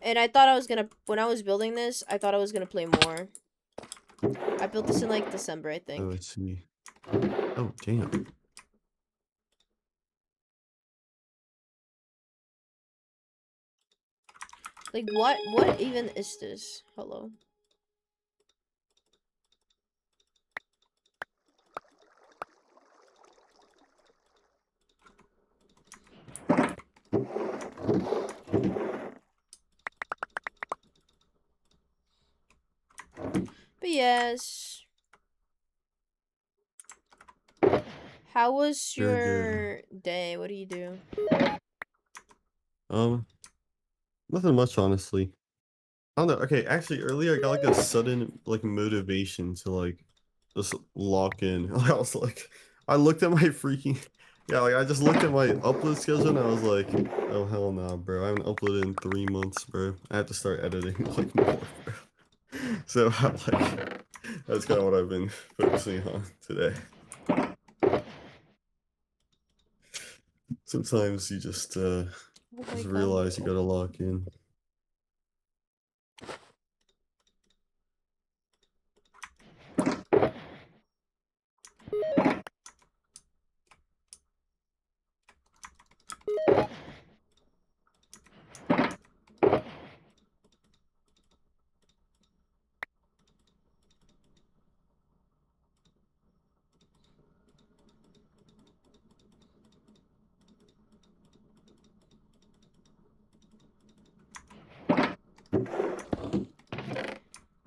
And I thought I was gonna, when I was building this, I thought I was gonna play more. I built this in like December, I Oh, I think. see. Oh, damn. Like, what even is this? Hello? But yes. How was Very good. your day? What do you do? Um, Nothing much, honestly. I don't know. Okay, actually, earlier I got like a sudden like motivation to like just lock in. I was like, I looked at my freaking yeah, like I just looked at my upload schedule and I was like, oh hell no, bro. I haven't uploaded in 3 months, bro. I have to start editing like more, bro. So I'm like, that's kind of what I've been focusing on today. Sometimes you Oh my just god. realize you gotta lock in.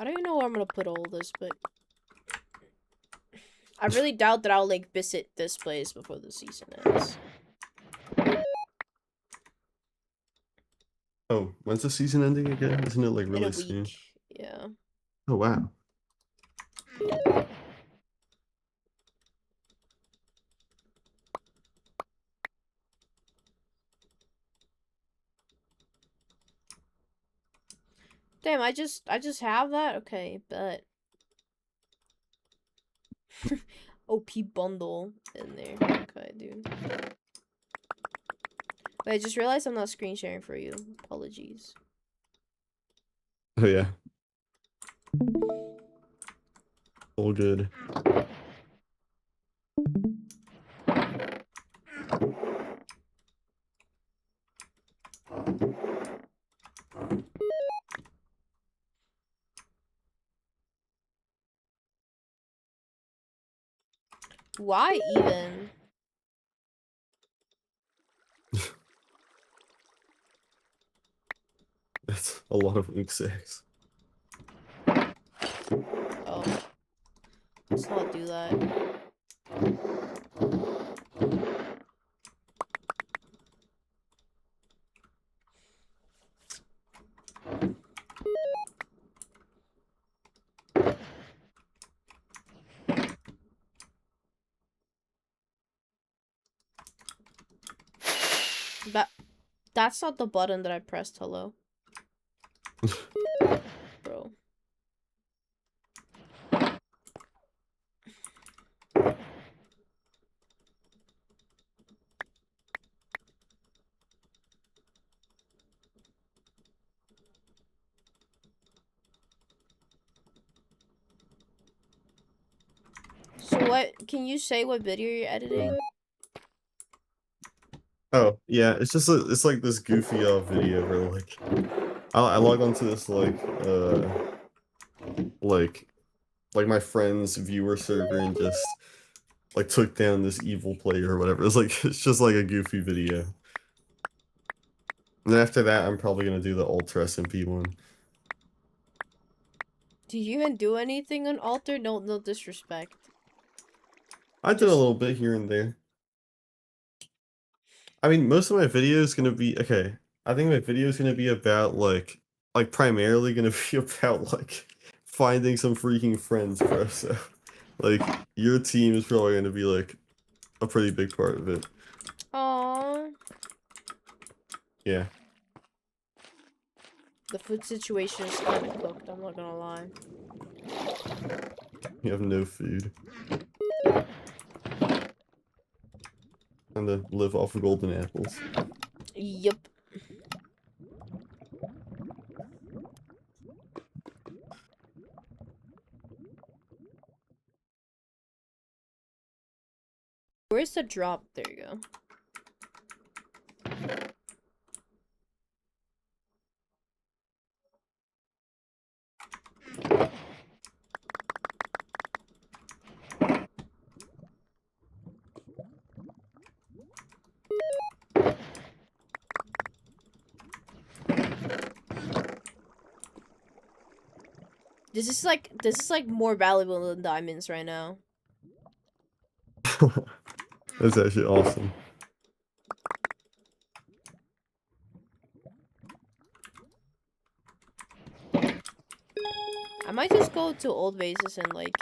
I don't even know where I'm gonna put all this, but I really doubt that I'll like visit this place before the season ends. Oh, when's the season ending again? Isn't it like In really a soon? week. Yeah. Oh wow. Damn, I just have that? Okay, but OP bundle in there. Okay, dude. Wait, I just realized I'm not screen sharing for you. Apologies. Oh yeah. All good. Why even? That's a lot of week 6. Oh. Let's not do that. That's not the button that I pressed, hello. Bro. So what, can you say what video you're editing? Oh yeah, it's just it's like this goofy video where like I log onto this like my friend's viewer server and just like took down this evil player or whatever. It's like it's just like a goofy video. And then after that, I'm probably gonna do the Ultra SMP one. Did you even do anything on Alter? No disrespect. I did a Just little bit here and there. I mean, most of my video is gonna be okay. I think my video is gonna be about like primarily gonna be about like finding some freaking friends, bro. So like your team is probably gonna be like a pretty big part of it. aww. Yeah. The food situation is kind of cooked, I'm not gonna lie. You have no food. And to live off of golden apples. Yep. Where's the drop? There you go. This is like more valuable than diamonds right now. That's actually awesome. I might just go to old bases and like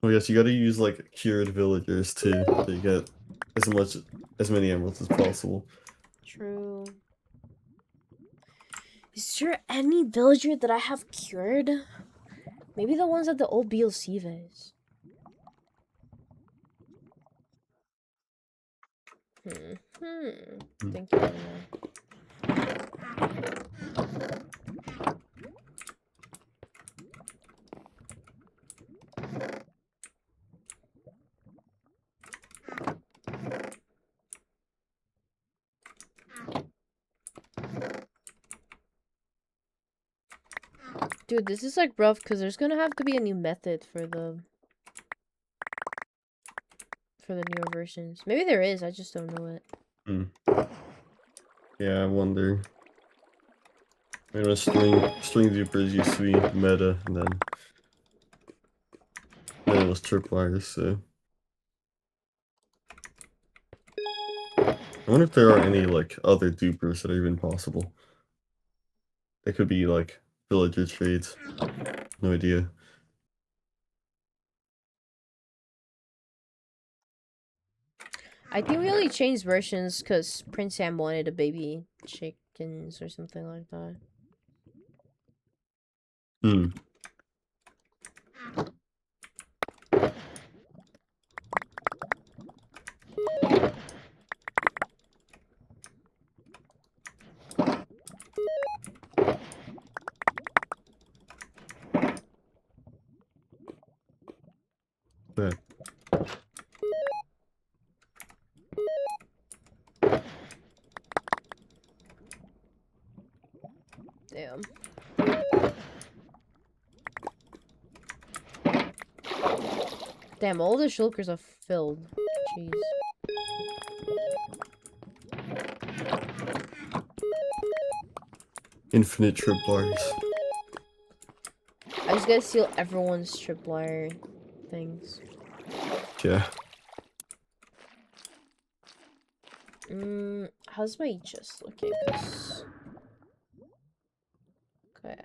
Oh yes, you gotta use like cured villagers too, so you get as many emeralds as possible. true. Is there any villager that I have cured? Maybe the ones at the old BLC vase. Thank you. Dude, this is like rough because there's gonna have to be a new method for the newer versions. Maybe there is, I just don't know it. Yeah, I wonder. You know, string Deepers used to be meta, and then it was tripwires. So I wonder if there are any like other dupers that are even possible. They could be like villager trades. No idea. I think we only changed versions because Prince Sam wanted a baby chickens or something like that. Hmm. But Damn. Damn, all the shulkers are filled. Jeez. infinite tripwires. I just gotta steal everyone's tripwire things. Yeah. How's my chest looking? 'Cause... Okay.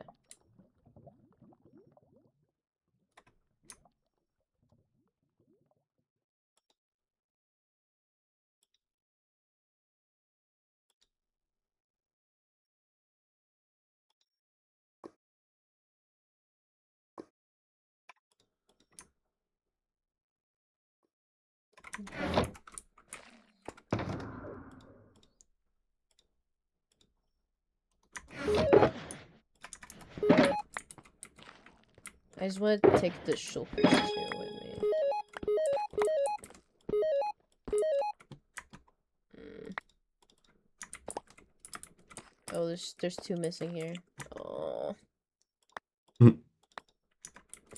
I just want to take the shulkers too with me. Oh, there's two missing here. Oh.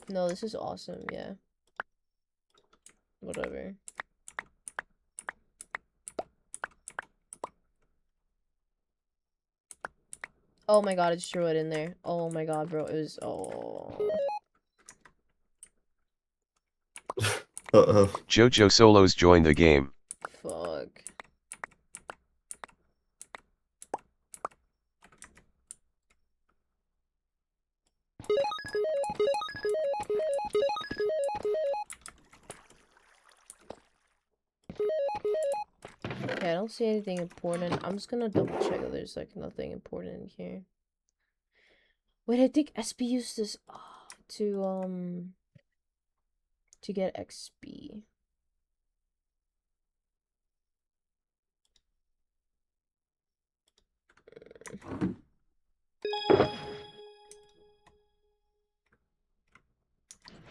No, this is awesome, yeah. Whatever. Oh my god, I just threw it in there. Oh my god, bro, it was... Oh. Uh-oh. Jojo Solos joined the game. Fuck. Okay, I don't see anything important. I'm just gonna double check that there's like nothing important in here. Wait, I think SB used this to get XP.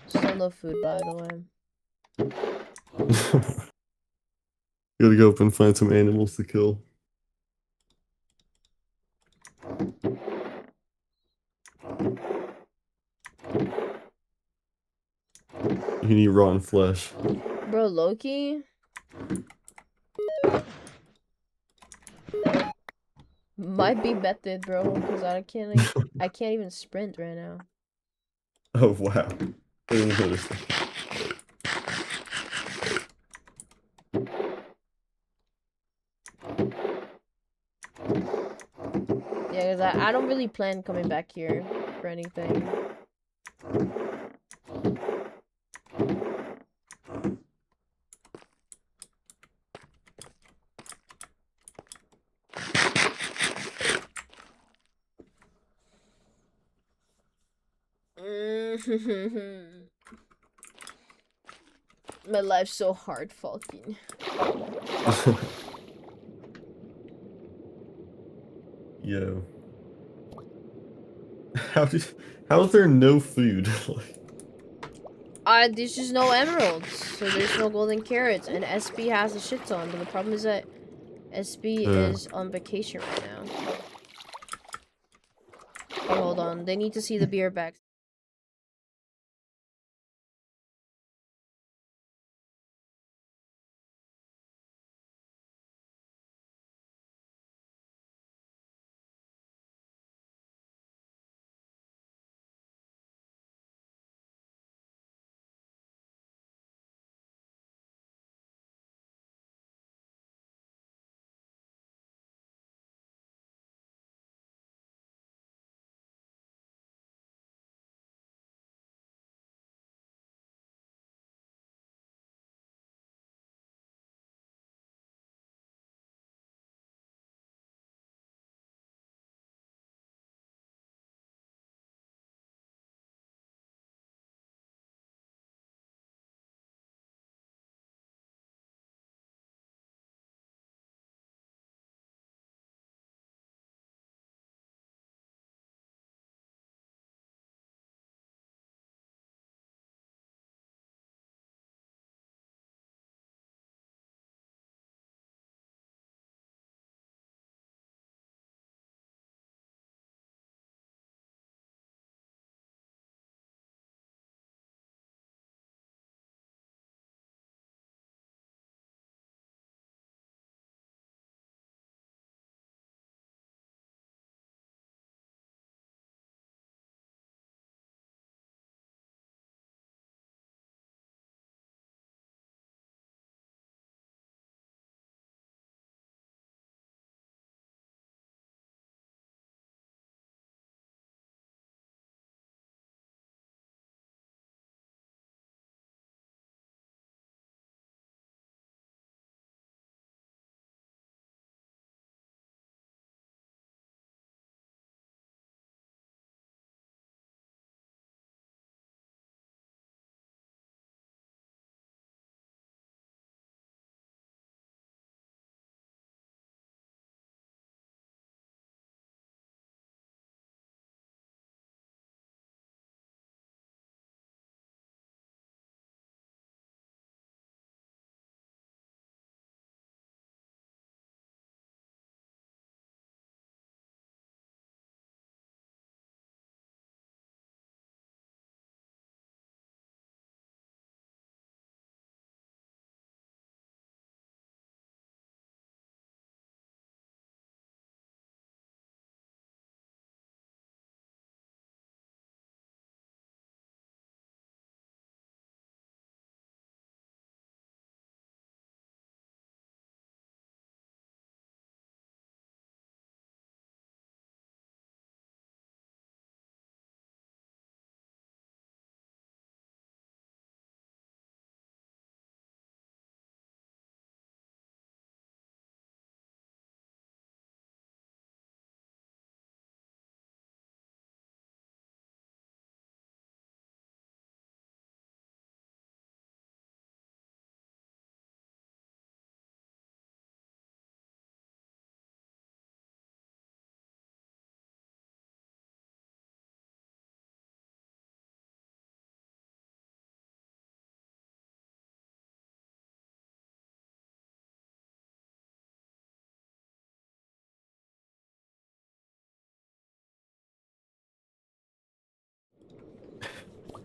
Still no food, by the way. Gotta go up and find some animals to kill. You need rotten flesh. Bro, Loki? Might be method, bro, because I can't even sprint right now. Oh wow. I didn't notice that. Yeah, because I don't really plan coming back here for anything. My life's so hard, fucking. Yo. How's there no food? There's just no emeralds, so there's no golden carrots, and SB has a shit ton, but the problem is that SB is on vacation right now. Okay, hold on, they need to see the beer bags.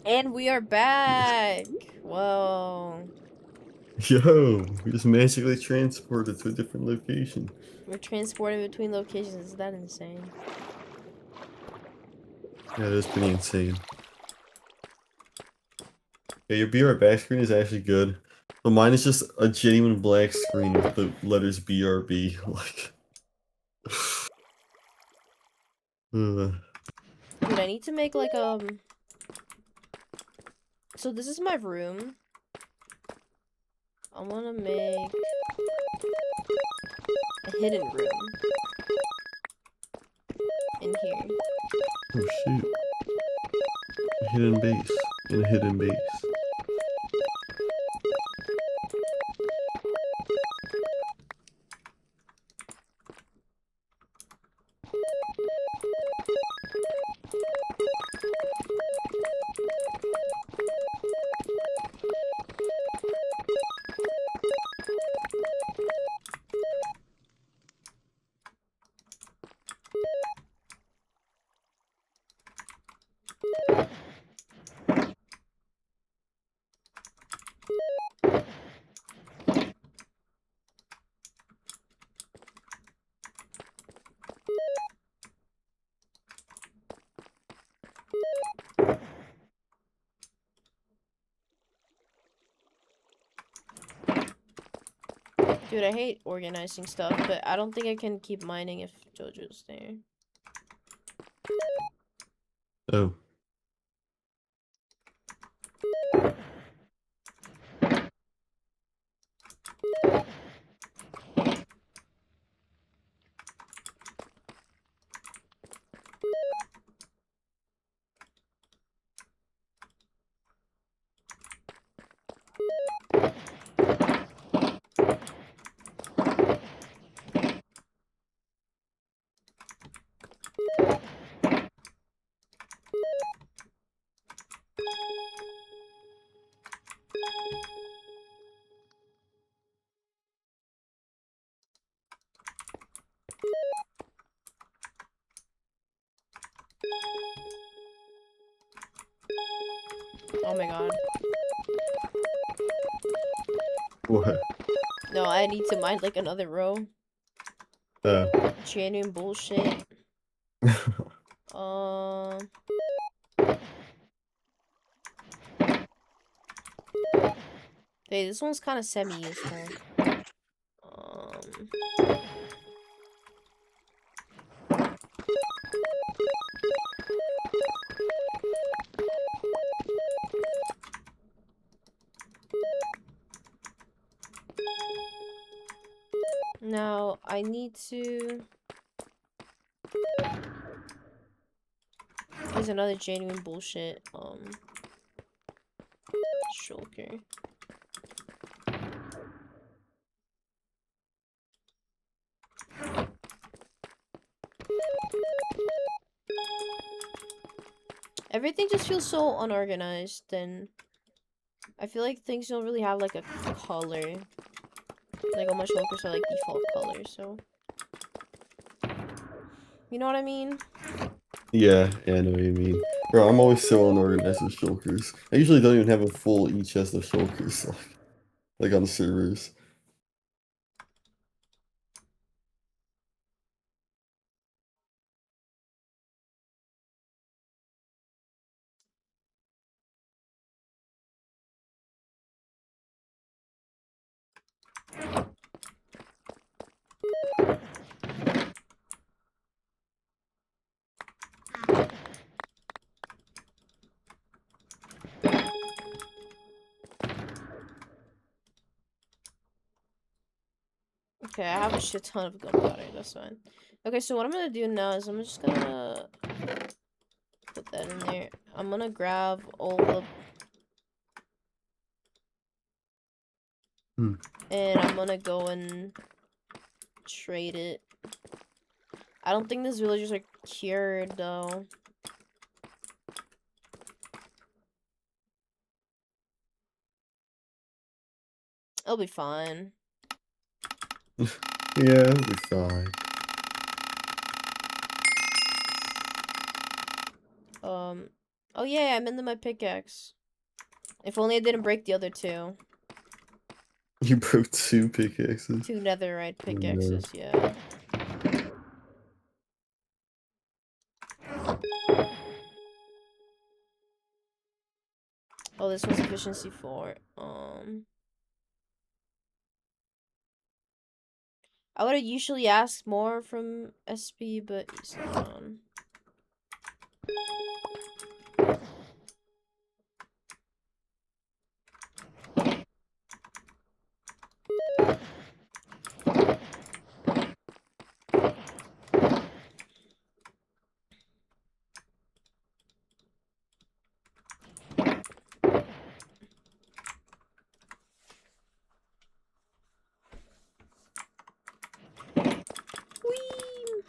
And we are back. Whoa. Yo, we just magically transported to a different location. We're transporting between locations. Is that insane? Yeah, that's pretty insane. Yeah, your BR screen is actually good. But mine is just a genuine black screen with the letters BRB. Like, ugh. Dude, I need to make like so this is my room. I want to make a hidden room in here. Oh shoot. A hidden base. In a hidden base. Dude, I hate organizing stuff, but I don't think I can keep mining if JoJo's there. Oh. Oh my god. What? No, I need to mine like another row. Genuine bullshit. Um. Hey, this one's kind of semi-useful. Now, I need to... There's another genuine bullshit, shulker. Everything just feels so unorganized, and I feel like things don't really have, like, a color. Like, all my shulkers are, like, default colors, so... You know what I mean? Yeah, I know what you mean. Bro, I'm always so unorganized with shulkers. I usually don't even have a full chest of shulkers, like on servers. Okay, I have a shit ton of gunpowder, that's fine. Okay, so what I'm gonna do now is I'm just gonna put that in there. I'm gonna grab all the... And I'm gonna go and trade it. I don't think these villagers are cured, though. It'll be fine. Yeah, it'll be fine. Oh yeah, I mended my pickaxe. If only I didn't break the other two. You broke 2 pickaxes. 2 netherite Oh, no. pickaxes, yeah. Oh, this one's efficiency 4. I would have usually asked more from SP, but he's not on. Whee!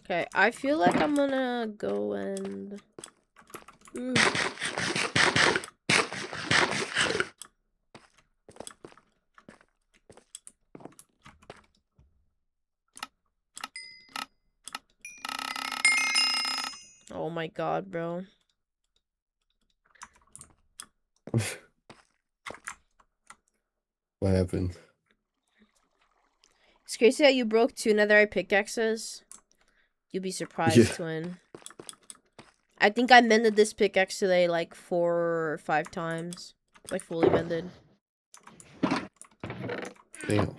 Okay, I feel like I'm gonna go and... Ooh. Oh my god, bro. What happened? It's crazy that you broke 2 netherite pickaxes. You'd be surprised, Yeah. twin. I think I mended this pickaxe today like 4 or 5 times. Like fully mended. Damn.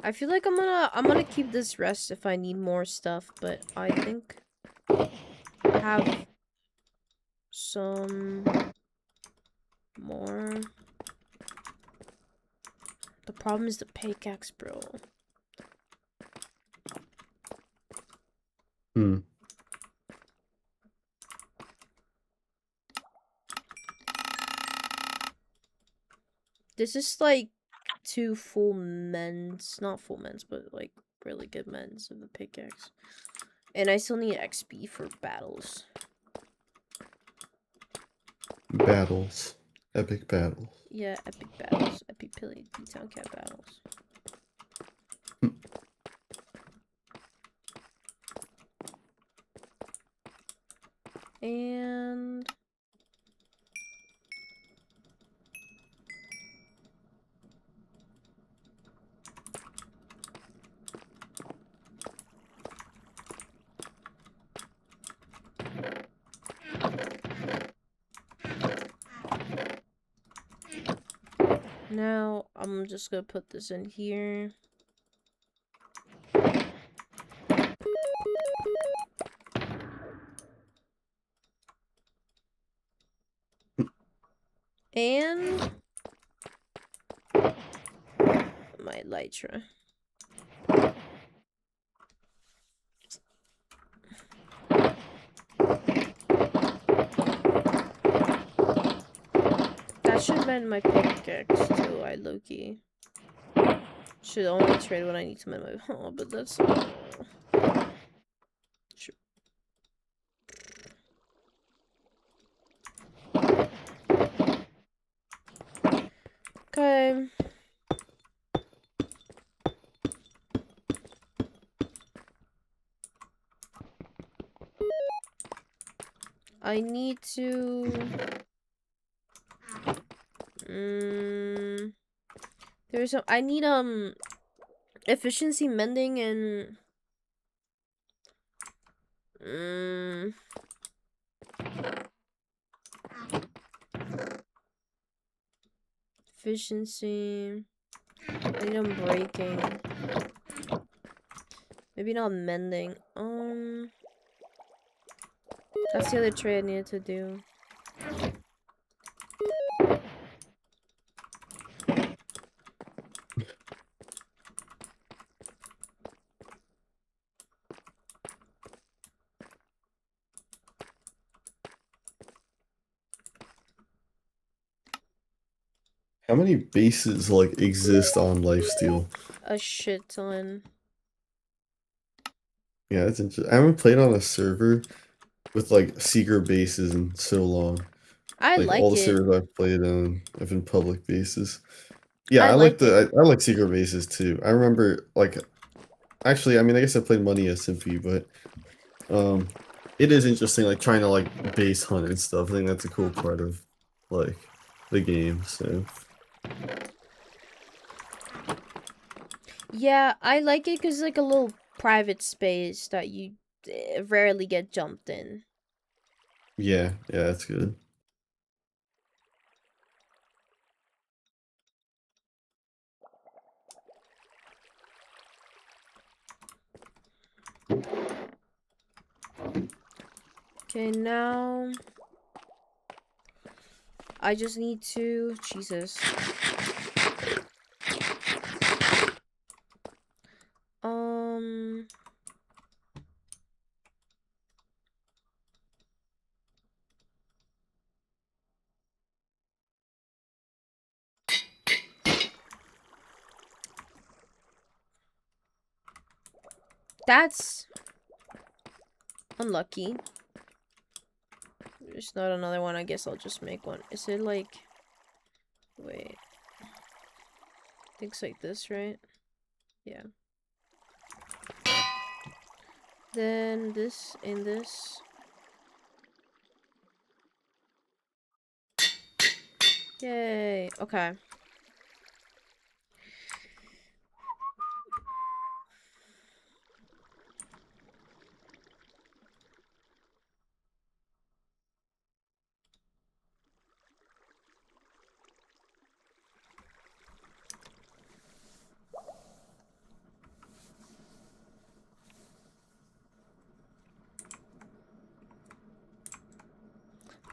I feel like I'm gonna keep this rest if I need more stuff, but I think I have some more. The problem is the pickaxe, bro. Hmm. This is like 2 full mends, not full mends, but like really good mends of the pickaxe. And I still need XP for battles. Battles. Epic battles. Yeah, epic battles. Epic Dtowncat battles. And... now, I'm just gonna put this in here. And... my elytra. That should mend my pickaxe too, I low-key. Should only trade when I need to mend my... Oh, but that's... Sure. Okay. I need to... there's a... I need, efficiency mending and... efficiency... I need breaking. Maybe not mending. That's the other trade I needed to do. How many bases like exist on Lifesteal? A shit ton. Yeah, it's interesting. I haven't played on a server with like secret bases in so long. I Like all like the it. servers I've played on have been public bases. Yeah, I I like like it. I like secret bases too. I remember like actually, I mean, I guess I played money SMP, but um, it is interesting like trying to like base hunt and stuff. I think that's a cool part of like the game. So Yeah, I like it because like a little private space that you rarely get jumped in. yeah, that's good. Okay, now I just need to Jesus. Um that's unlucky. There's not another one. I guess I'll just make one. Is it like wait. I think it's like this, right? Yeah. Then this and this. Yay. Okay.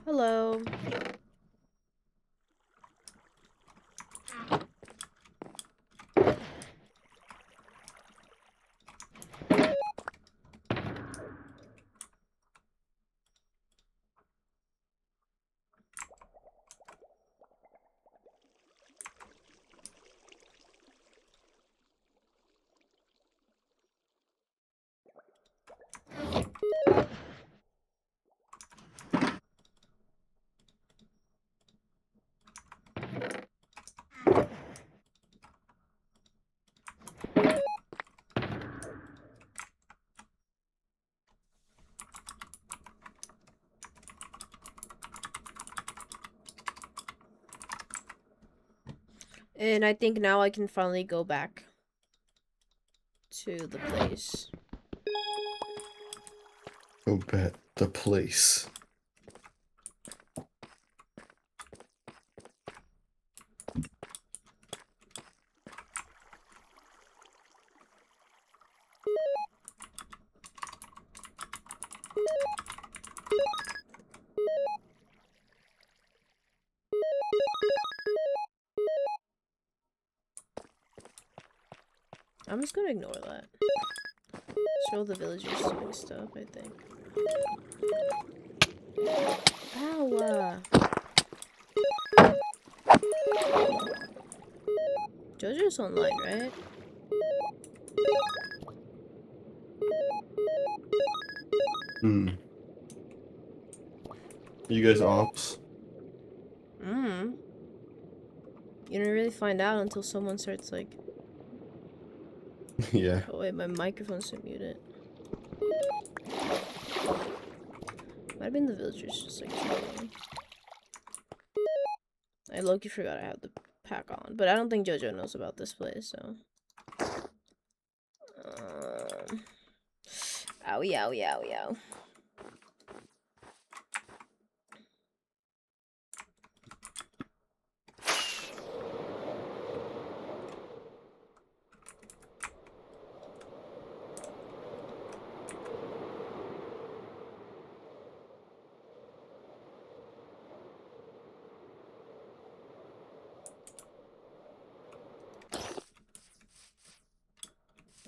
Hello. And I think now I can finally go back to the place. Go bet the place. I'm just gonna ignore that. Show the villagers doing stuff, I think. Ow! JoJo's online, right? Hmm. You guys ops? You don't really find out until someone starts like... Yeah. Oh wait, my microphone's muted. Might have been the villagers just like trolling. I low-key forgot I have the pack on, but I don't think JoJo knows about this place, so... Owie, owie, owie, ow.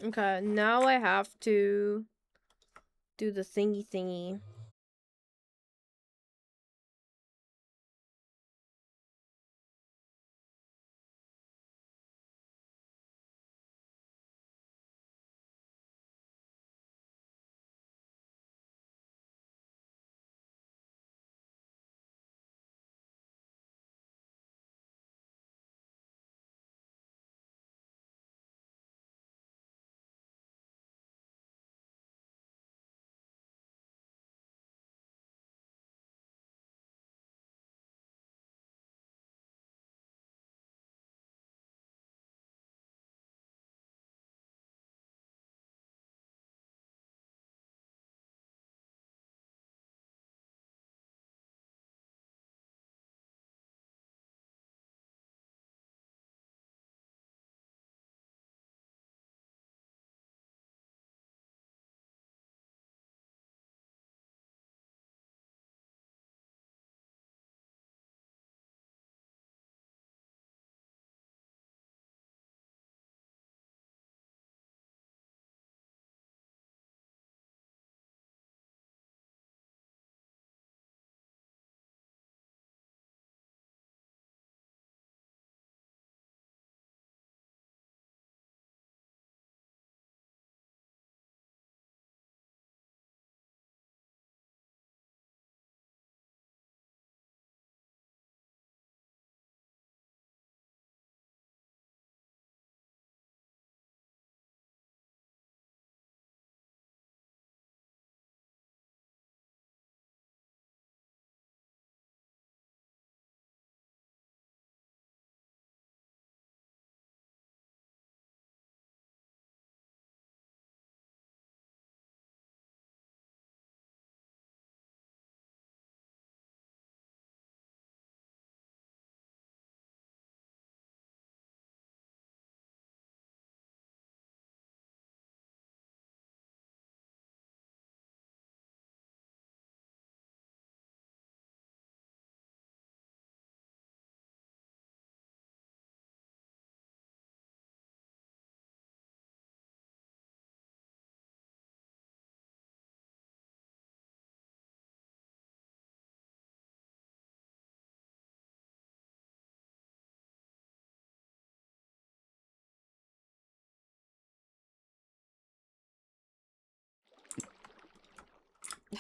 Okay, now I have to do the thingy.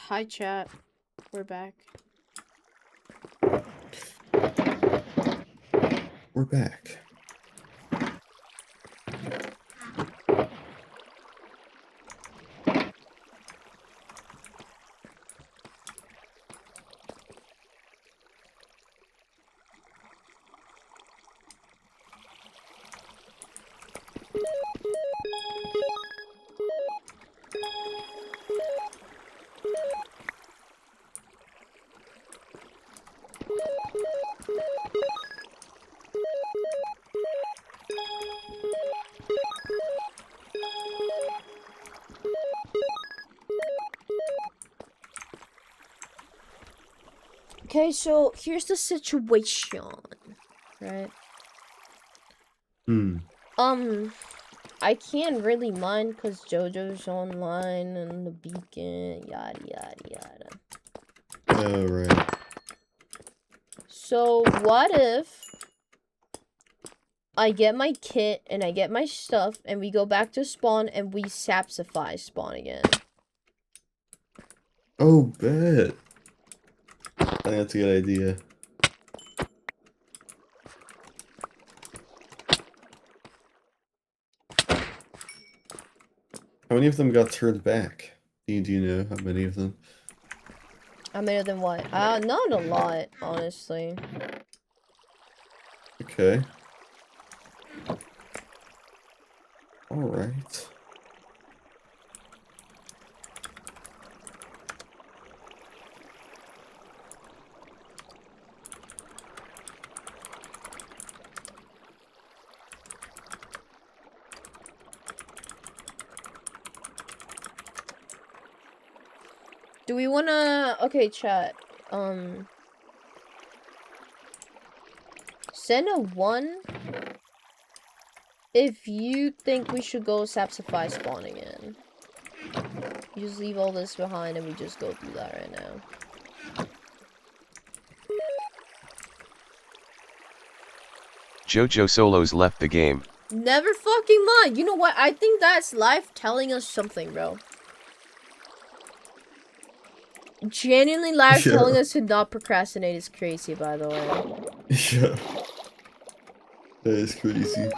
Hi chat, we're back. We're back. Okay, so here's the situation, right? I can't really mine because JoJo's online and the beacon, yada yada yada. Oh, right. So what if I get my kit and I get my stuff and we go back to spawn and we sapsify spawn again? Oh, bet. I think that's a good idea. How many of them got turned back? Do you know how many of them? How many of them what? Not a lot, honestly. Okay. All right. Do we wanna... Okay, chat. Send a 1 if you think we should go SAPSSTEAL spawning in. You just leave all this behind and we just go through that right now. Jojo Solos left the game. Never fucking mind. You know what? I think that's life telling us something, bro. Genuinely life telling us to not procrastinate is crazy, by the way. Yeah. That is crazy.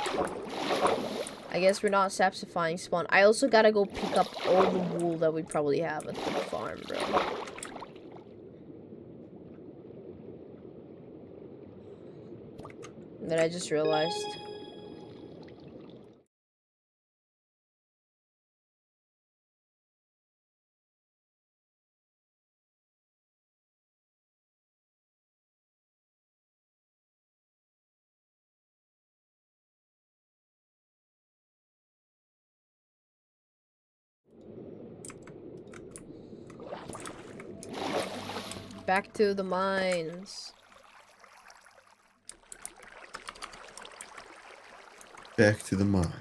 I guess we're not sapsifying spawn. I also gotta go pick up all the wool that we probably have at the farm, bro. That I just realized. Back to the mines. Back to the mines.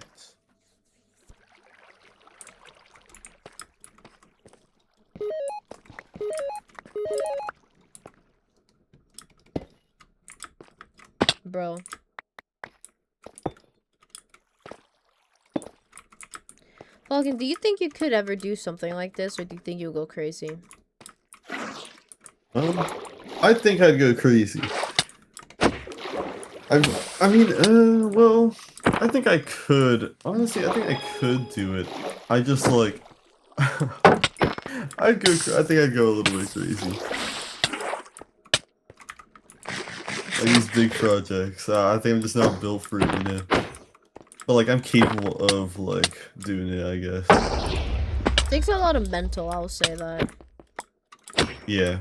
Bro. Falcon, do you think you could ever do something like this, or do you think you'll go crazy? I think I'd go crazy. I mean, well, I think I could. Honestly, I think I could do it. I just like, I think I'd go a little bit crazy. Like these big projects, I think I'm just not built for it, you know. But like, I'm capable of like doing it, I guess. Takes a lot of mental, I'll say that. Yeah.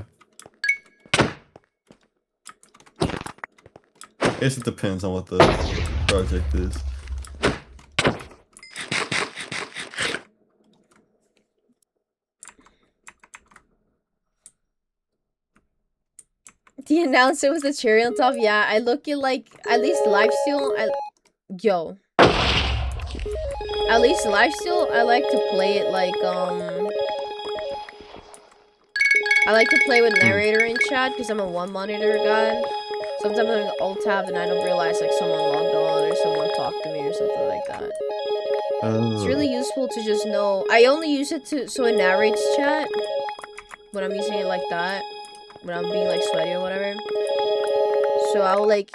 I guess it depends on what the project is. The announcer with the cherry on top, yeah, I look at like, at least Lifesteal, yo. At least Lifesteal, I like to play it like, I like to play with narrator in chat, because I'm a one monitor guy. Sometimes I'm alt tab and I don't realize like someone logged on or someone talked to me or something like that. It's really useful to just know. I only use it so it narrates chat when I'm using it like that, when I'm being like sweaty or whatever. So I'll like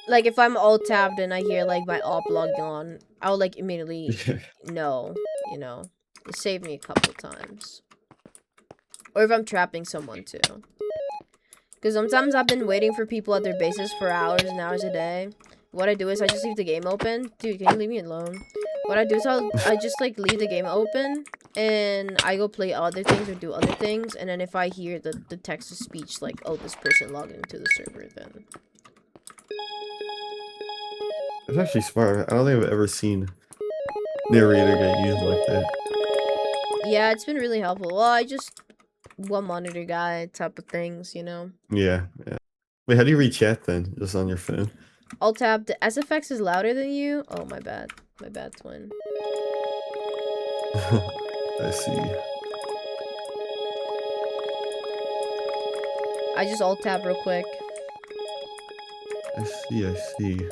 if I'm alt tabbed and I hear like my op logged on, I'll like immediately know, you know. It saved me a couple times. Or if I'm trapping someone too. Because sometimes I've been waiting for people at their bases for hours and hours a day. What I do is I just leave the game open. Dude, can you leave me alone? What I do is I just like leave the game open and I go play other things or do other things. And then if I hear the text to speech like, oh, this person logged into the server, then. It's actually smart. I don't think I've ever seen narrator get used like that. Yeah, it's been really helpful. Well, I just one monitor guy type of things, you know. Yeah, yeah. Wait, how do you read chat then? Just on your phone? Alt tab. The SFX is louder than you. Oh, my bad. My bad, twin. I see. I just alt tab real quick. I see, I see.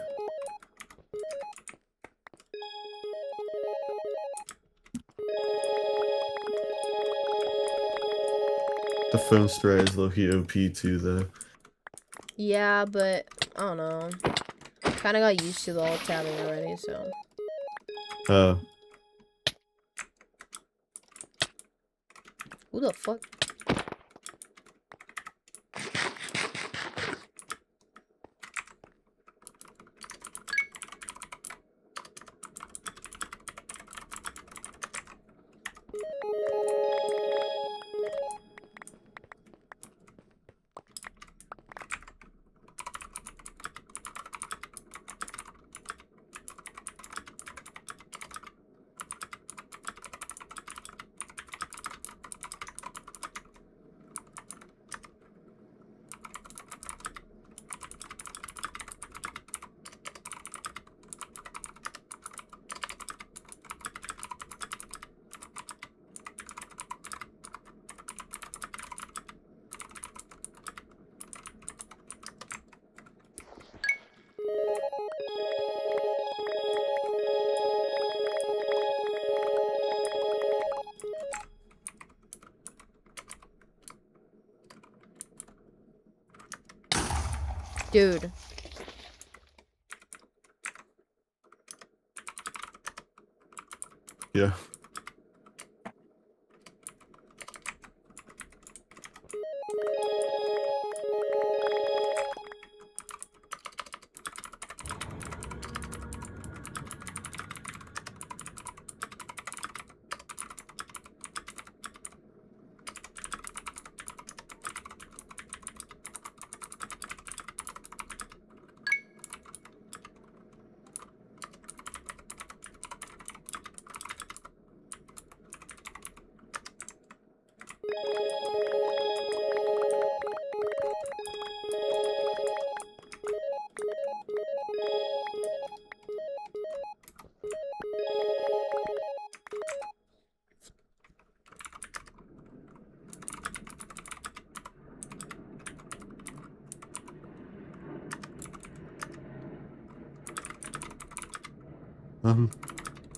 The phone strat is low-key OP too, though. Yeah, but I don't know. Kind of got used to the alt tabbing already, so. Oh. Who the fuck? Dude. Yeah.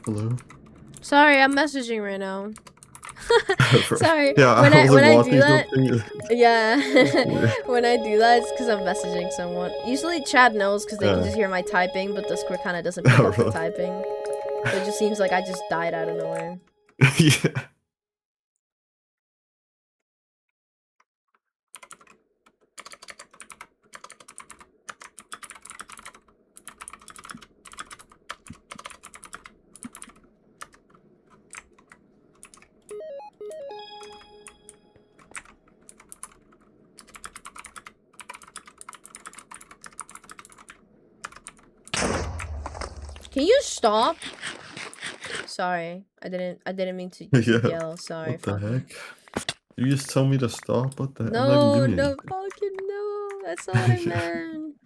Hello? Sorry, I'm messaging right now. Sorry. Yeah, When I I was when like I do watching that, something. yeah. Yeah. When I do that, it's because I'm messaging someone. Usually, Chad knows because they can Yeah. just hear my typing, but Discord kind of doesn't pick up the Really? typing. So it just seems like I just died out of nowhere. Yeah. Can you stop? Sorry, I didn't mean to Yeah. yell. Sorry, What the fucker. heck? You just tell me to stop? What the heck? I'm not even No, doing no, anything. fucking no. That's not what I Yeah. meant.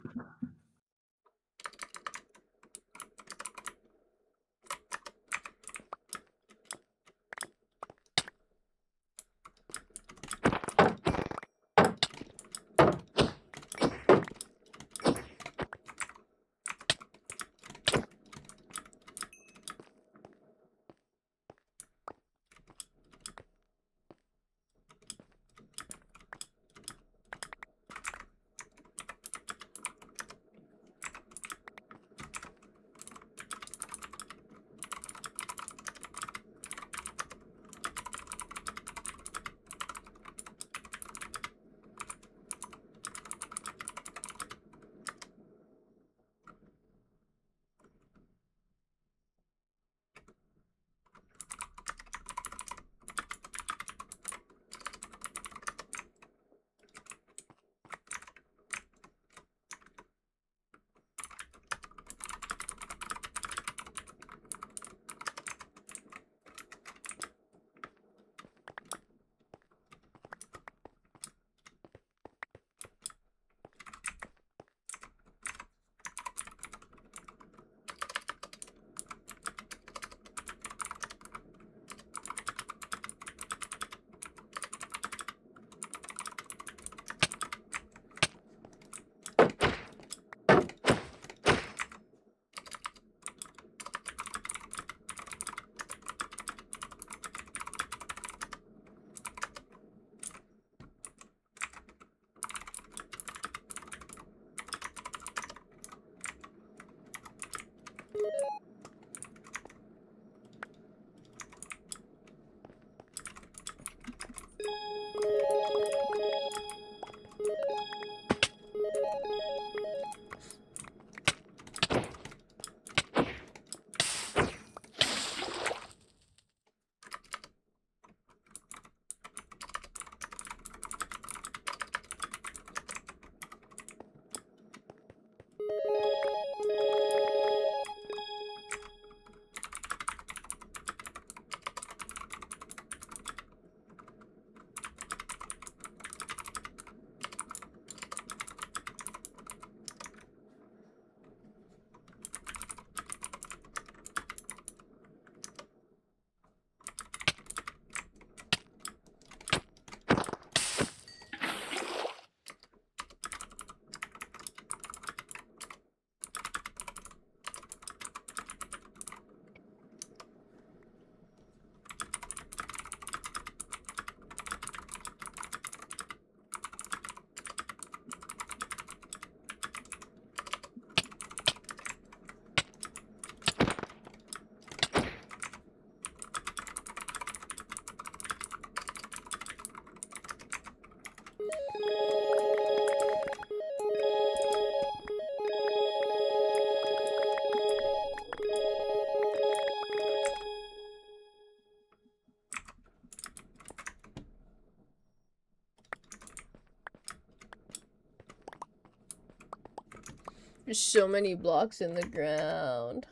There's so many blocks in the ground.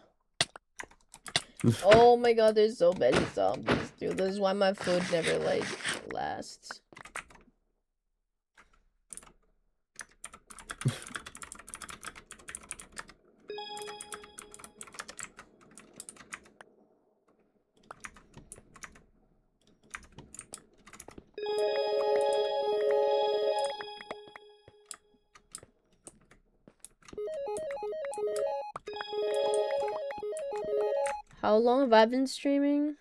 Oh my god, there's so many zombies, dude. This is why my food never, like, lasts. How long have I been streaming?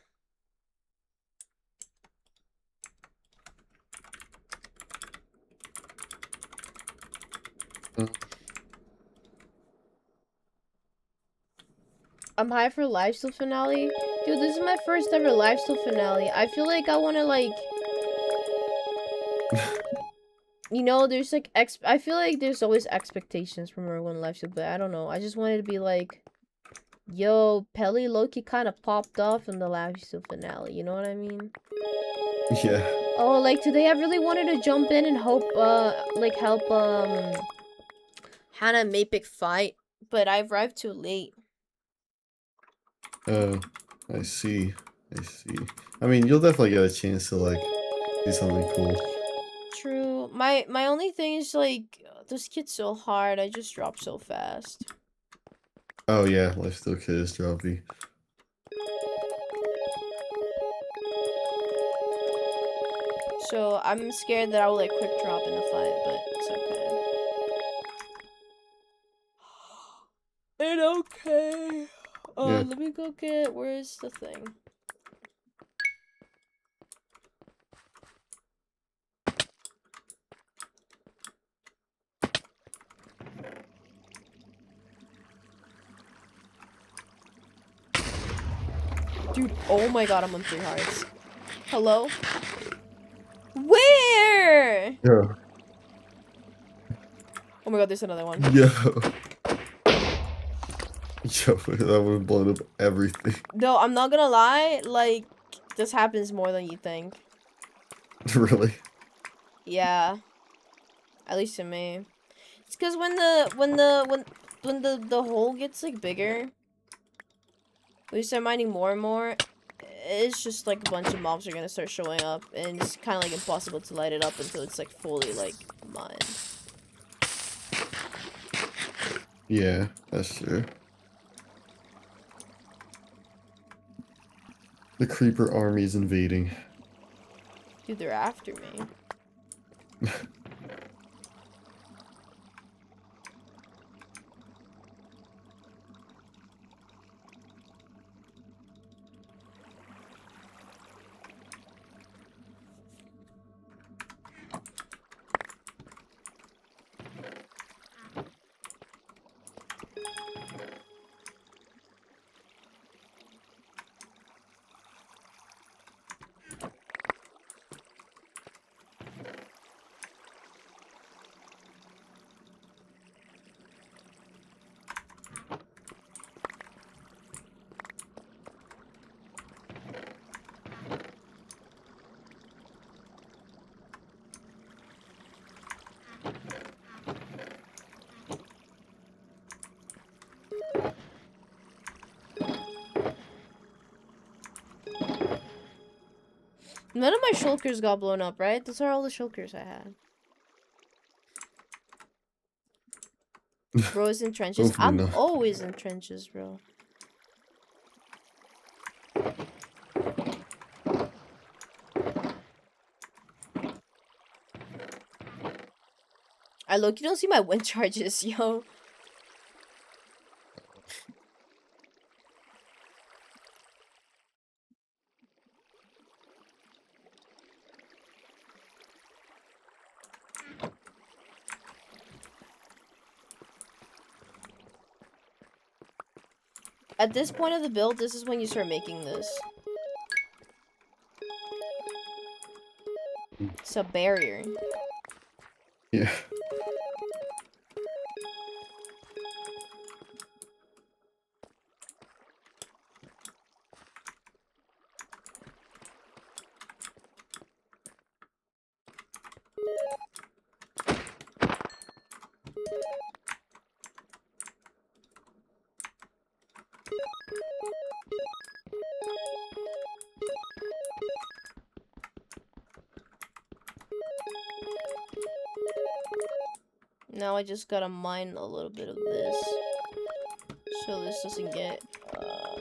I'm high for Lifesteal finale. Dude, this is my first ever Lifesteal finale. I feel like I want to, like... You know, there's, like, I feel like there's always expectations from everyone Lifesteal, but I don't know. I just wanted to be like... Yo, Pelly Loki kind of popped off in the Lifesteal finale. You know what I mean? Yeah. Oh, like, today I really wanted to jump in and help, Hannah and Mapik fight. But I arrived too late. Oh, I see. I see. I mean, you'll definitely get a chance to like do something cool. True. My only thing is, like, this kid's so hard. I just drop so fast. Oh yeah, Lifesteal Kid is droppy. So I'm scared that I will, like, quick drop in the fight, but it's okay. It's okay. Yeah. Let me go get, where's the thing? Dude, oh my god, I'm on 3 hearts. Hello? Where? Yo. Oh my god, there's another one. Yo. Yo, that would have blown up everything. No, I'm not gonna lie, like, this happens more than you think. Really? Yeah. At least to me. It's because when the hole gets, like, bigger, we start mining more and more, it's just like a bunch of mobs are gonna start showing up, and it's kind of like impossible to light it up until it's like fully like mined. Yeah, that's true. The creeper army is invading. Dude, they're after me. None of my shulkers got blown up, right? Those are all the shulkers I had. Bro is in trenches. Hopefully I'm not. always in trenches, bro. Look, you don't see my wind charges, yo. At this point of the build, this is when you start making this. It's a barrier. Yeah. Now I just gotta mine a little bit of this. So this doesn't get,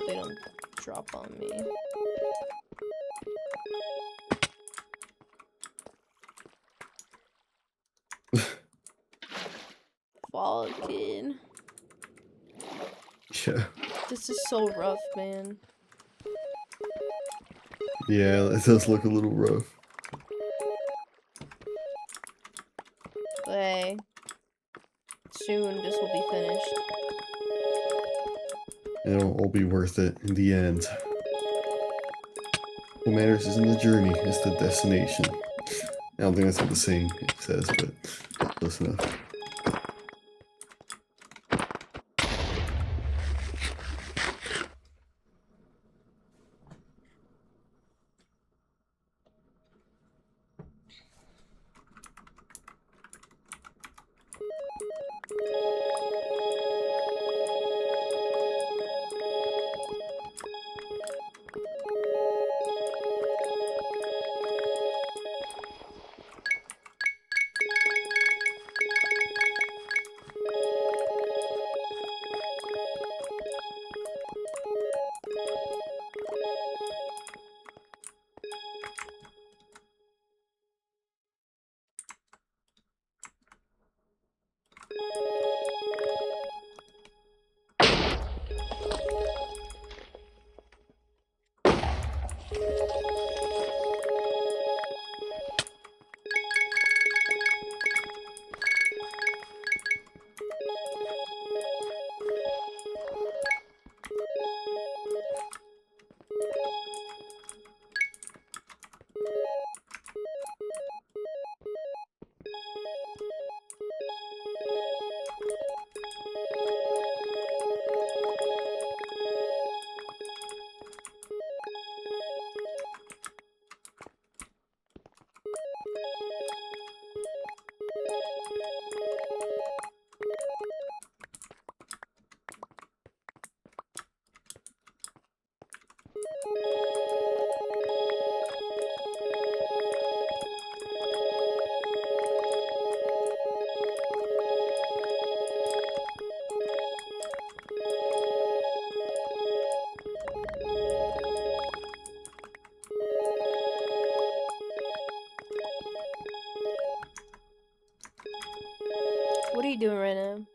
they don't drop on me. Fucking. Yeah. This is so rough, man. Yeah, it does look a little rough. But hey, soon this will be finished. It'll all be worth it in the end. What matters isn't the journey, it's the destination. I don't think that's what the saying says, but close enough. What are you doing right now?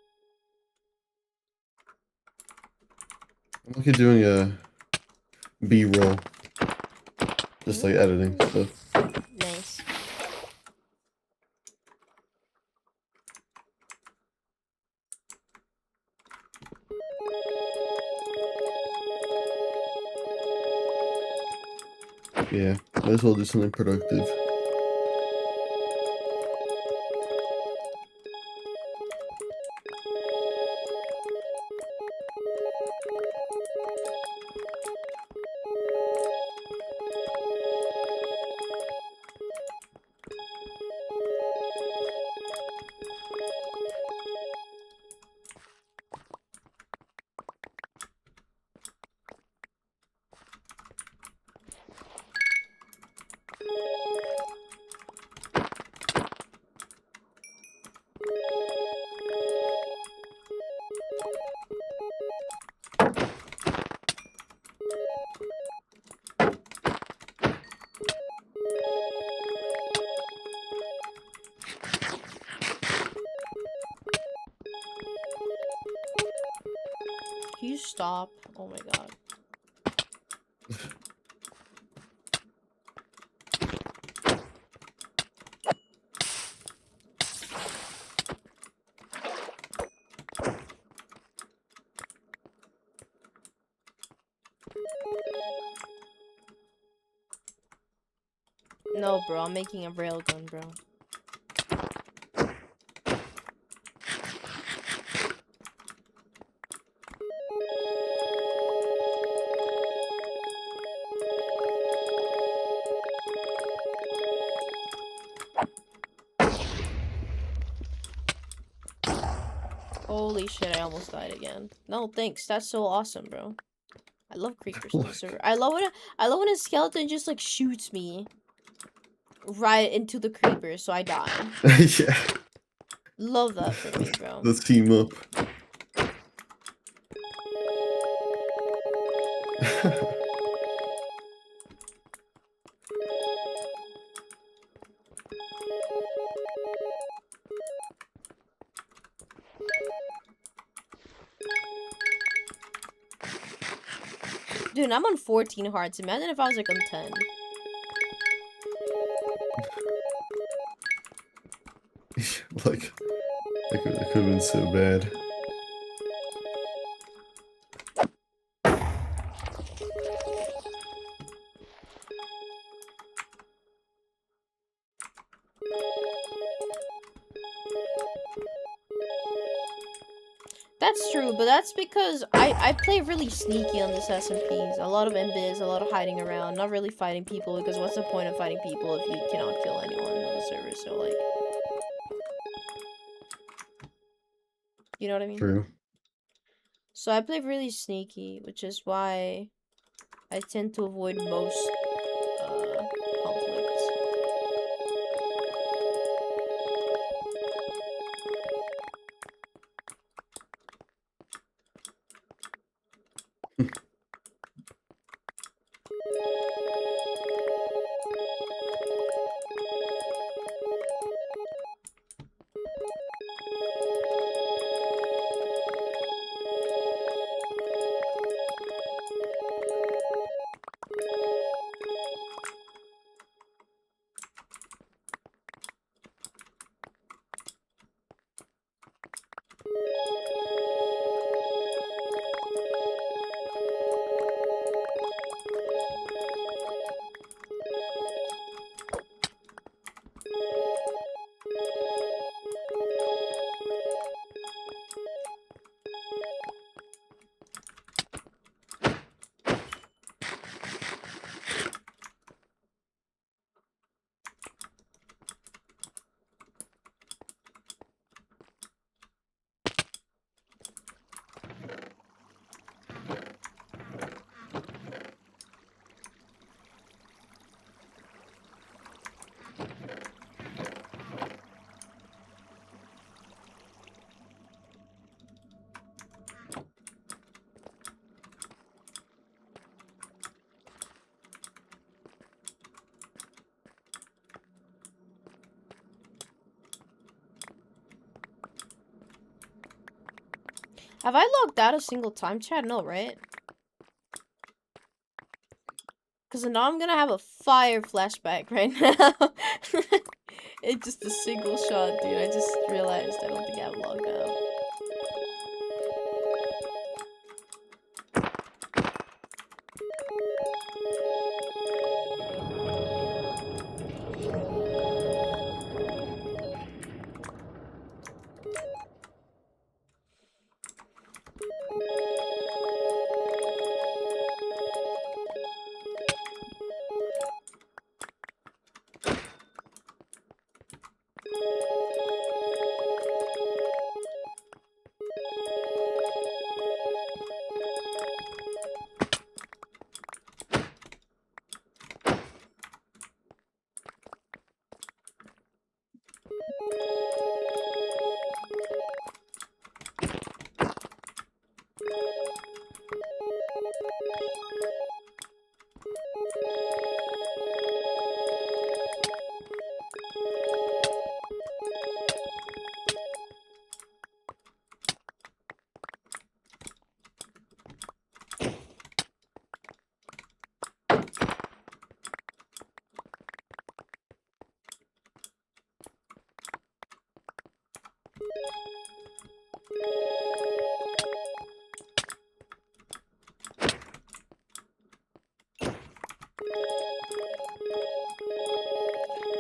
I'm looking at doing a B-roll. Just like editing stuff. Nice. Yeah, might as well do something productive. Can you stop? Oh my god. No, bro, I'm making a railgun, bro. Holy shit, I almost died again. No, thanks. That's so awesome, bro. I love creepers on the server. I love when a skeleton just like shoots me right into the creeper, so I die. Yeah. Love that for me, bro. The team up. Dude, I'm on 14 hearts. Imagine if I was like on 10. Like, it could have been so bad. That's true, but that's because I play really sneaky on this SMPs. A lot of MBiz, a lot of hiding around, not really fighting people, because what's the point of fighting people if you cannot kill anyone on the server, so like... You know what I mean? True. So I play really sneaky, which is why I tend to avoid most conflicts. Have I logged out a single time, chat? No, right? Because now I'm gonna have a fire flashback right now. It's just a single shot, dude. I just realized I don't think I have logged out.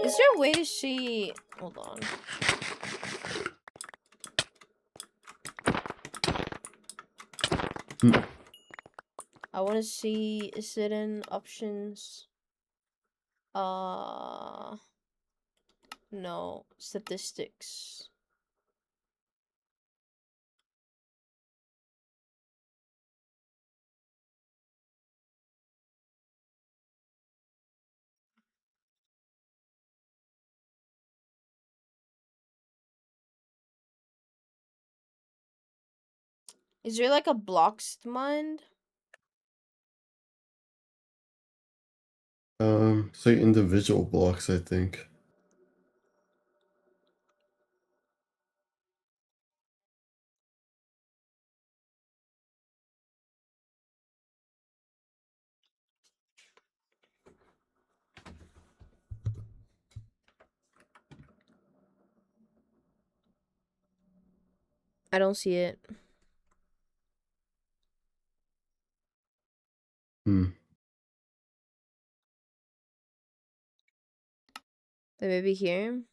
Is there a way to see... Hold on. I want to see... Is it in options? No. Statistics. Is there like a blocks mind? Say individual blocks, I think. I don't see it. Hmm. Maybe here.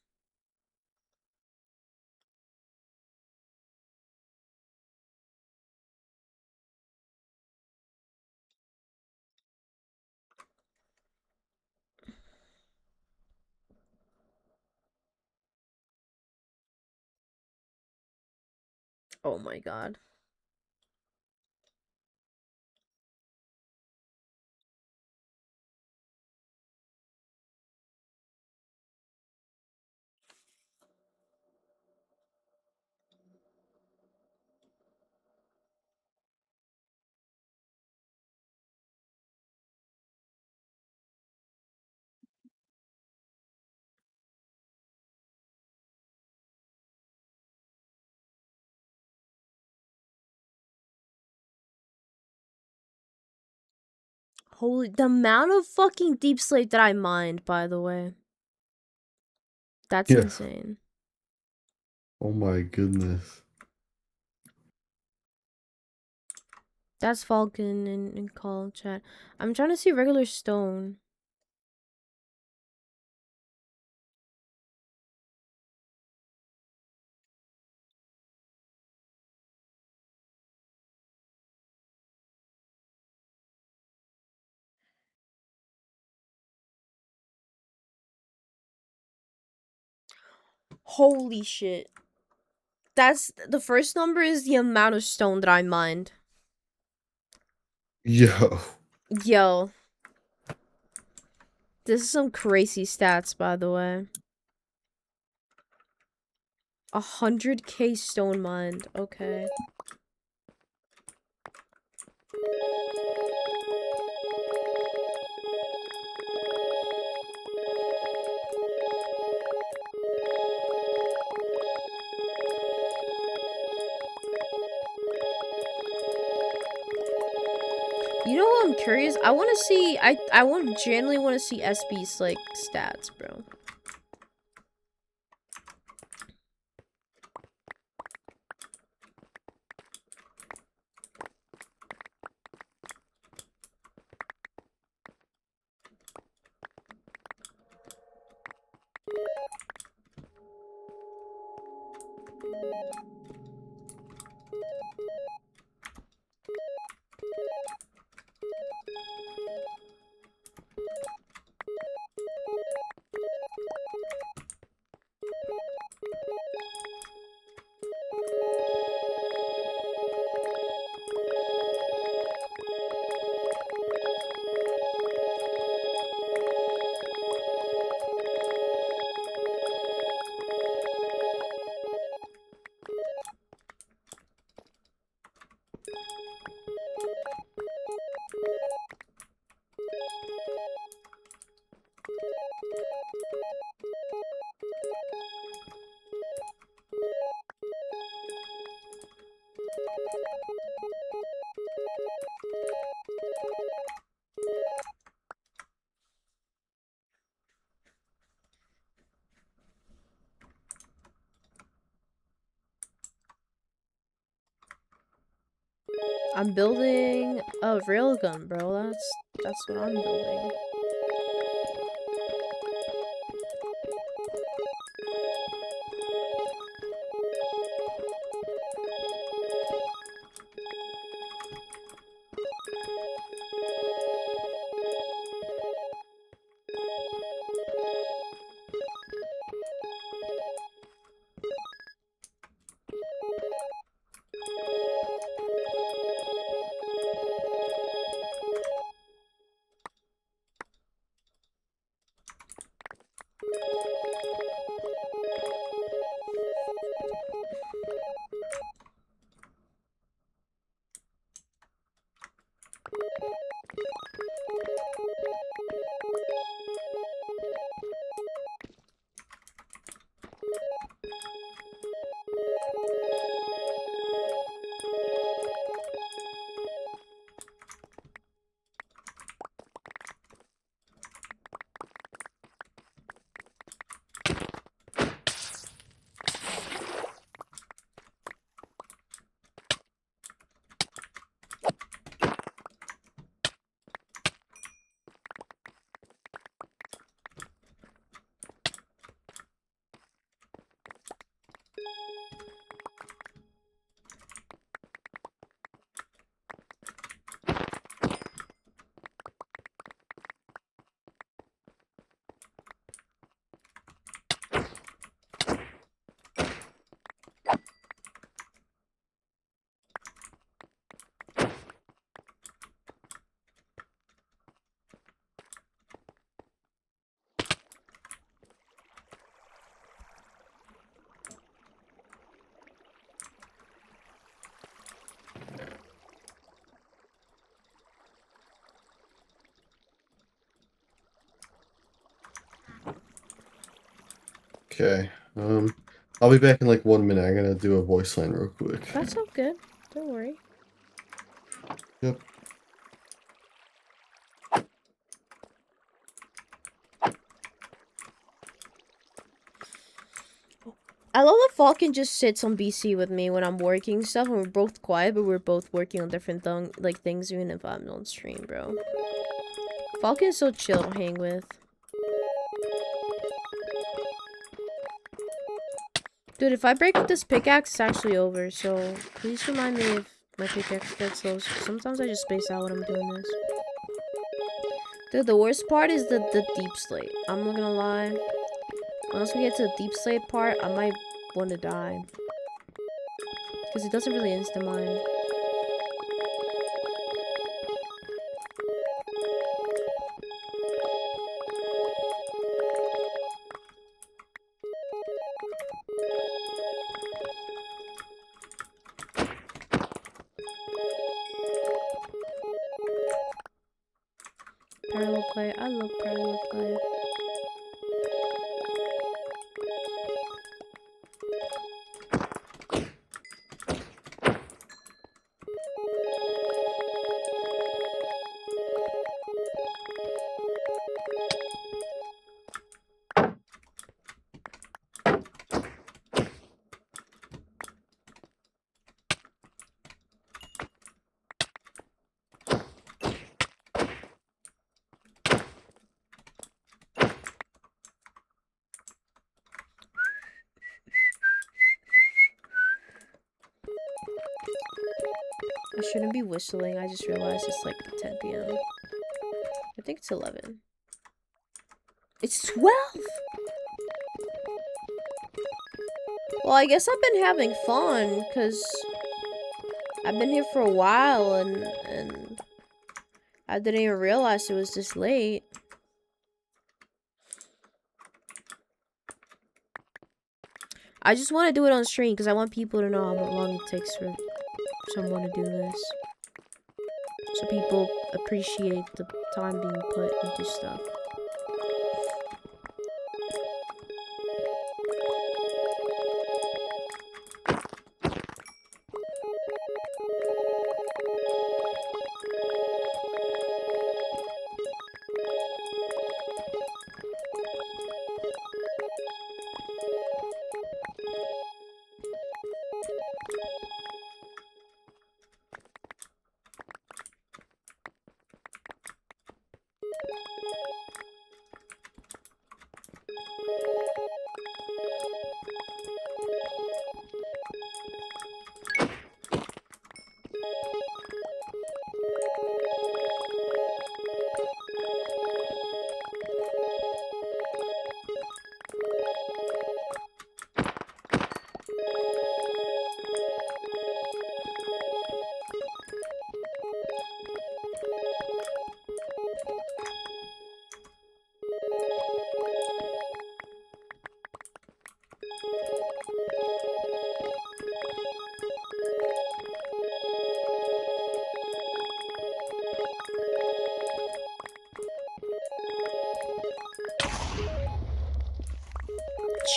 Oh my god. Holy, the amount of fucking deep slate that I mined, by the way. That's Yeah. insane. Oh my goodness. That's Falcon in call chat. I'm trying to see regular stone. Holy shit. That's the first number is the amount of stone that I mined. Yo. Yo. This is some crazy stats, by the way. 100k stone mined. Okay. You know what I'm curious? I want to see. I genuinely want to see SB's like stats, bro. I'm building a railgun, bro. That's what I'm building. Okay. I'll be back in like 1 minute. I gotta do a voice line real quick. That's all good. Don't worry. Yep. I love that Falcon just sits on BC with me when I'm working stuff, and we're both quiet, but we're both working on different things even if I'm on stream, bro. Falcon is so chill to hang with. Dude, if I break this pickaxe, it's actually over, so please remind me if my pickaxe gets low. Sometimes I just space out when I'm doing this. Dude, the worst part is the deep slate. I'm not gonna lie. Once we get to the deep slate part, I might want to die. Because it doesn't really insta-mine. Parallel play. I love parallel play. I shouldn't be whistling. I just realized it's like 10 p.m. I think it's 11. It's 12! Well, I guess I've been having fun, because I've been here for a while, and I didn't even realize it was this late. I just want to do it on stream, because I want people to know how long it takes for someone to do this. So people appreciate the time being put into stuff.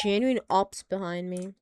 Genuine ops behind me.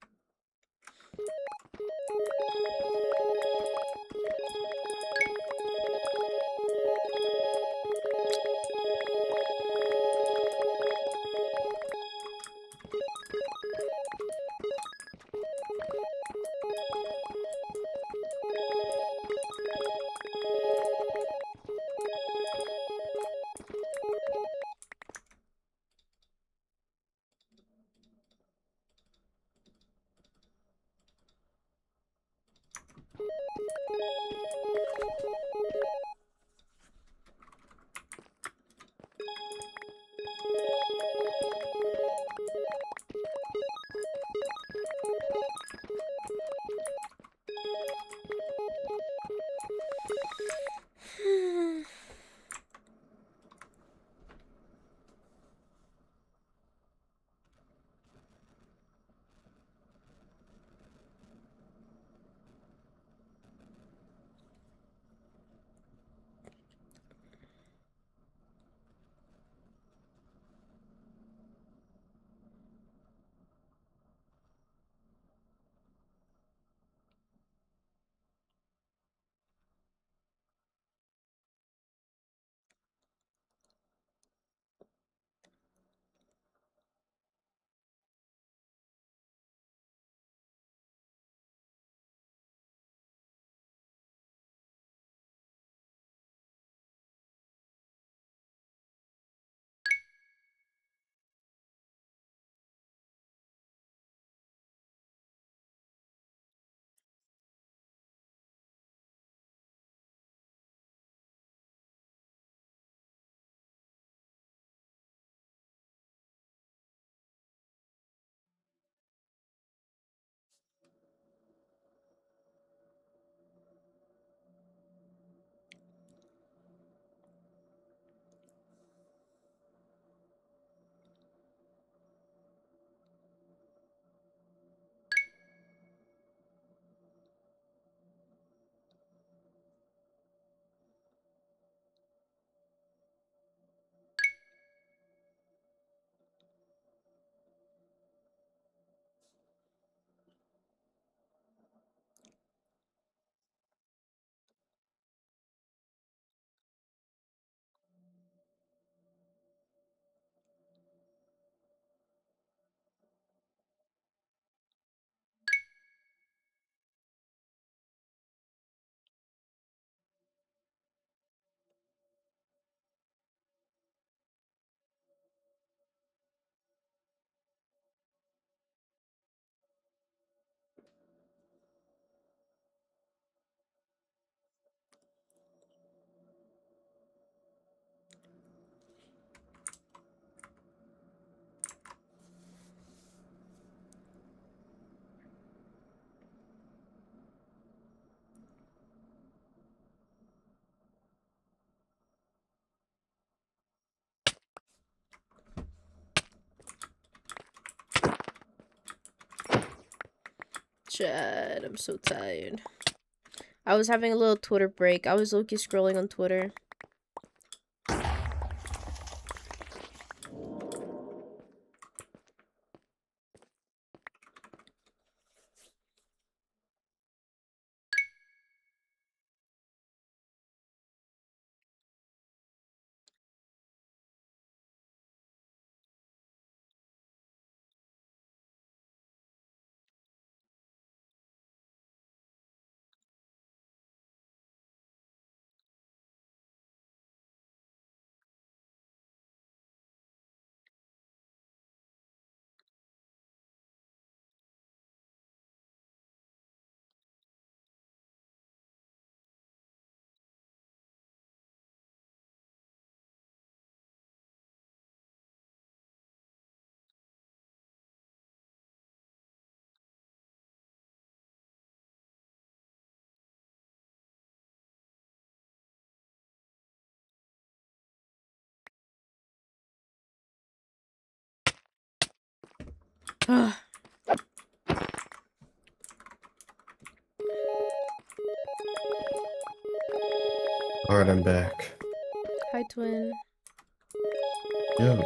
Chad, I'm so tired. I was having a little Twitter break. I was low-key scrolling on Twitter. Alright, I'm back. Hi, twin. Yo.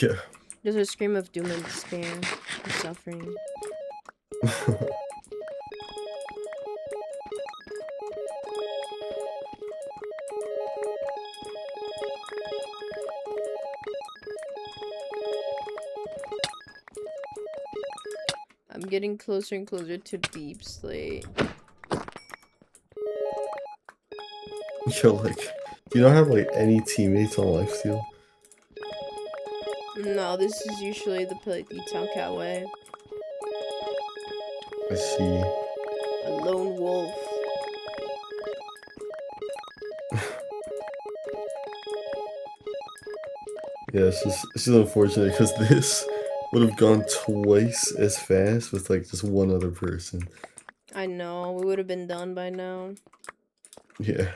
Yeah. There's a scream of doom and despair and suffering. I'm getting closer and closer to Deep Slate. Yo, like, do you not have like any teammates on Lifesteal? No, this is usually the Dtowncat way. I see. A lone wolf. Yeah, it's just unfortunate because this would have gone twice as fast with like just one other person. I know, we would have been done by now. Yeah.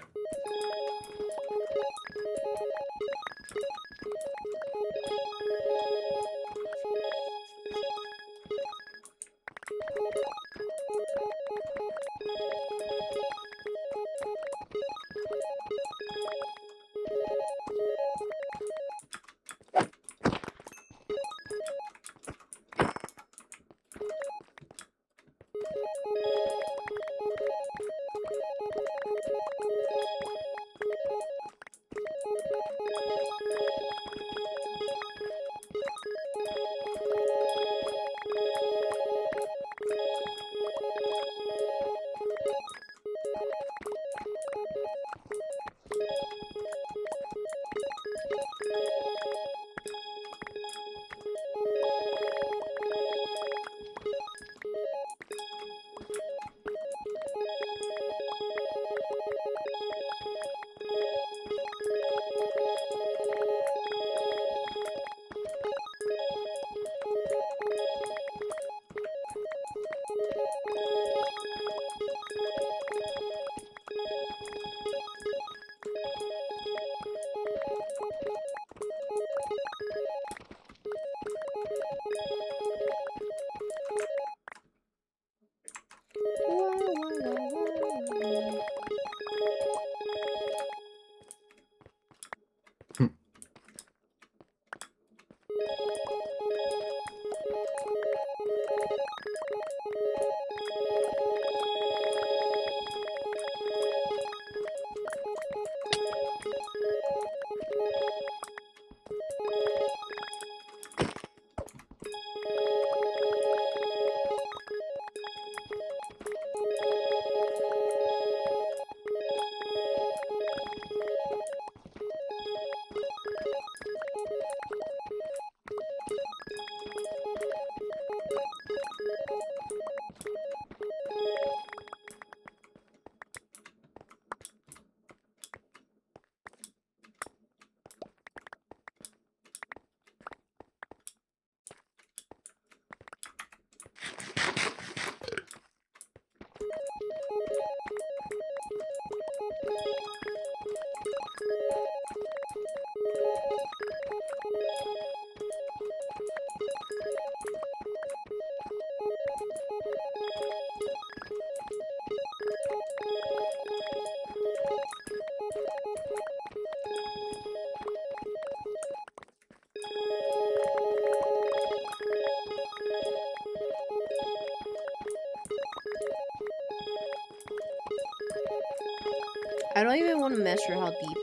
I don't even want to measure how deep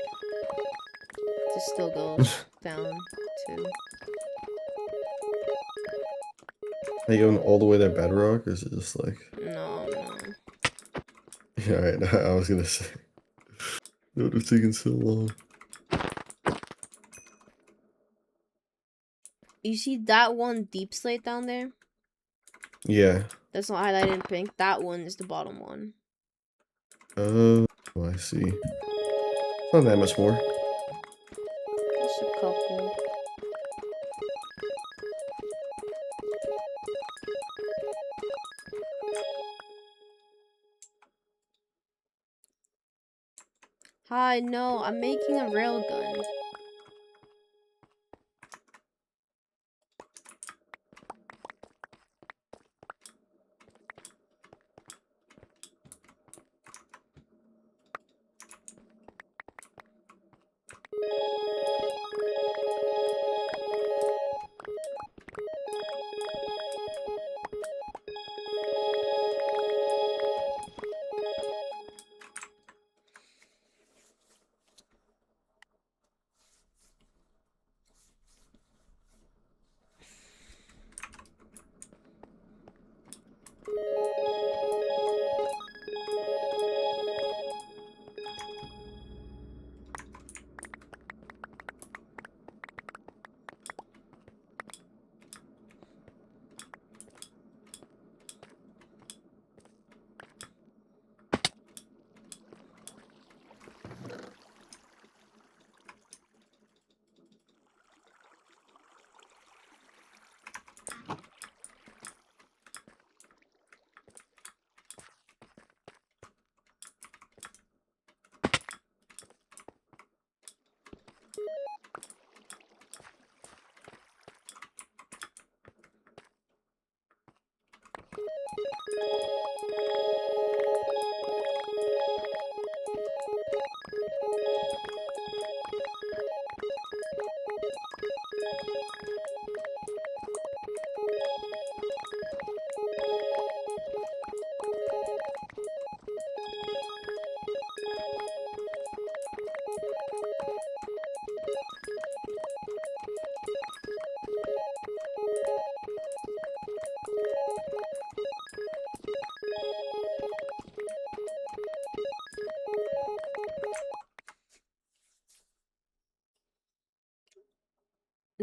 this still goes down to. Are you going all the way to Bedrock, or is it just like? No, no. Yeah, alright. I was gonna say. It would have taken so long. You see that one Deep Slate down there? Yeah. That's not highlighted in pink. That one is the bottom one. Oh, I see. It's not that much more. Just a couple. Hi, no, I'm making a railgun.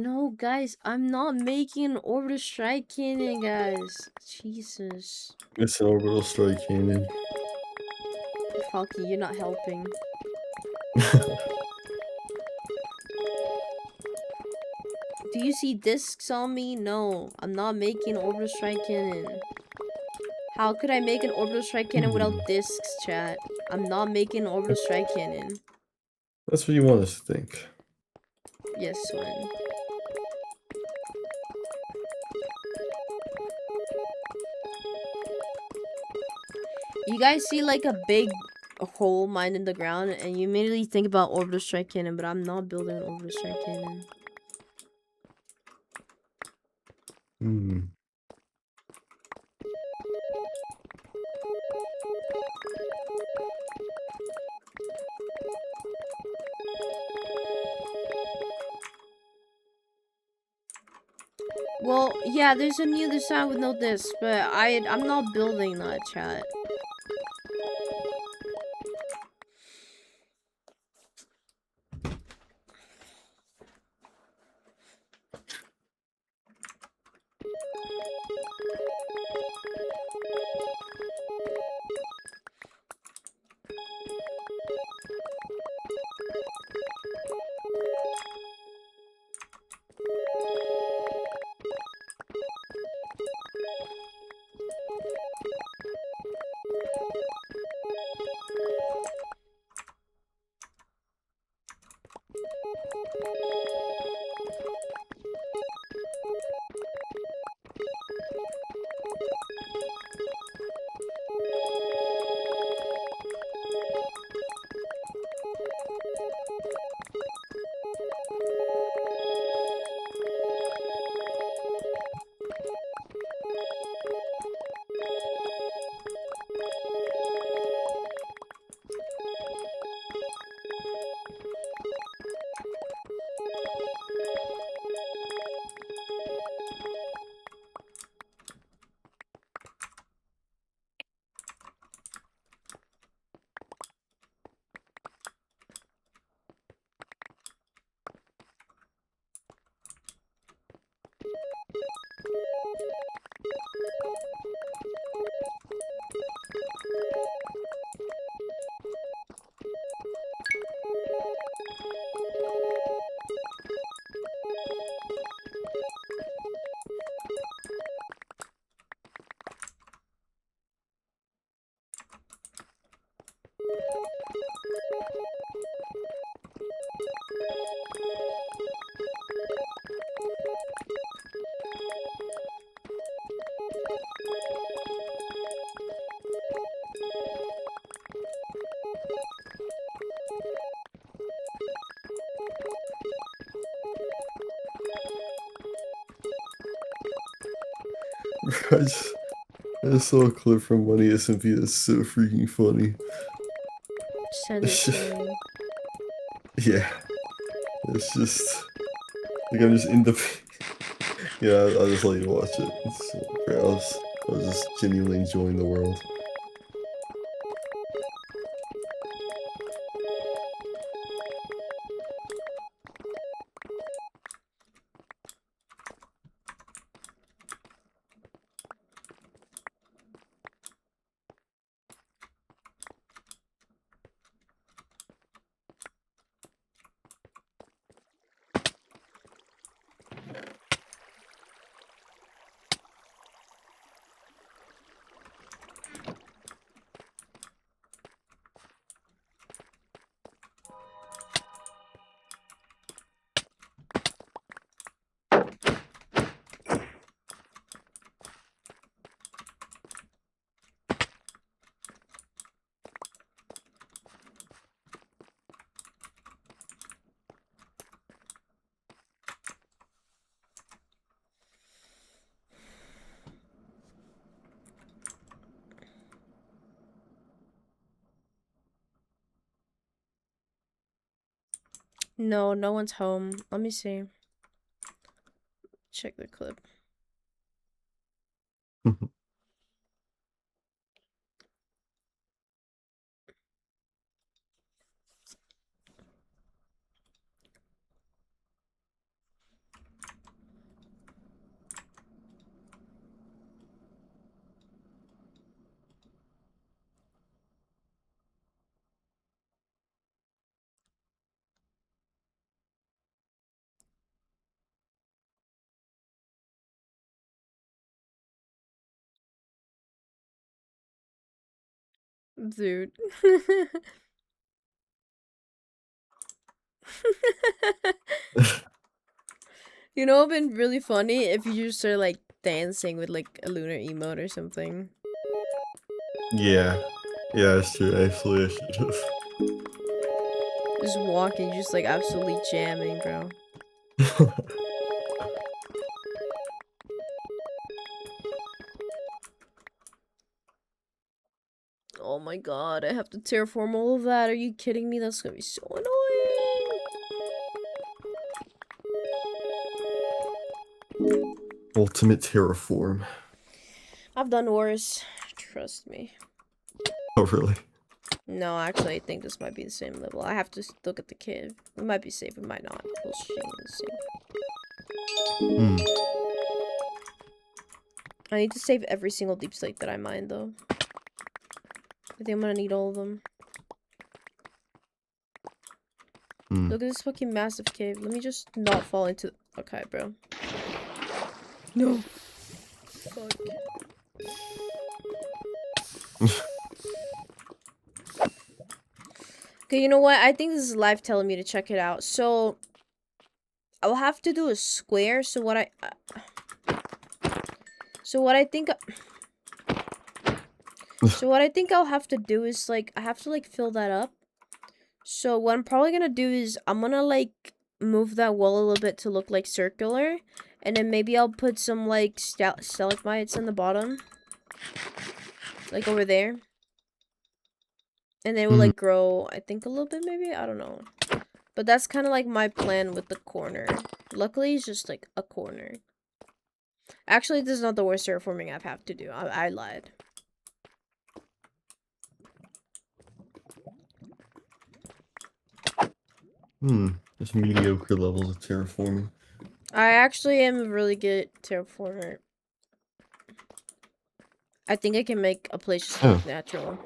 No, guys, I'm not making an orbital strike cannon, guys. Jesus. It's an orbital strike cannon. Falky, you're not helping. Do you see discs on me? No, I'm not making an orbital strike cannon. How could I make an orbital strike cannon without discs, chat? I'm not making an orbital strike cannon. That's what you want us to think. Yes, Swen. You guys see like a big hole mined in the ground and you immediately think about orbital strike cannon, but I'm not building an orbital strike cannon. Hmm. Well, yeah, there's a new design with no disc, but I'm not building that, chat. I saw a clip from Money SMP that's so freaking funny. Send it to me. Yeah. It's just like I'm just in the yeah, I'll just let you watch it. I was just genuinely enjoying the world. No, no one's home. Let me see. Check the clip. Dude. You know, it'd been really funny if you just started like dancing with like a lunar emote or something. Yeah. Yeah, it's true. Actually, I should have. Just walking, just like absolutely jamming, bro. Oh my god, I have to terraform all of that. Are you kidding me? That's gonna be so annoying. Ultimate terraform. I've done worse. Trust me. Oh, really? No, actually, I think this might be the same level. I have to look at the kid. It might be safe, it might not. We'll see. Hmm. I need to save every single deep slate that I mine, though. I think I'm gonna need all of them. Hmm. Look at this fucking massive cave. Let me just not fall into... Okay, bro. No. Fuck. Okay, you know what? I think this is live telling me to check it out. So, I'll have to do a square. So what I think... So what I think I'll have to do is, like, I have to, like, fill that up. So what I'm probably gonna do is I'm gonna, like, move that wall a little bit to look, like, circular. And then maybe I'll put some, like, stalagmites in the bottom. Like, over there. And they will, like, grow, I think, a little bit, maybe? I don't know. But that's kind of, like, my plan with the corner. Luckily, it's just, like, a corner. Actually, this is not the worst terraforming I've had to do. I lied. Just mediocre levels of terraforming. I actually am a really good terraformer. I think I can make a place just look natural.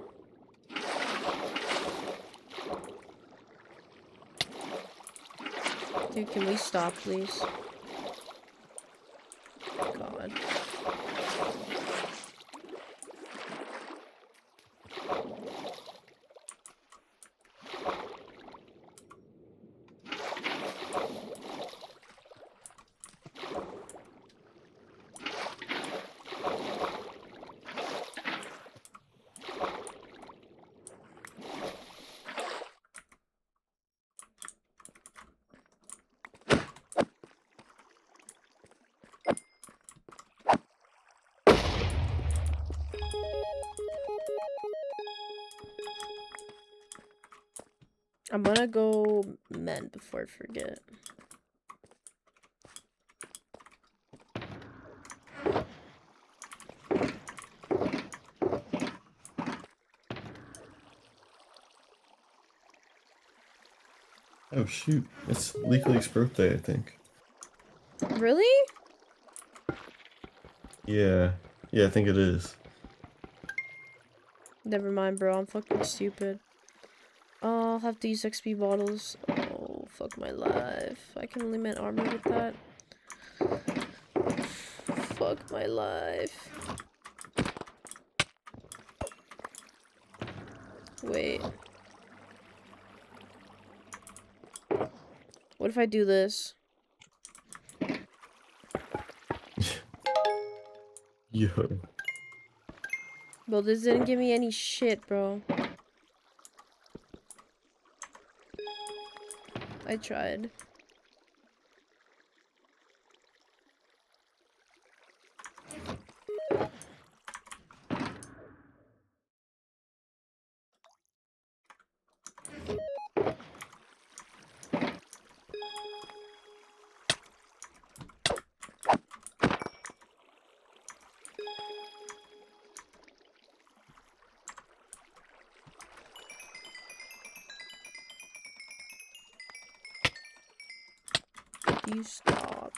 Dude, can we stop, please? God. I'm gonna go mend before I forget. Oh shoot, it's Leak Leak's birthday, I think. Really? Yeah, I think it is. Never mind, bro. I'm fucking stupid. Oh, I'll have to use XP bottles. Oh, fuck my life. I can only mend armor with that. Fuck my life. Wait. What if I do this? Yo. Bro, this didn't give me any shit, bro. I tried. You stop.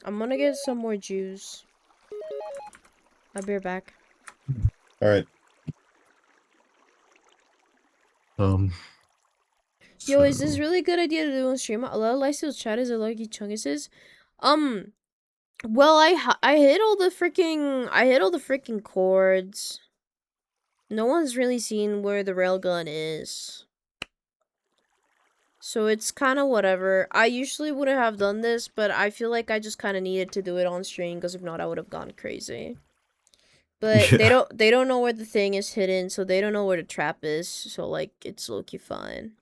I'm gonna get some more juice. I'll be right back. All right. Yo, is this So- really good idea to do on stream? A lot of Lifesteal chat is a lucky chunguses. Well, I hit all the freaking chords. No one's really seen where the railgun is. So it's kind of whatever. I usually wouldn't have done this, but I feel like I just kind of needed to do it on stream because if not, I would have gone crazy. But Yeah. they don't know where the thing is hidden, so they don't know where the trap is. So like it's low-key fine.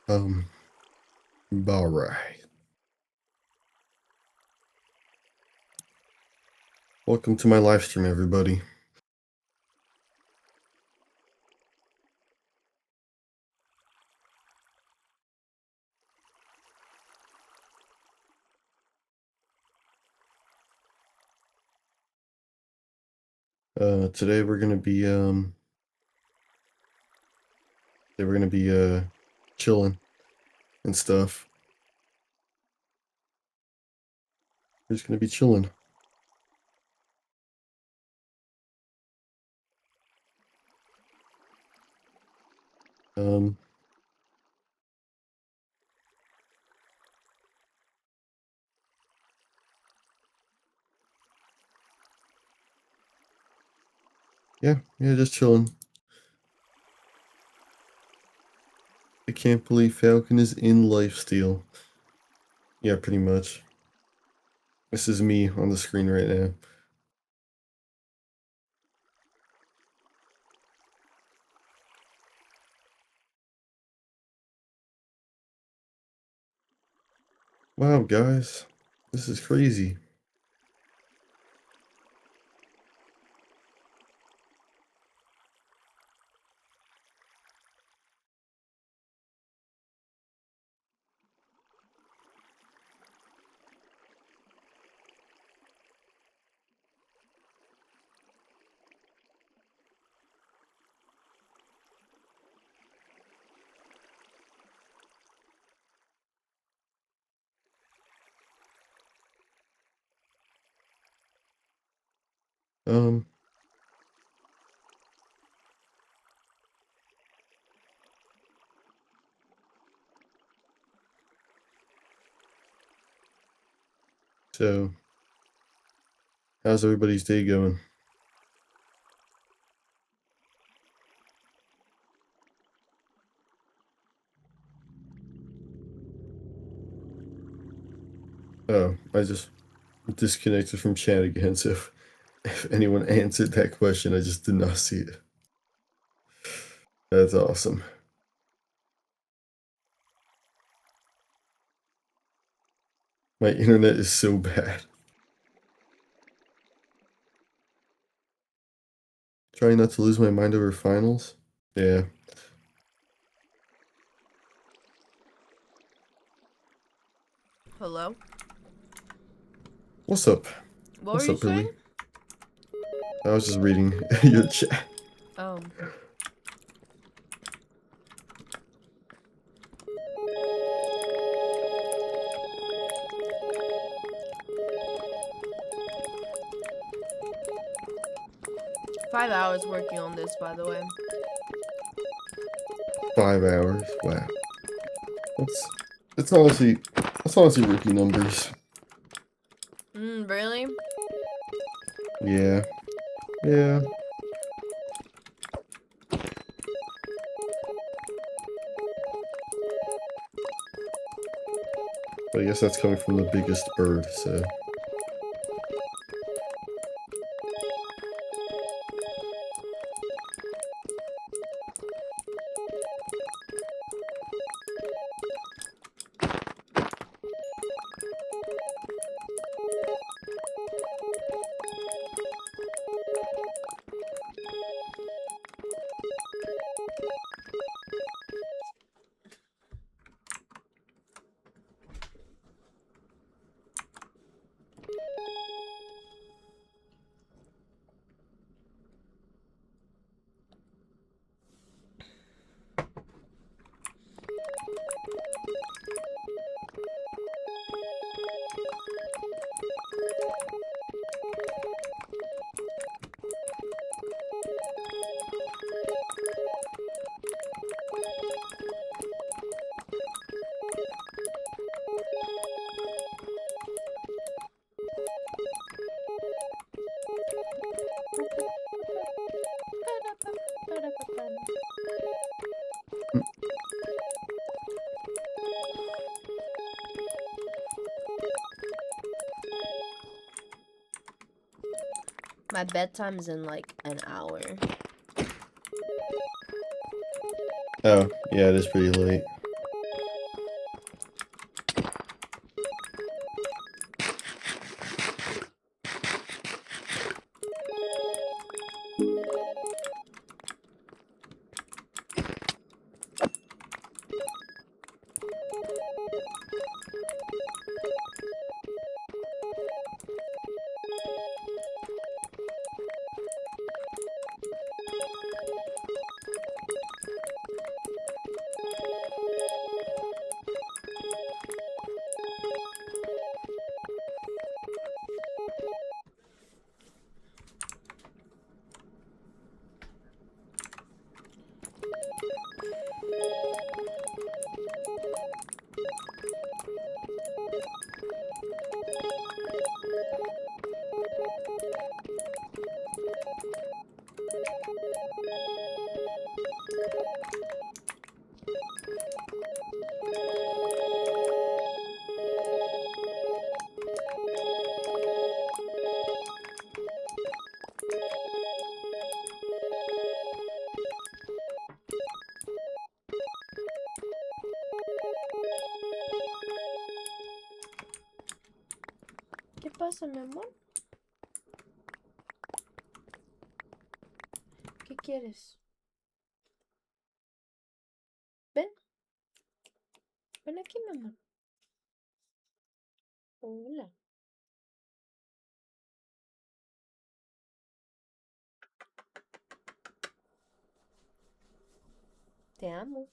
All right. Welcome to my live stream, everybody. Today we're gonna be chilling and stuff. We're just gonna be chilling. Um, yeah, just chilling. I can't believe Falcon is in Lifesteal. Yeah, pretty much. This is me on the screen right now. Wow, guys, this is crazy. Um, so how's everybody's day going? Oh, I just disconnected from chat again, so if anyone answered that question, I just did not see it. That's awesome. My internet is so bad. Trying not to lose my mind over finals? Yeah. Hello. What's up? What What's were you up, Billy? saying? I was just reading your chat. Oh. 5 hours working on this, by the way. 5 hours. Wow. That's honestly rookie numbers. Really? Yeah. Yeah. But I guess that's coming from the biggest bird, so. My bedtime is in like an hour. Oh, yeah, it is pretty late. ¿Qué pasa, mi amor? ¿Qué quieres? Ven. Ven aquí, mi amor. Hola. Te amo.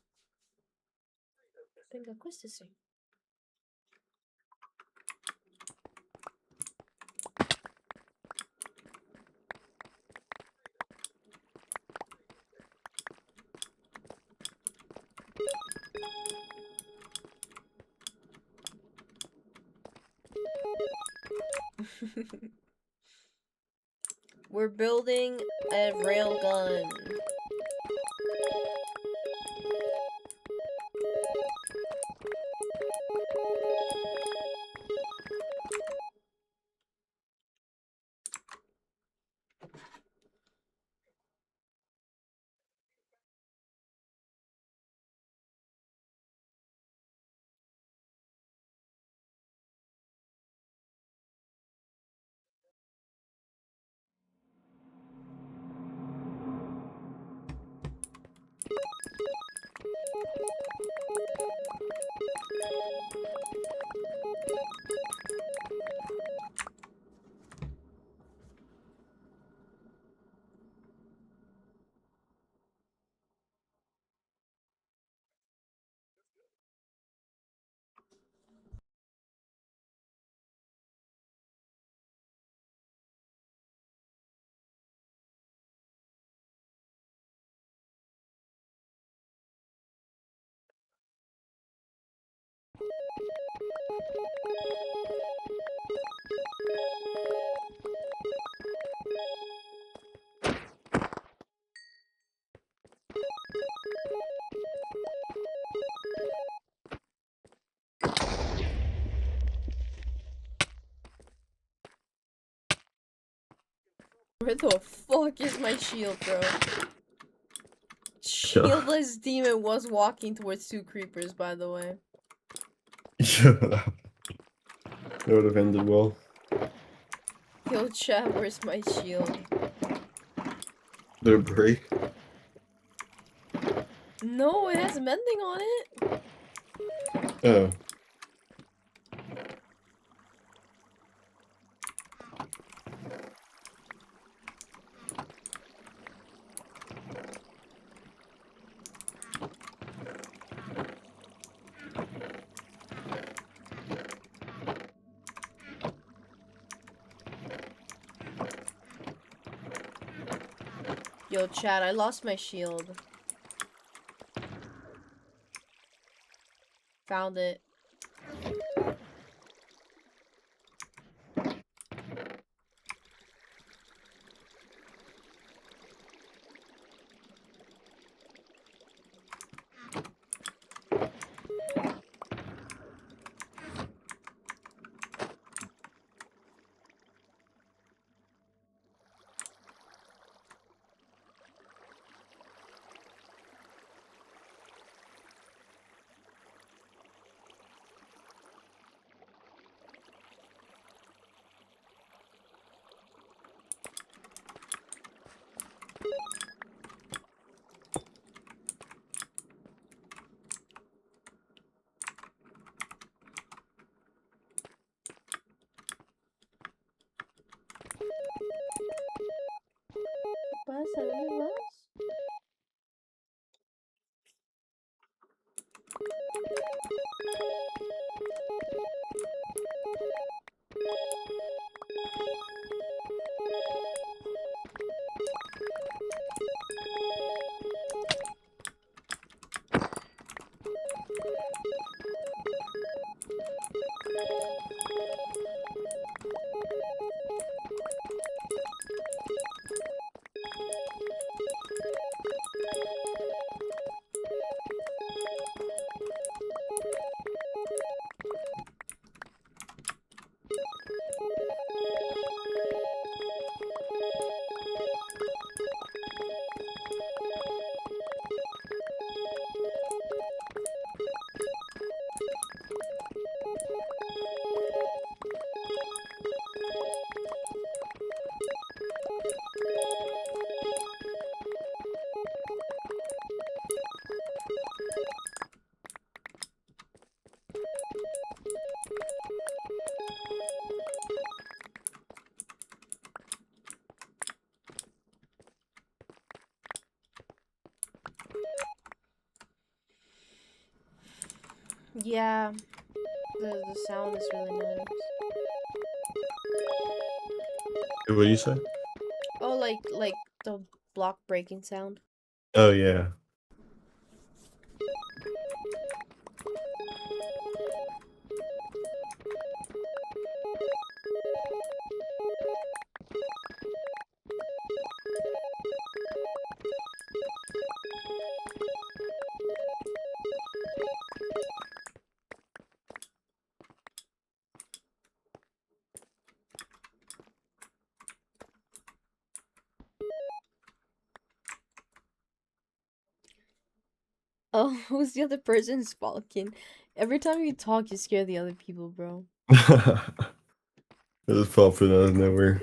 Venga, acuéstese. We're building a railgun. Where the fuck is my shield, bro? Shieldless demon was walking towards 2 creepers, by the way. Yeah, that would have ended well. Yo, chat, where's my shield? Did it break? No, it has mending on it. Oh. Yo, chat, I lost my shield. Found it. ¿Pasa? ¿Dónde vas? Yeah, the sound is really nice. What do you say? Oh, like the block breaking sound. Oh, yeah. Oh, who's the other person squawking? Every time you talk, you scare the other people, bro. It just popped out of nowhere.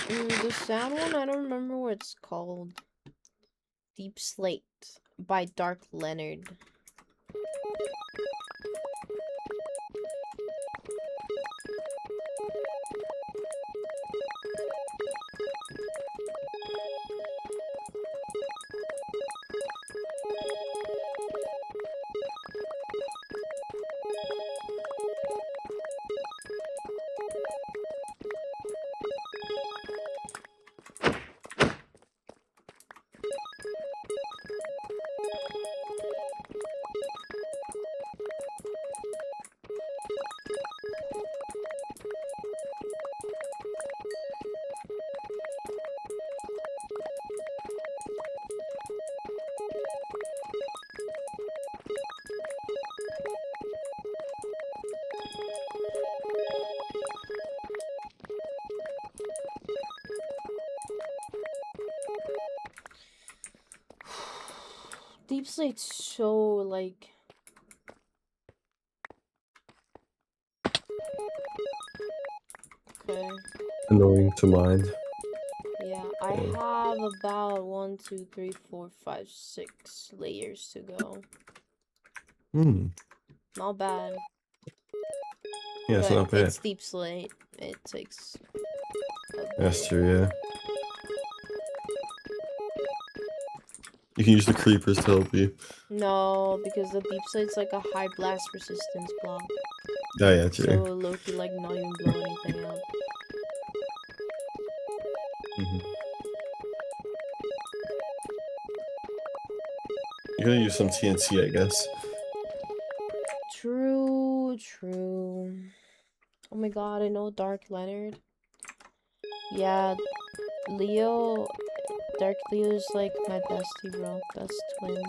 The sad one, I don't remember what it's called. Deep Slate by Dark Leonard. Deep Slate's so, like... Okay. Annoying to mind. Yeah, I have about 1, 2, 3, 4, 5, 6 layers to go. Not bad. Yeah, it's But not bad. it's Deep Slate. It takes a That's bit. true, yeah. You can use the creepers to help you. No, because the Deep Slate's like a high blast resistance block. Oh, yeah, So true. it'll low-key like not even blow anything up. You're gonna use some TNT, I guess. True, true. Oh my god, I know Dark Leonard. Yeah, Leo, Dark Leo is like my bestie, bro. Best twin.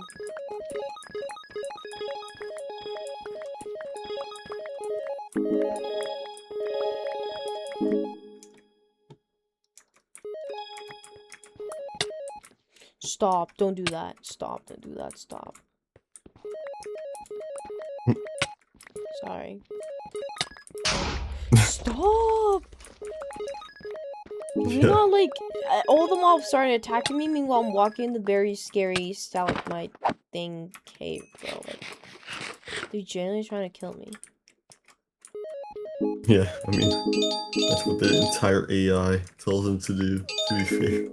Stop, don't do that. Stop, don't do that, stop. Sorry. Stop! You know, like, all the mobs started attacking me, meanwhile I'm walking the very scary stalagmite thing cave, bro. Like, they're genuinely trying to kill me. Yeah, I mean, that's what their entire AI tells them to do, to be fair.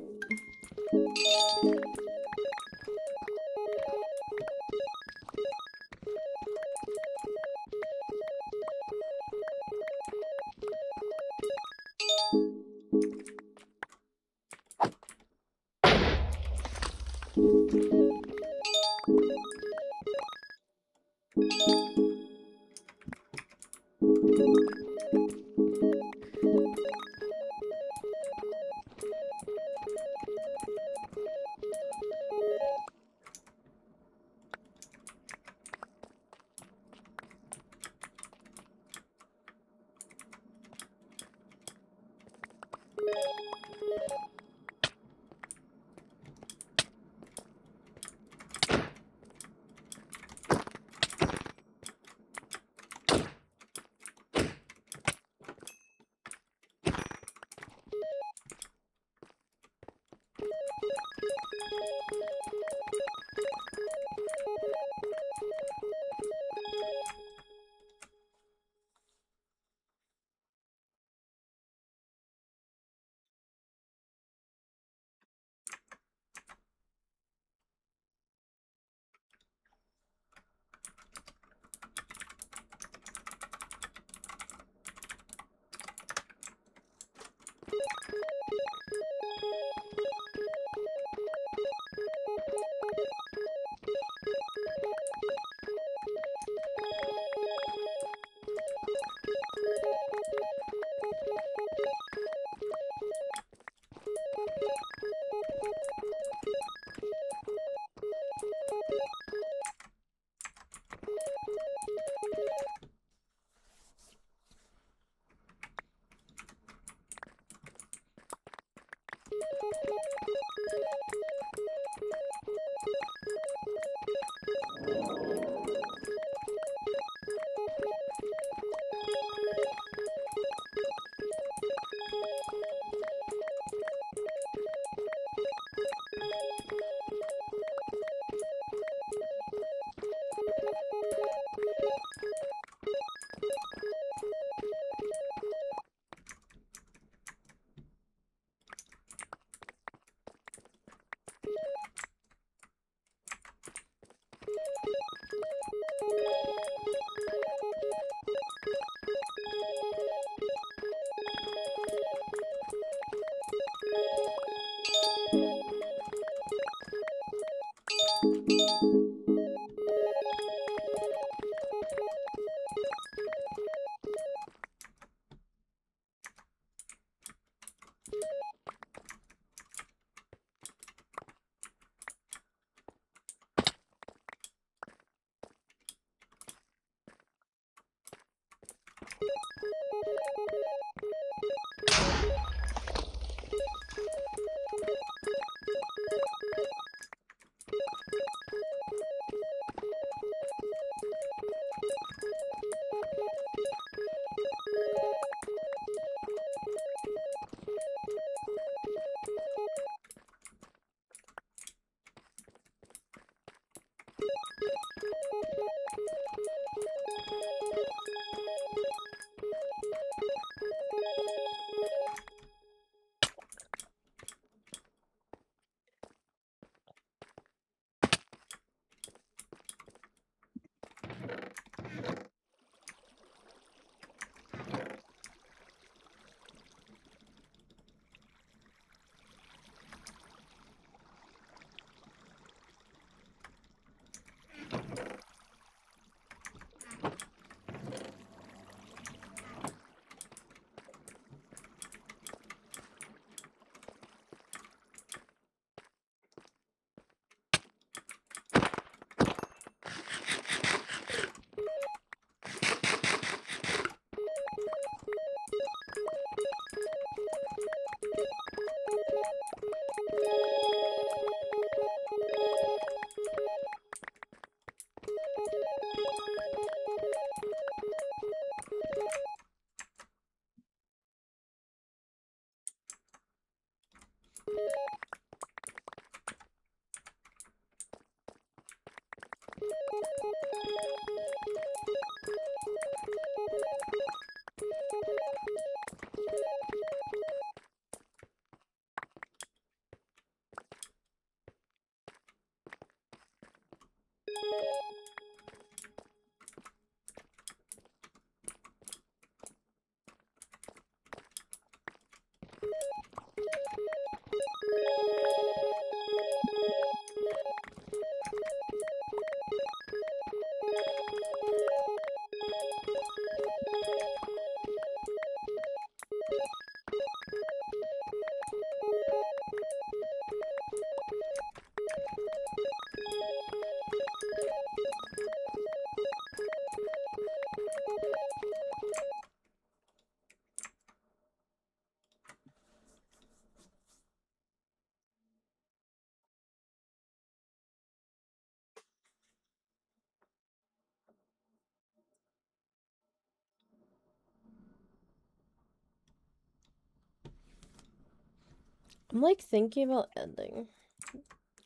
I'm like thinking about ending.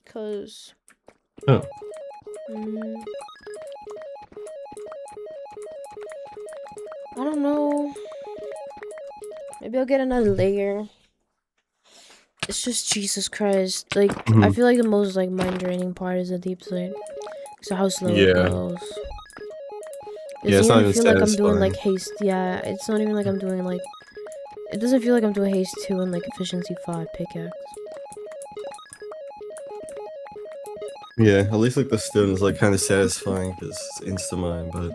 Cause Oh. I don't know. Maybe I'll get another layer. It's just Jesus Christ. Like I feel like the most like mind draining part is the deep sleep. So how slow it Yeah. goes. It Yeah, doesn't it's not even even feel like I'm doing like satisfying. haste. Yeah, it's not even like I'm doing like. It doesn't feel like I'm doing haste 2 and like efficiency 5 pickaxe. Yeah, at least like the stone is like kind of satisfying because it's insta-mine, but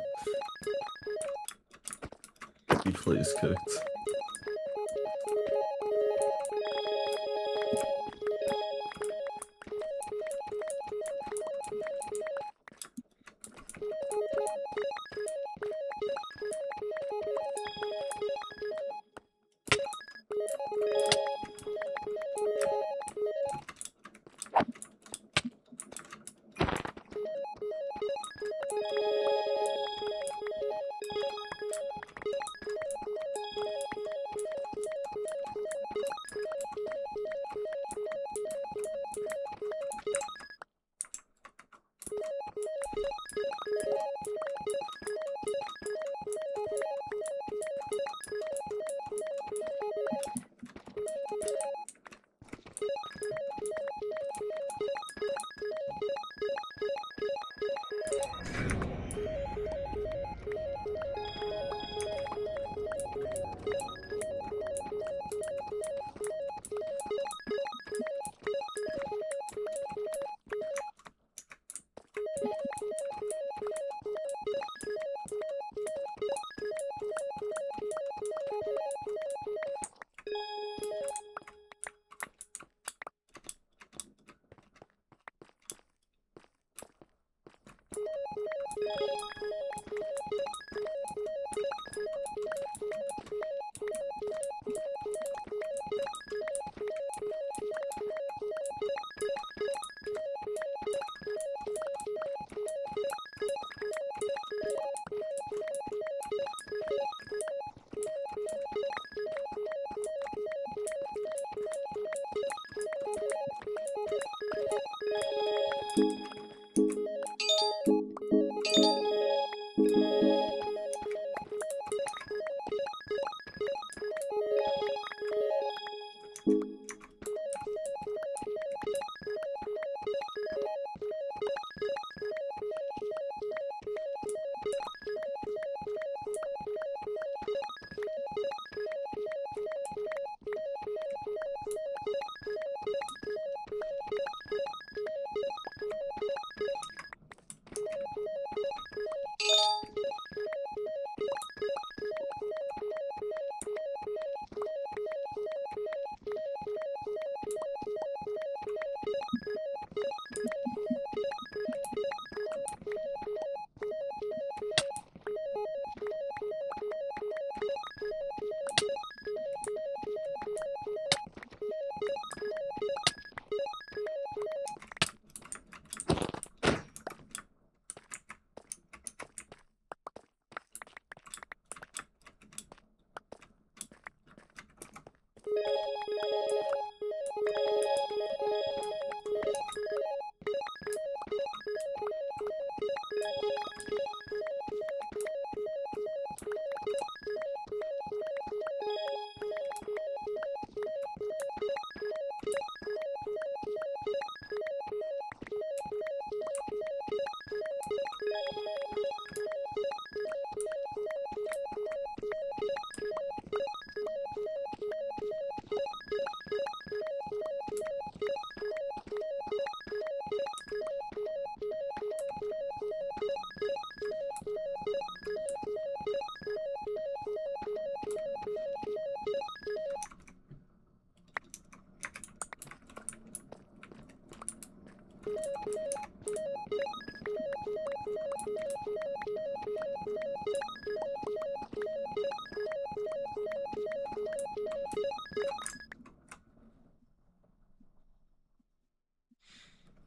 deep slate is cooked.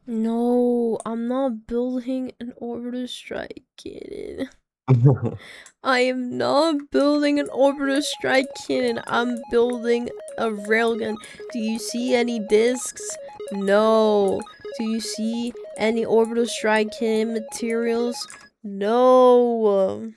No, I'm not building an orbital strike, kid. I am not building an orbital strike cannon. I'm building a railgun. Do you see any discs? No. Do you see any orbital strike cannon materials? No.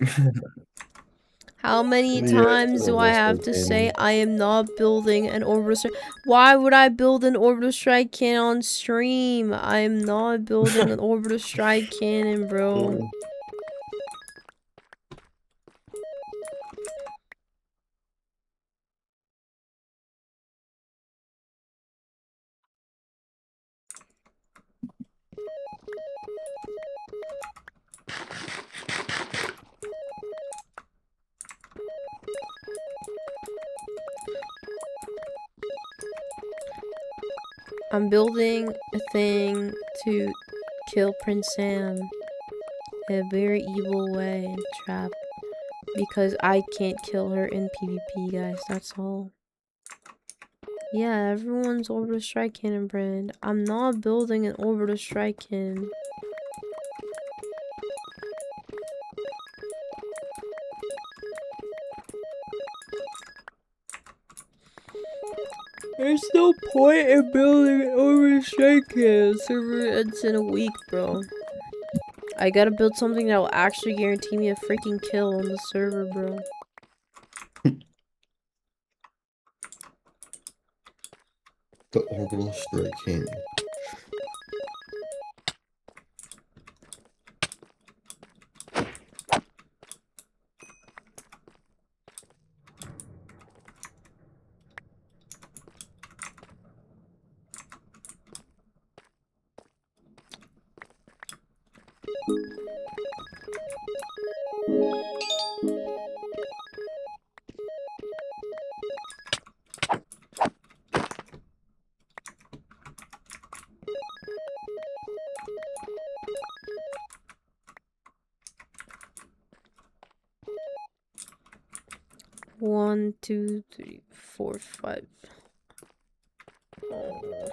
How many Yeah, it's times an do I orbital have strike to say cannon. I am not building an orbital strike? Why would I build an orbital strike cannon on stream? I am not building an orbital strike cannon, bro. I'm building a thing to kill Prince Sam in a very evil way and trap because I can't kill her in PvP, guys. That's all. Yeah, everyone's orbital strike cannon brand. I'm not building an orbital strike cannon. There's no point in building an orbital strike cannon. Server ends in a week, bro. I gotta build something that will actually guarantee me a freaking kill on the server, bro. The orbital strike cannon. One, two, three, four, five. Oh.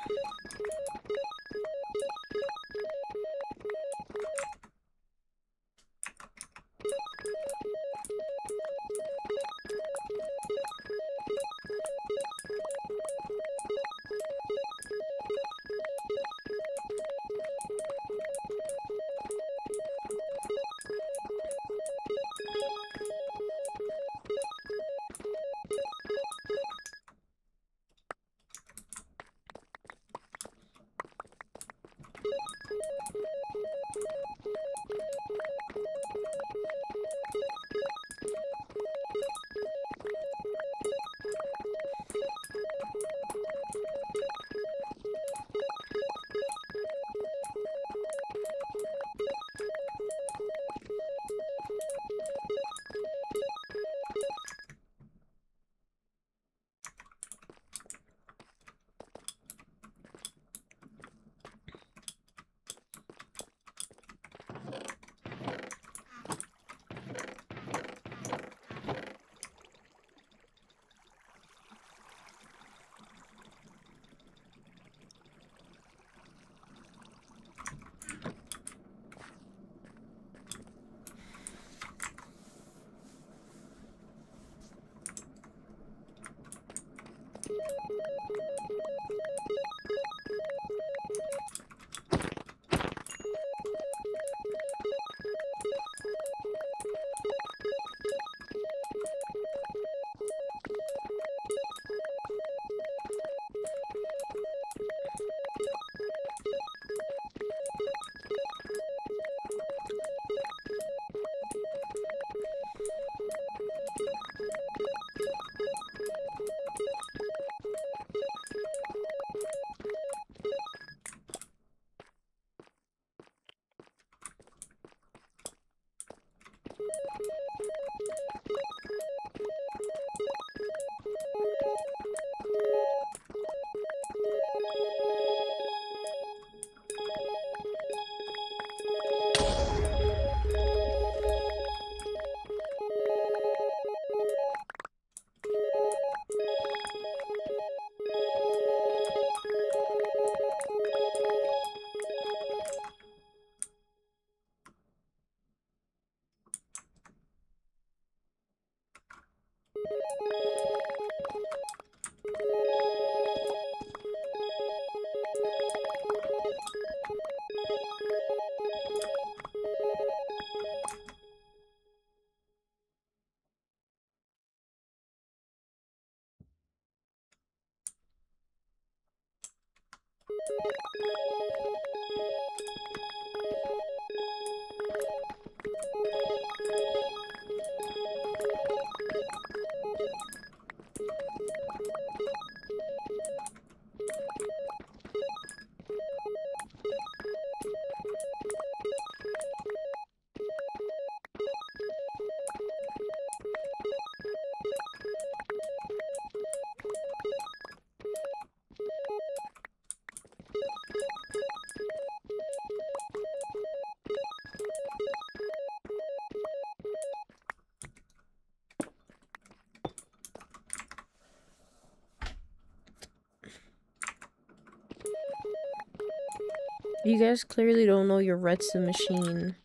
You guys clearly don't know your redstone machine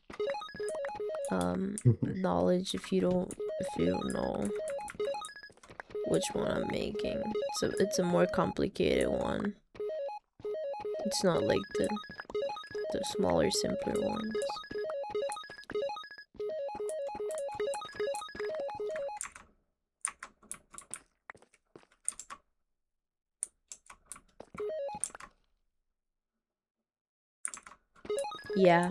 knowledge if you don't know which one I'm making. So it's a more complicated one. It's not like the smaller, simpler ones. Yeah.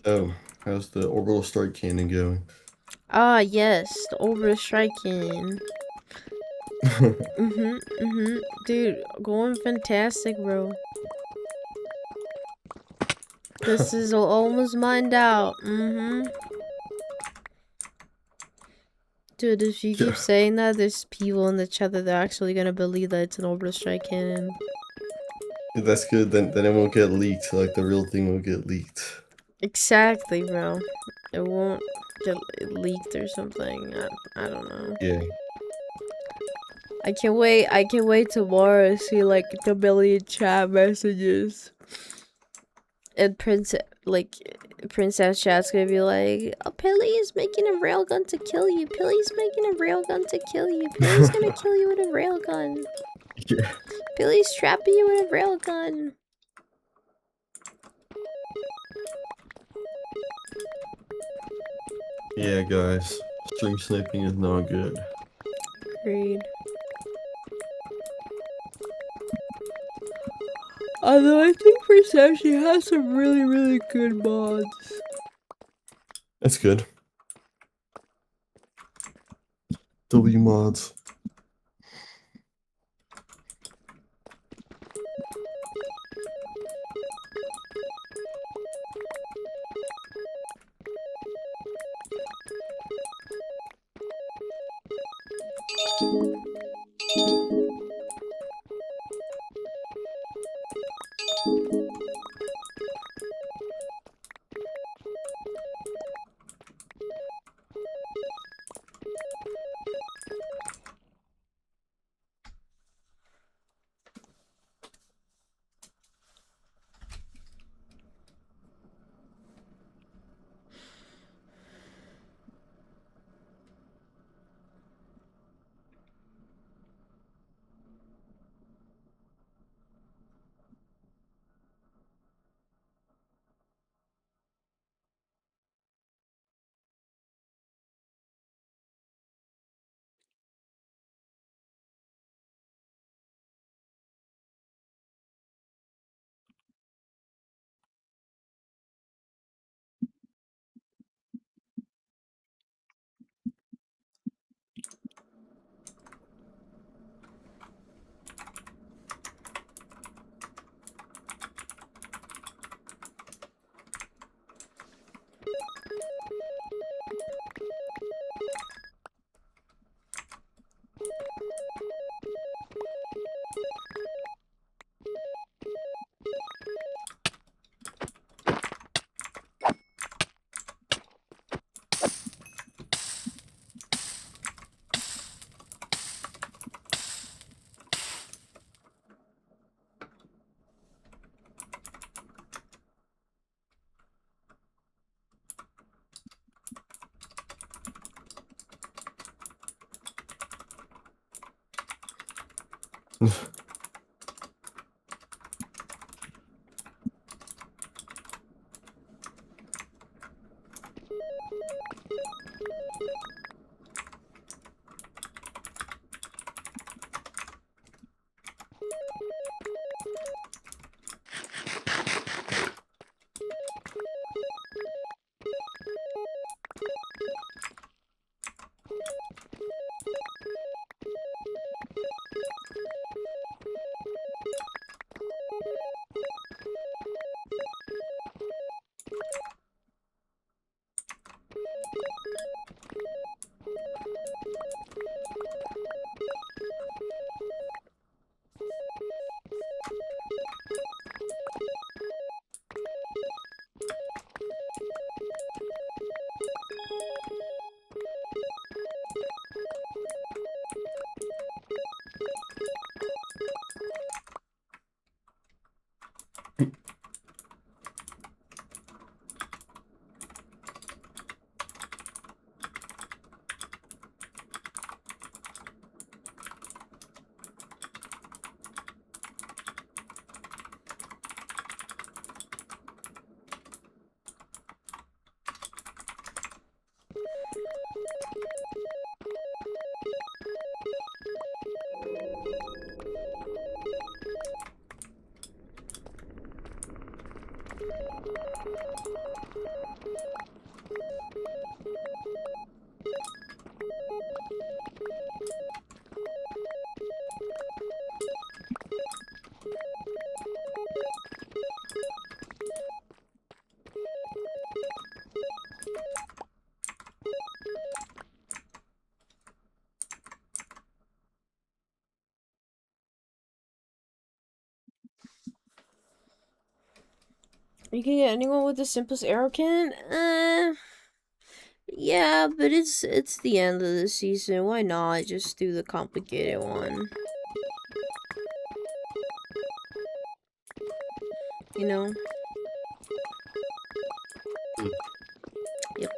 Oh, how's the orbital strike cannon going? Ah, yes, the overstriking. Dude, going fantastic, bro. This is almost mined out. Dude, if you keep saying that, there's people in the chat that they're actually gonna believe that it's an orbital strike cannon. That's good. Then it won't get leaked. Like the real thing won't get leaked. Exactly, bro. It won't get leaked or something. I don't know. Yeah. I can't wait tomorrow to see like the million chat messages. And Princess Chat's gonna be like, oh, Pilly is making a railgun to kill you. Pilly's making a railgun to kill you. Pilly's gonna kill you with a railgun. Yeah. Pilly's trapping you with a railgun. Yeah, guys. Stream sniping is not good. Agreed. Although I think Perception has some really good mods. That's good. W mods. You can get anyone with the simplest arrow cannon? Yeah, but it's the end of the season. Why not just do the complicated one? You know? Yep.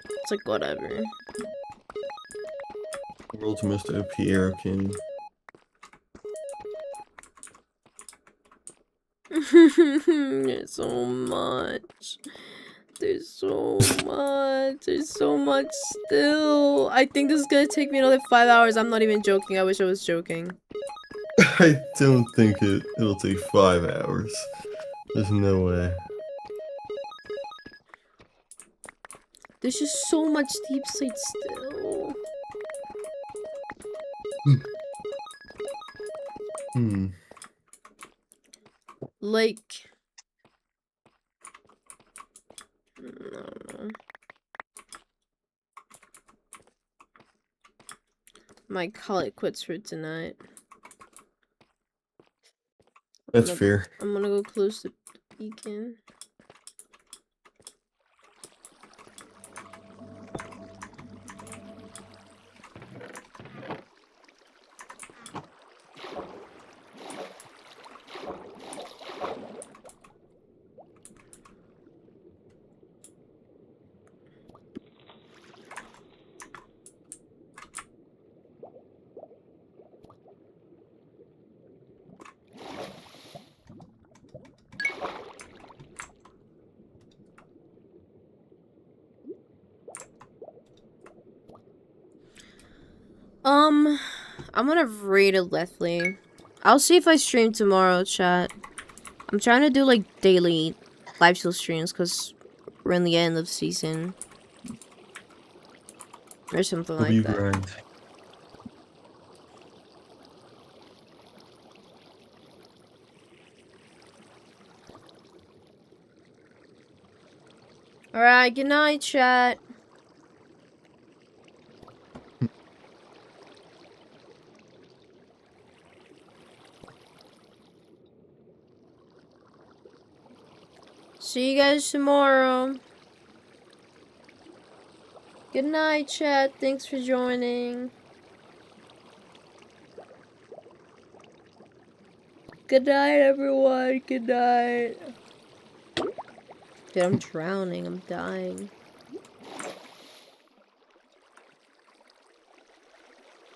It's like whatever. World's most OP arrow cannon. There's so much. There's so much. There's so much still. I think this is gonna take me another 5 hours. I'm not even joking. I wish I was joking. I don't think it'll take 5 hours. There's no way. There's just so much deep slate still. Like, I don't know. Might call it quits for tonight. That's fair. I'm gonna go close the beacon. I'm gonna raid a Lethley. I'll see if I stream tomorrow, chat. I'm trying to do like daily Lifesteal streams because we're in the end of season. Or something like that. Grind. Alright, good night, chat. See you guys tomorrow. Good night, chat. Thanks for joining. Good night, everyone. Good night. Dude, I'm drowning. I'm dying.